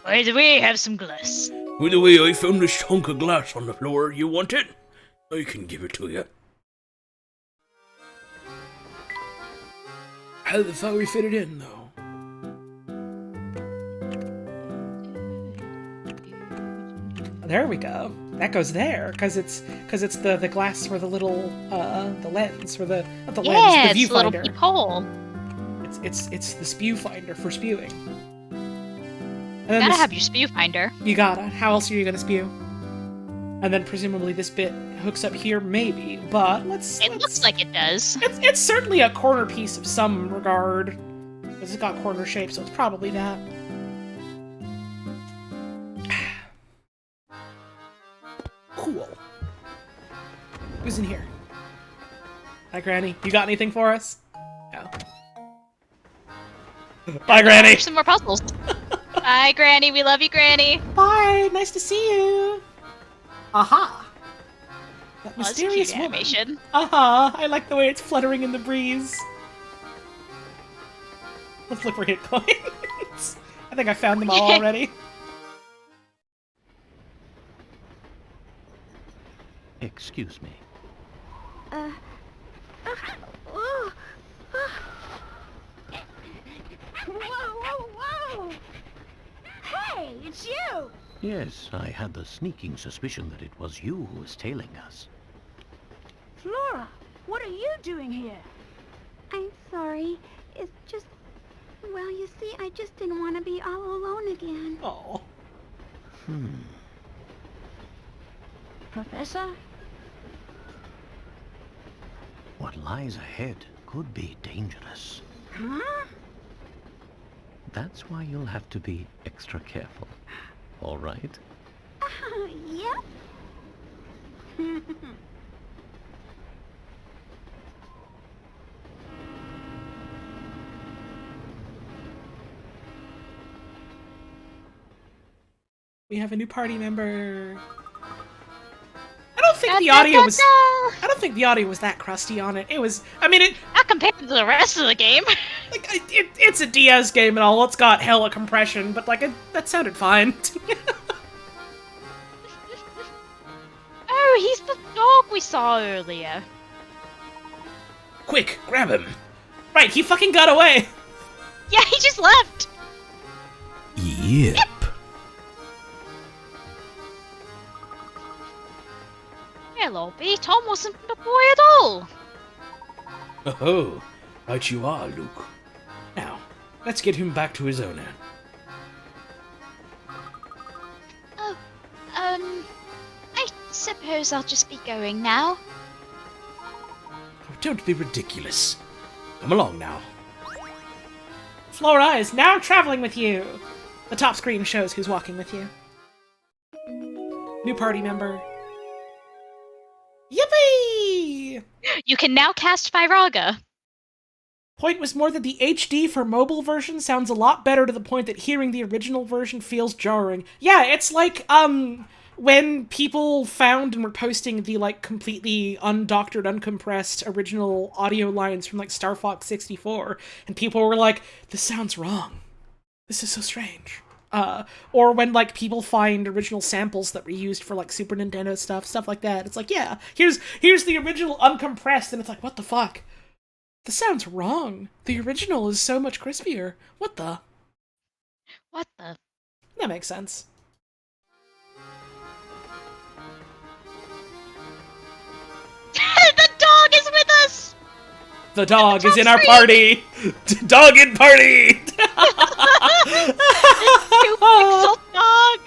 A: By the way, have some glass.
D: By the way, I found this hunk of glass on the floor. You want it? I can give it to you.
I: How the fuck we fit it in, though?
B: There we go. That goes there, because it's the glass for the little the lens for the not the lens, the
A: it's a little
B: viewfinder.
A: peephole.
B: It's the spew finder for spewing. And
A: You
B: then
A: gotta have your spew finder.
B: You gotta. How else are you gonna spew? And then presumably this bit hooks up here, maybe. But let's.
A: Looks like it does.
B: It's certainly a corner piece of some regard, because it's got corner shape, so it's probably that. Cool. Who's in here? Hi, Granny. You got anything for us? No. Bye, Granny.
A: Here's some more puzzles. Bye, Granny. We love you, Granny.
B: Bye. Nice to see you. Aha. That
A: Oh, that's
B: mysterious
A: cute
B: woman.
A: animation.
B: Aha. I like the way it's fluttering in the breeze. Let's look for hit coins. I think I found them all already.
H: Excuse me.
J: Whoa! Hey, it's you!
H: Yes, I had the sneaking suspicion that it was you who was tailing us.
J: Flora, what are you doing here?
K: I'm sorry. It's just... Well, you see, I just didn't want to be all alone again.
B: Oh.
J: Professor?
H: What lies ahead could be dangerous.
J: Huh?
H: That's why you'll have to be extra careful. All right?
K: Yep.
B: We have a new party member. I don't think the audio was. I don't think the audio was that crusty on it. It was. I mean, it.
A: Not compared to the rest of the game.
B: Like, it's a DS game and all. It's got hella compression, but like, that sounded fine.
A: Oh, he's the dog we saw earlier.
I: Quick, grab him!
B: Right, he fucking got away.
A: Yeah, he just left.
I: Yep.
A: Hello, B. Tom wasn't the boy at all.
I: Oh, right you are, Luke. Now, let's get him back to his owner.
A: Oh, I suppose I'll just be going now.
I: Oh, don't be ridiculous. Come along now.
B: Flora is now traveling with you. The top screen shows who's walking with you. New party member. Yippee!
A: You can now cast Vyraga.
B: Point was more that the HD for mobile version sounds a lot better, to the point that hearing the original version feels jarring. Yeah, it's like, when people found and were posting the, like, completely undoctored, uncompressed original audio lines from, like, Star Fox 64, and people were like, this sounds wrong. This is so strange. Or when, like, people find original samples that were used for, like, Super Nintendo stuff like that. It's like, yeah, here's the original uncompressed, and it's like, what the fuck? This sounds wrong. The original is so much crispier. What the?
A: What the?
B: That makes sense.
A: The dog is with us!
B: The dog is in our party! Dog in party!
A: You pixel dog!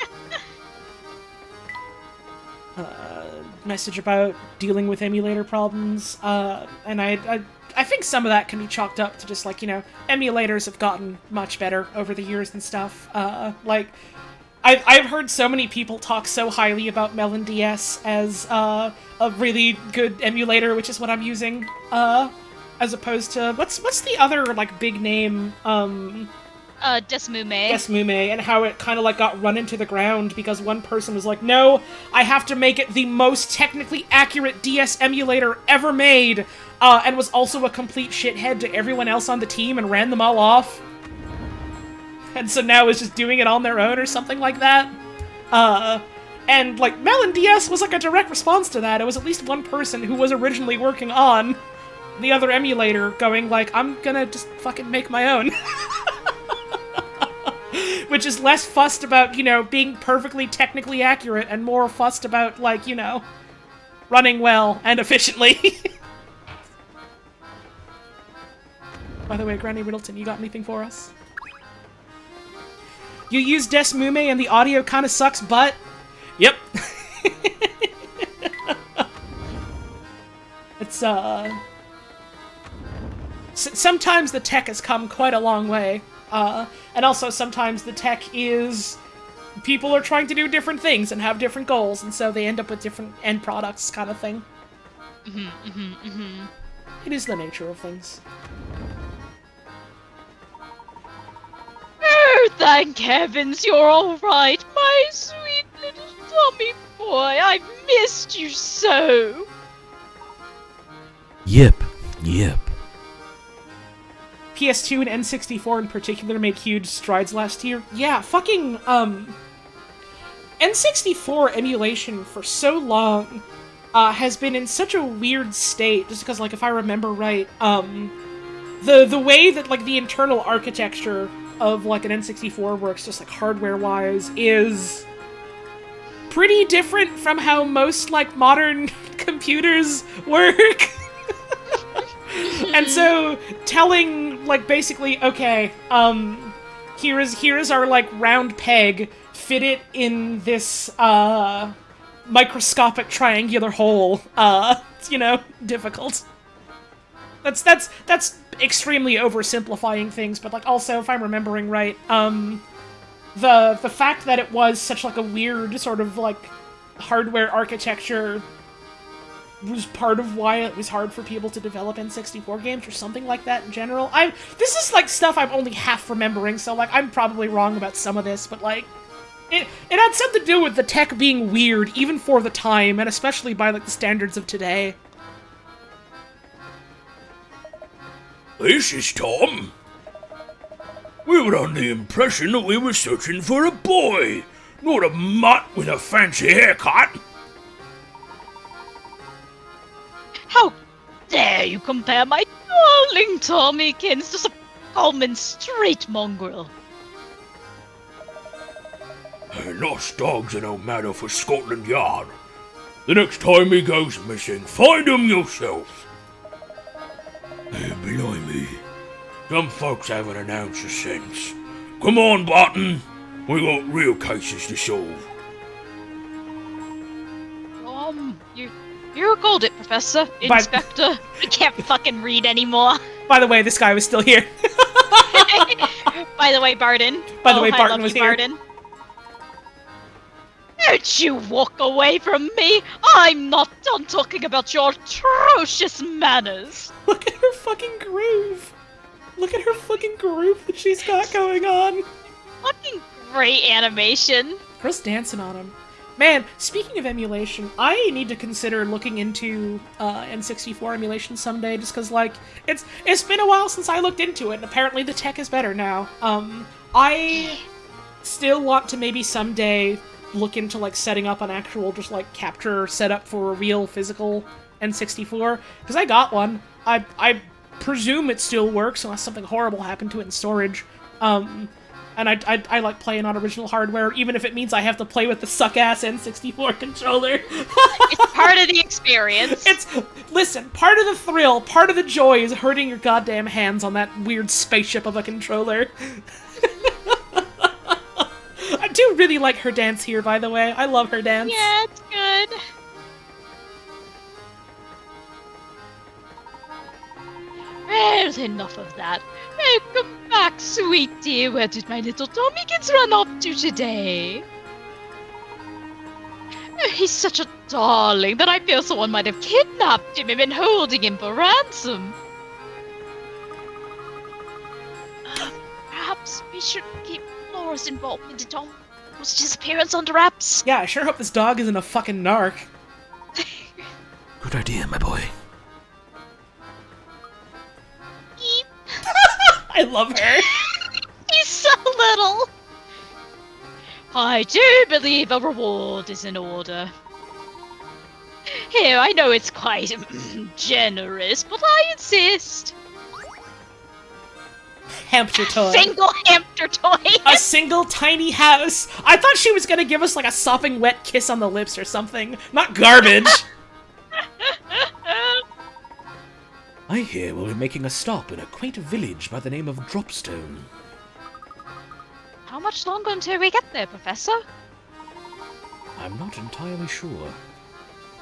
B: Message about dealing with emulator problems, and I think some of that can be chalked up to just, like, you know, emulators have gotten much better over the years and stuff. Like, I've heard so many people talk so highly about Melon DS as a really good emulator, which is what I'm using, as opposed to what's the other, like, big name,
A: Desmume.
B: Desmume, and how it kind of, like, got run into the ground because one person was like, no, I have to make it the most technically accurate DS emulator ever made, and was also a complete shithead to everyone else on the team and ran them all off. And so now is just doing it on their own or something like that. And, like, Melon DS was, like, a direct response to that. It was at least one person who was originally working on the other emulator going, like, I'm gonna just fucking make my own. Which is less fussed about, you know, being perfectly technically accurate and more fussed about, like, you know, running well and efficiently. By the way, Granny Riddleton, you got anything for us? You use Desmume and the audio kinda sucks, but... Yep. It's, sometimes the tech has come quite a long way. And also sometimes the tech is... People are trying to do different things and have different goals, and so they end up with different end products kind of thing. It is the nature of things.
A: Oh, thank heavens you're alright, my sweet little Tommy boy. I've missed you so.
I: Yep.
B: PS2 and N64 in particular made huge strides last year. Yeah, fucking, N64 emulation for so long, has been in such a weird state, just because, like, if I remember right, the way that, like, the internal architecture of, like, an N64 works, just, like, hardware-wise, is pretty different from how most, like, modern computers work. And so, telling, like, basically, okay, here is our, like, round peg, fit it in this, microscopic triangular hole, you know, difficult. That's extremely oversimplifying things, but, like, also, if I'm remembering right, the fact that it was such, like, a weird sort of, like, hardware architecture was part of why it was hard for people to develop N64 games or something like that in general. This is, like, stuff I'm only half remembering, so, like, I'm probably wrong about some of this, but, like, it had something to do with the tech being weird, even for the time, and especially by, like, the standards of today.
D: This is Tom. We were on the impression that we were searching for a boy, not a mutt with a fancy haircut.
A: How dare you compare my darling Tommykins to some common street mongrel?
D: Lost dogs are no matter for Scotland Yard. The next time he goes missing, find him yourself. Blimey. Some folks haven't an ounce of sense. Come on, Barton. We got real cases to solve.
A: You called it, Professor. Inspector. I can't fucking read anymore.
B: By the way, this guy was still here.
A: By the way, Barton.
B: By the way, Barton was here.
A: Barton. Don't you walk away from me! I'm not done talking about your atrocious manners!
B: Look at her fucking groove! Look at her fucking group that she's got going on.
A: Fucking great animation.
B: Girl's dancing on him. Man, speaking of emulation, I need to consider looking into N64 emulation someday, just because, like, it's been a while since I looked into it, and apparently the tech is better now. I still want to maybe someday look into, like, setting up an actual, just, like, capture setup for a real physical N64, because I got one. I presume it still works unless something horrible happened to it in storage. And I like playing on original hardware, even if it means I have to play with the suck-ass N64 controller.
A: It's part of the experience.
B: Listen, part of the thrill, part of the joy is hurting your goddamn hands on that weird spaceship of a controller. I do really like her dance here, by the way. I love her dance.
A: Yeah, it's good. Well, enough of that. Welcome back, sweet dear. Where did my little Tommykins run off to today? He's such a darling that I feel someone might have kidnapped him and been holding him for ransom. Perhaps we should keep Flora's involvement in Tom's disappearance under wraps.
B: Yeah, I sure hope this dog isn't a fucking narc.
G: Good idea, my boy.
B: I love her.
A: He's so little. I do believe a reward is in order. Here, I know it's quite generous, but I insist.
B: Hamster toy.
A: Single hamster toy.
B: A single tiny house. I thought she was gonna give us like a sopping wet kiss on the lips or something. Not garbage. I hear we'll be making a stop in a quaint village by the name of Dropstone.
A: How much longer until we get there, Professor?
I: I'm not entirely sure,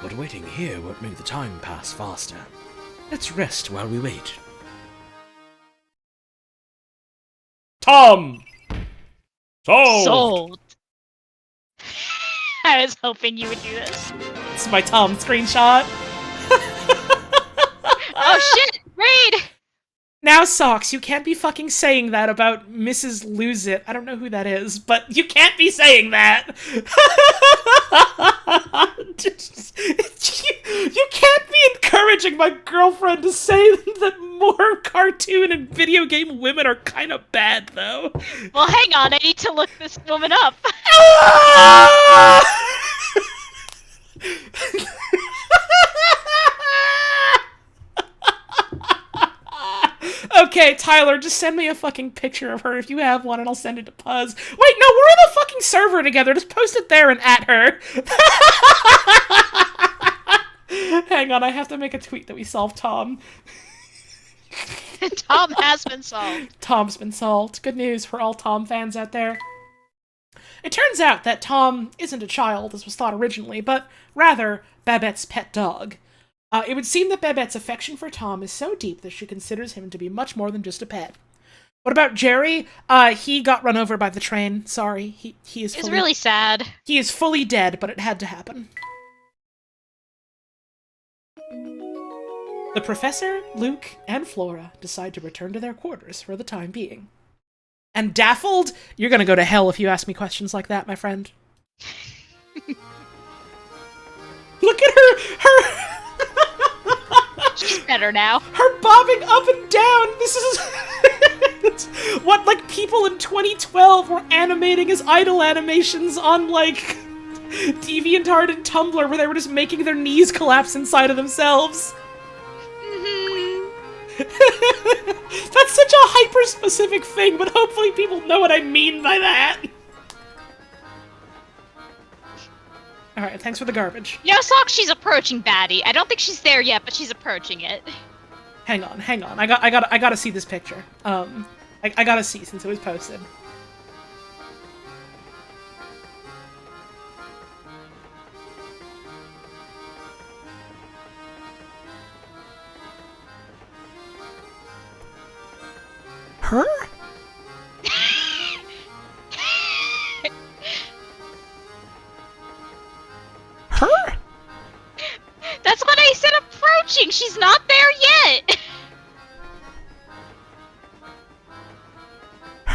I: but waiting here won't make the time pass faster. Let's rest while we wait.
B: Tom!
A: Sold. I was hoping you would do this.
B: This is my Tom screenshot.
A: Oh shit! Raid!
B: Now, Socks, you can't be fucking saying that about Mrs. Lose It. I don't know who that is, but you can't be saying that! You can't be encouraging my girlfriend to say that more cartoon and video game women are kind of bad, though.
A: Well, hang on, I need to look this woman up.
B: Okay, Tyler, just send me a fucking picture of her if you have one, and I'll send it to Puzz. Wait, no, we're in a fucking server together. Just post it there and at her. Hang on, I have to make a tweet that we solved Tom.
A: Tom has been solved.
B: Tom's been solved. Good news for all Tom fans out there. It turns out that Tom isn't a child, as was thought originally, but rather Babette's pet dog. It would seem that Babette's affection for Tom is so deep that she considers him to be much more than just a pet. What about Jerry? He got run over by the train. Sorry, he is.
A: It's really sad.
B: He is fully dead, but it had to happen. The Professor, Luke, and Flora decide to return to their quarters for the time being. And Daffled, you're gonna go to hell if you ask me questions like that, my friend. Look at her!
A: She's better now.
B: Her bobbing up and down! This is... what, like, people in 2012 were animating as idle animations on, like, DeviantArt and Tumblr, where they were just making their knees collapse inside of themselves. That's such a hyper-specific thing, but hopefully people know what I mean by that. Alright, thanks for the garbage.
A: You know, Sock, she's approaching Batty. I don't think she's there yet, but she's approaching it.
B: Hang on. I gotta see this picture. I gotta see since it was posted. Her? Her?
A: That's what I said, approaching! She's not there yet!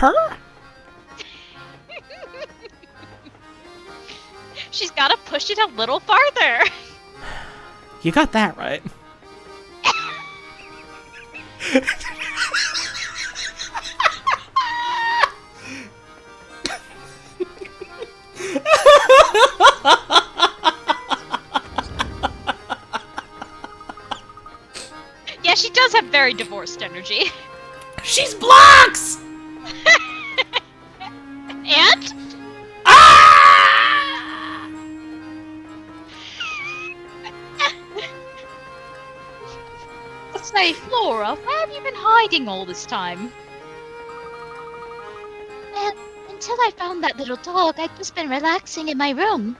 B: her?
A: She's gotta push it a little farther.
B: You got that right.
A: Yeah, she does have very divorced energy.
B: She's blocks!
A: And? Say, Flora, where have you been hiding all this time?
K: Well, until I found that little dog, I'd just been relaxing in my room.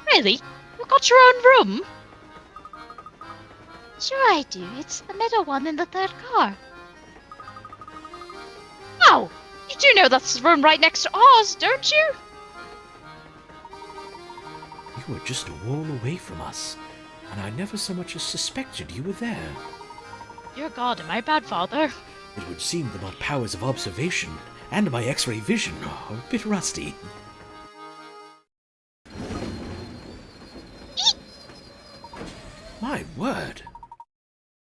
A: Really? You got your own room?
K: Sure I do. It's the middle one in the third car.
A: Oh, you do know that's the room right next to ours, don't you?
I: You were just a wall away from us, and I never so much as suspected you were there.
A: Dear God, am I a bad father?
I: It would seem that my powers of observation and my X-ray vision are a bit rusty. My word!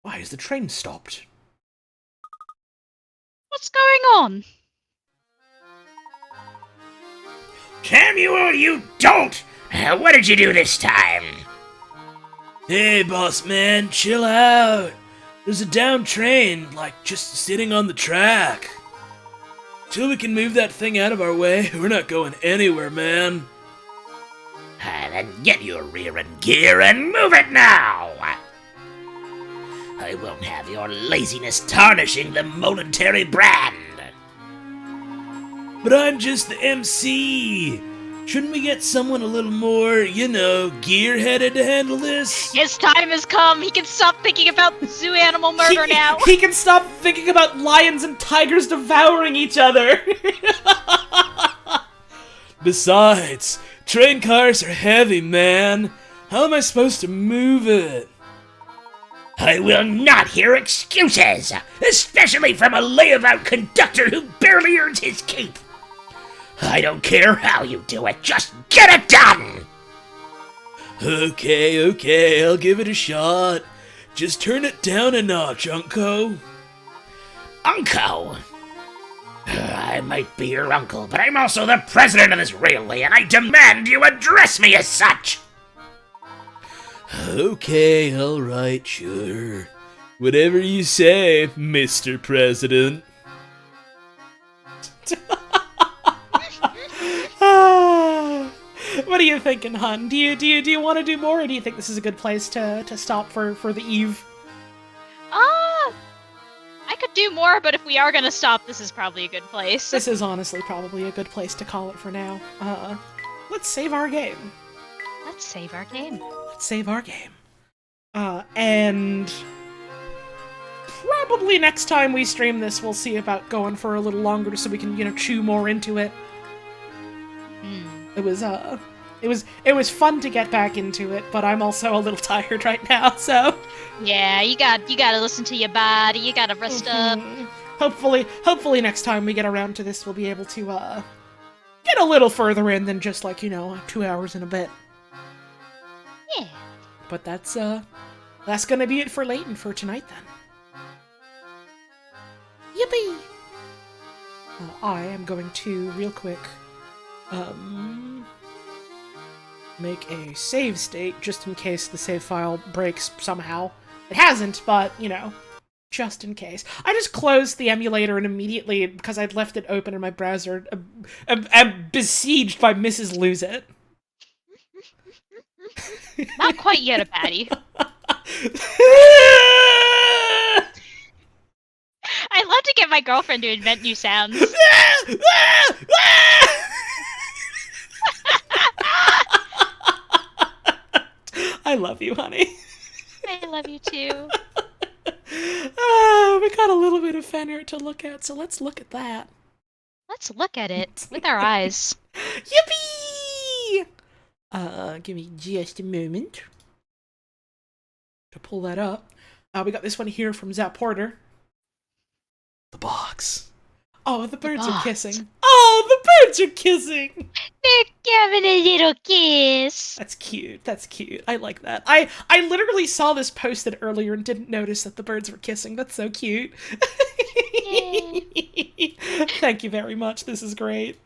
I: Why is the train stopped?
A: What's going on?
L: Samuel, you dolt! What did you do this time?
G: Hey, boss man, chill out. There's a down train, like, just sitting on the track. Till we can move that thing out of our way, we're not going anywhere, man.
L: Then get your rear end gear and move it now! I won't have your laziness tarnishing the momentary brand.
G: But I'm just the MC. Shouldn't we get someone a little more, gear-headed to handle this?
A: His time has come. He can stop thinking about zoo animal murder now.
B: He can stop thinking about lions and tigers devouring each other.
G: Besides, train cars are heavy, man. How am I supposed to move it?
L: I will not hear excuses, especially from a layabout conductor who barely earns his keep. I don't care how you do it, just get it done!
G: Okay, I'll give it a shot. Just turn it down a notch, Unco.
L: Uncle? I might be your uncle, but I'm also the president of this railway, and I demand you address me as such!
G: Okay, alright, sure. Whatever you say, Mr. President.
B: What are you thinking, hun? Do you want to do more, or do you think this is a good place to stop for the eve?
A: I could do more, but if we are gonna stop, this is probably a good place.
B: This is honestly probably a good place to call it for now. Let's save our game.
A: Let's save our game.
B: Let's save our game. And probably next time we stream this, we'll see about going for a little longer so we can, chew more into it. It was fun to get back into it, but I'm also a little tired right now, so...
A: Yeah, you gotta listen to your body, you gotta rest up.
B: Hopefully next time we get around to this, we'll be able to, get a little further in than just, 2 hours and a bit.
A: Yeah.
B: But that's gonna be it for Layton for tonight, then. Yippee! I am going to, real quick, make a save state, just in case the save file breaks somehow. It hasn't, but, just in case. I just closed the emulator and immediately, because I'd left it open in my browser, am besieged by Mrs. Lose It.
A: Not quite yet a baddie. I love to get my girlfriend to invent new sounds.
B: I love you, honey.
A: I love you too.
B: We got a little bit of fan art to look at, so let's look at that.
A: Let's look at it with our eyes.
B: Yippee! Give me just a moment to pull that up. We got this one here from Zap Porter. The box. Oh, the birds are kissing. Oh, the birds are kissing!
A: They're giving a little kiss.
B: That's cute. That's cute. I like that. I literally saw this posted earlier and didn't notice that the birds were kissing. That's so cute. Thank you very much. This is great.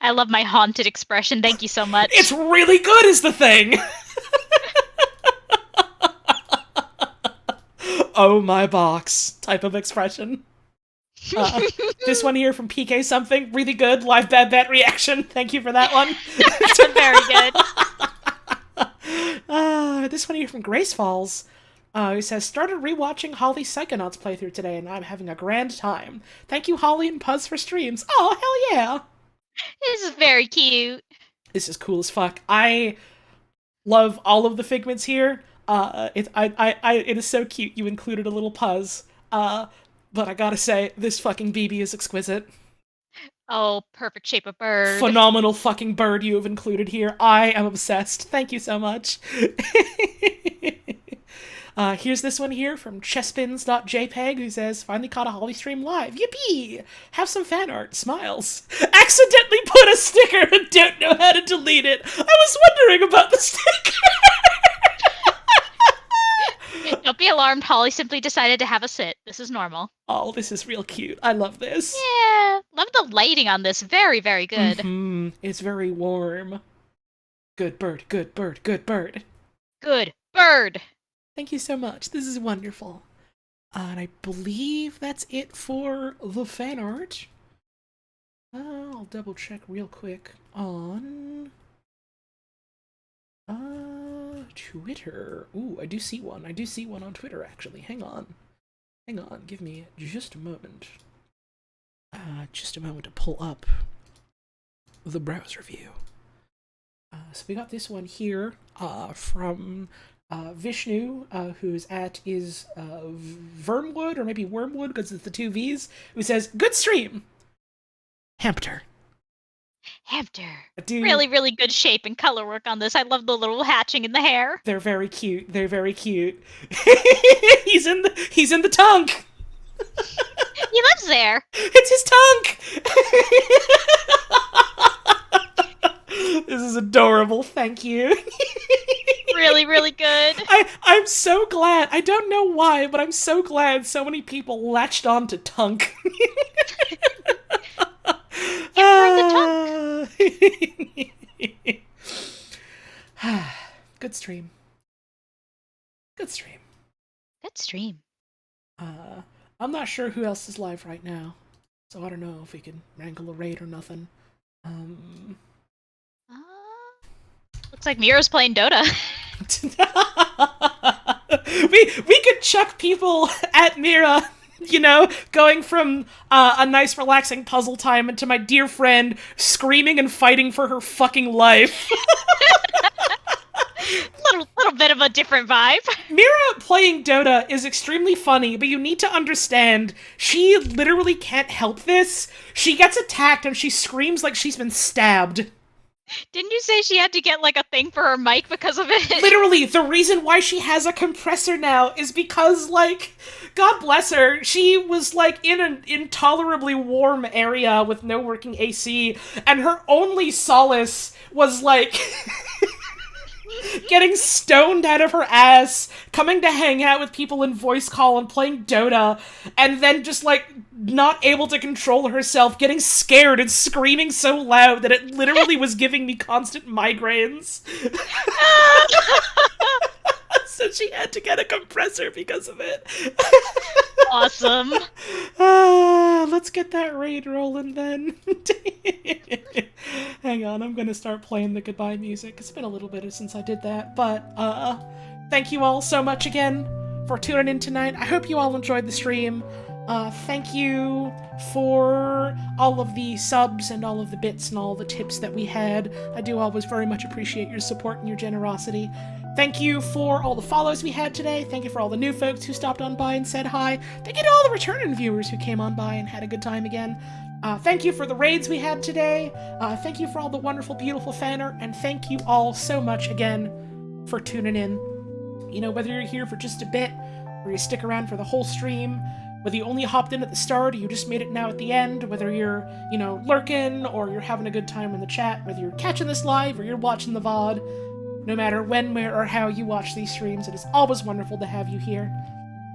A: I love my haunted expression. Thank you so much.
B: It's really good is the thing! Oh my box type of expression. This one here from PK something, really good, live bad bet reaction. Thank you for that one.
A: Very good.
B: This one here from Grace Falls. He says, started rewatching Holly's Psychonauts playthrough today and I'm having a grand time. Thank you, Holly and Puzz, for streams. Oh, hell yeah.
A: This is very cute.
B: This is cool as fuck. I love all of the figments here. It is so cute you included a little Puzz. But I gotta say, this fucking BB is exquisite.
A: Oh, perfect shape of bird.
B: Phenomenal fucking bird you have included here. I am obsessed. Thank you so much. Here's this one here from chespins.jpg who says, finally caught a Holly stream live. Yippee! Have some fan art. Smiles. Accidentally put a sticker and don't know how to delete it. I was wondering about the sticker.
A: Don't be alarmed. Holly simply decided to have a sit. This is normal.
B: Oh, this is real cute. I love this.
A: Yeah. Love the lighting on this. Very, very good.
B: Mm-hmm. It's very warm. Good bird, good bird, good bird.
A: Good bird.
B: Thank you so much. This is wonderful. And I believe that's it for the fan art. I'll double check real quick on Twitter. Ooh, I do see one. I do see one on Twitter, actually. Hang on. Hang on. Give me just a moment. Just a moment to pull up the browser view. So we got this one here from Vishnu, whose at is Vermwood, or maybe Wormwood, because it's the two V's, who says, good stream! Hamster.
A: Really, really good shape and color work on this. I love the little hatching in the hair.
B: They're very cute. They're very cute. He's in the tunk!
A: He lives there.
B: It's his tunk! This is adorable. Thank you.
A: Really, really good.
B: I'm so glad. I don't know why, but I'm so glad so many people latched on to tunk. Good stream. Good stream.
A: Good stream.
B: I'm not sure who else is live right now, so I don't know if we can wrangle a raid or nothing.
A: Looks like Mira's playing Dota.
B: we could chuck people at Mira, you know, going from a nice relaxing puzzle time into my dear friend screaming and fighting for her fucking life.
A: little bit of a different vibe.
B: Mira playing Dota is extremely funny, but you need to understand, she literally can't help this. She gets attacked and she screams like she's been stabbed.
A: Didn't you say she had to get, like, a thing for her mic because of it?
B: Literally, the reason why she has a compressor now is because, like, God bless her, she was, like, in an intolerably warm area with no working AC, and her only solace was, like, getting stoned out of her ass, coming to hang out with people in voice call and playing Dota, and then just, like, not able to control herself, getting scared and screaming so loud that it literally was giving me constant migraines. So she had to get a compressor because of it.
A: Awesome.
B: Let's get that raid rolling then. Hang on, I'm gonna start playing the goodbye music. It's been a little bit since I did that, but thank you all so much again for tuning in tonight. I hope you all enjoyed the stream. Thank you for all of the subs and all of the bits and all the tips that we had. I do always very much appreciate your support and your generosity. Thank you for all the follows we had today. Thank you for all the new folks who stopped on by and said hi. Thank you to all the returning viewers who came on by and had a good time again. Thank you for the raids we had today. Thank you for all the wonderful, beautiful fan art. And thank you all so much again for tuning in. You know, whether you're here for just a bit or you stick around for the whole stream, Whether you only hopped in at the start, or you just made it now at the end, whether you're, lurking, or you're having a good time in the chat, whether you're catching this live, or you're watching the VOD, no matter when, where, or how you watch these streams, it is always wonderful to have you here.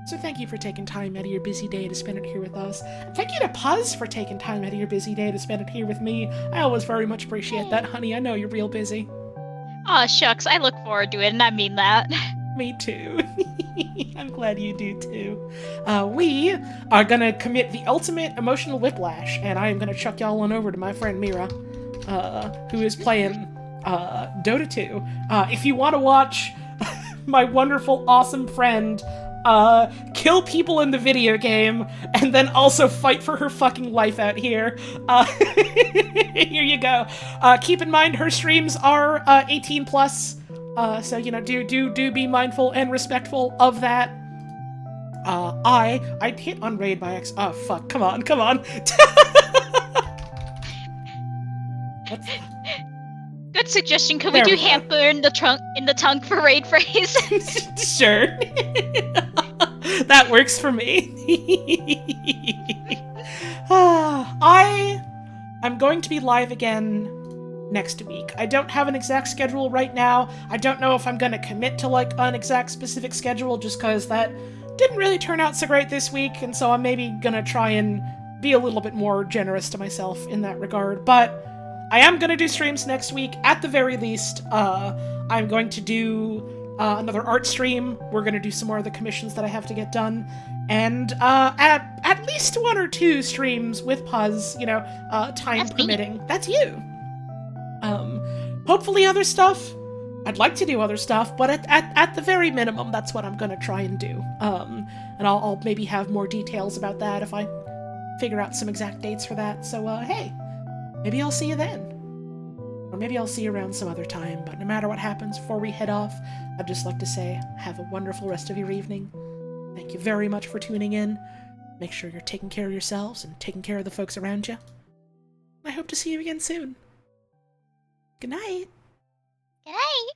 B: So thank you for taking time out of your busy day to spend it here with us. And thank you to Puzz for taking time out of your busy day to spend it here with me. I always very much appreciate that, honey. I know you're real busy.
A: Aw, shucks, I look forward to it, and I mean that.
B: Me too. I'm glad you do too. We are gonna commit the ultimate emotional whiplash, and I am gonna chuck y'all on over to my friend Mira, who is playing Dota 2. If you want to watch my wonderful, awesome friend kill people in the video game and then also fight for her fucking life out here, here you go. Keep in mind her streams are 18 plus, so do be mindful and respectful of that. I'd hit on raid by X. Oh fuck! Come on! What's...
A: Good suggestion. Could we do hamper in the tongue for raid phrase?
B: Sure. That works for me. I'm going to be live again next week. I don't have an exact schedule right now. I don't know if I'm going to commit to like an exact specific schedule just because that didn't really turn out so great this week, and so I'm maybe going to try and be a little bit more generous to myself in that regard. But I am going to do streams next week, at the very least. I'm going to do another art stream. We're going to do some more of the commissions that I have to get done. And at least 1 or 2 streams with Puzz, time
A: That's
B: permitting. Me. That's you. Hopefully other stuff. I'd like to do other stuff, but at the very minimum, that's what I'm going to try and do. And I'll maybe have more details about that if I figure out some exact dates for that. So, hey. Maybe I'll see you then. Or maybe I'll see you around some other time, but no matter what happens before we head off, I'd just like to say, have a wonderful rest of your evening. Thank you very much for tuning in. Make sure you're taking care of yourselves and taking care of the folks around you. I hope to see you again soon. Good night.
A: Good night.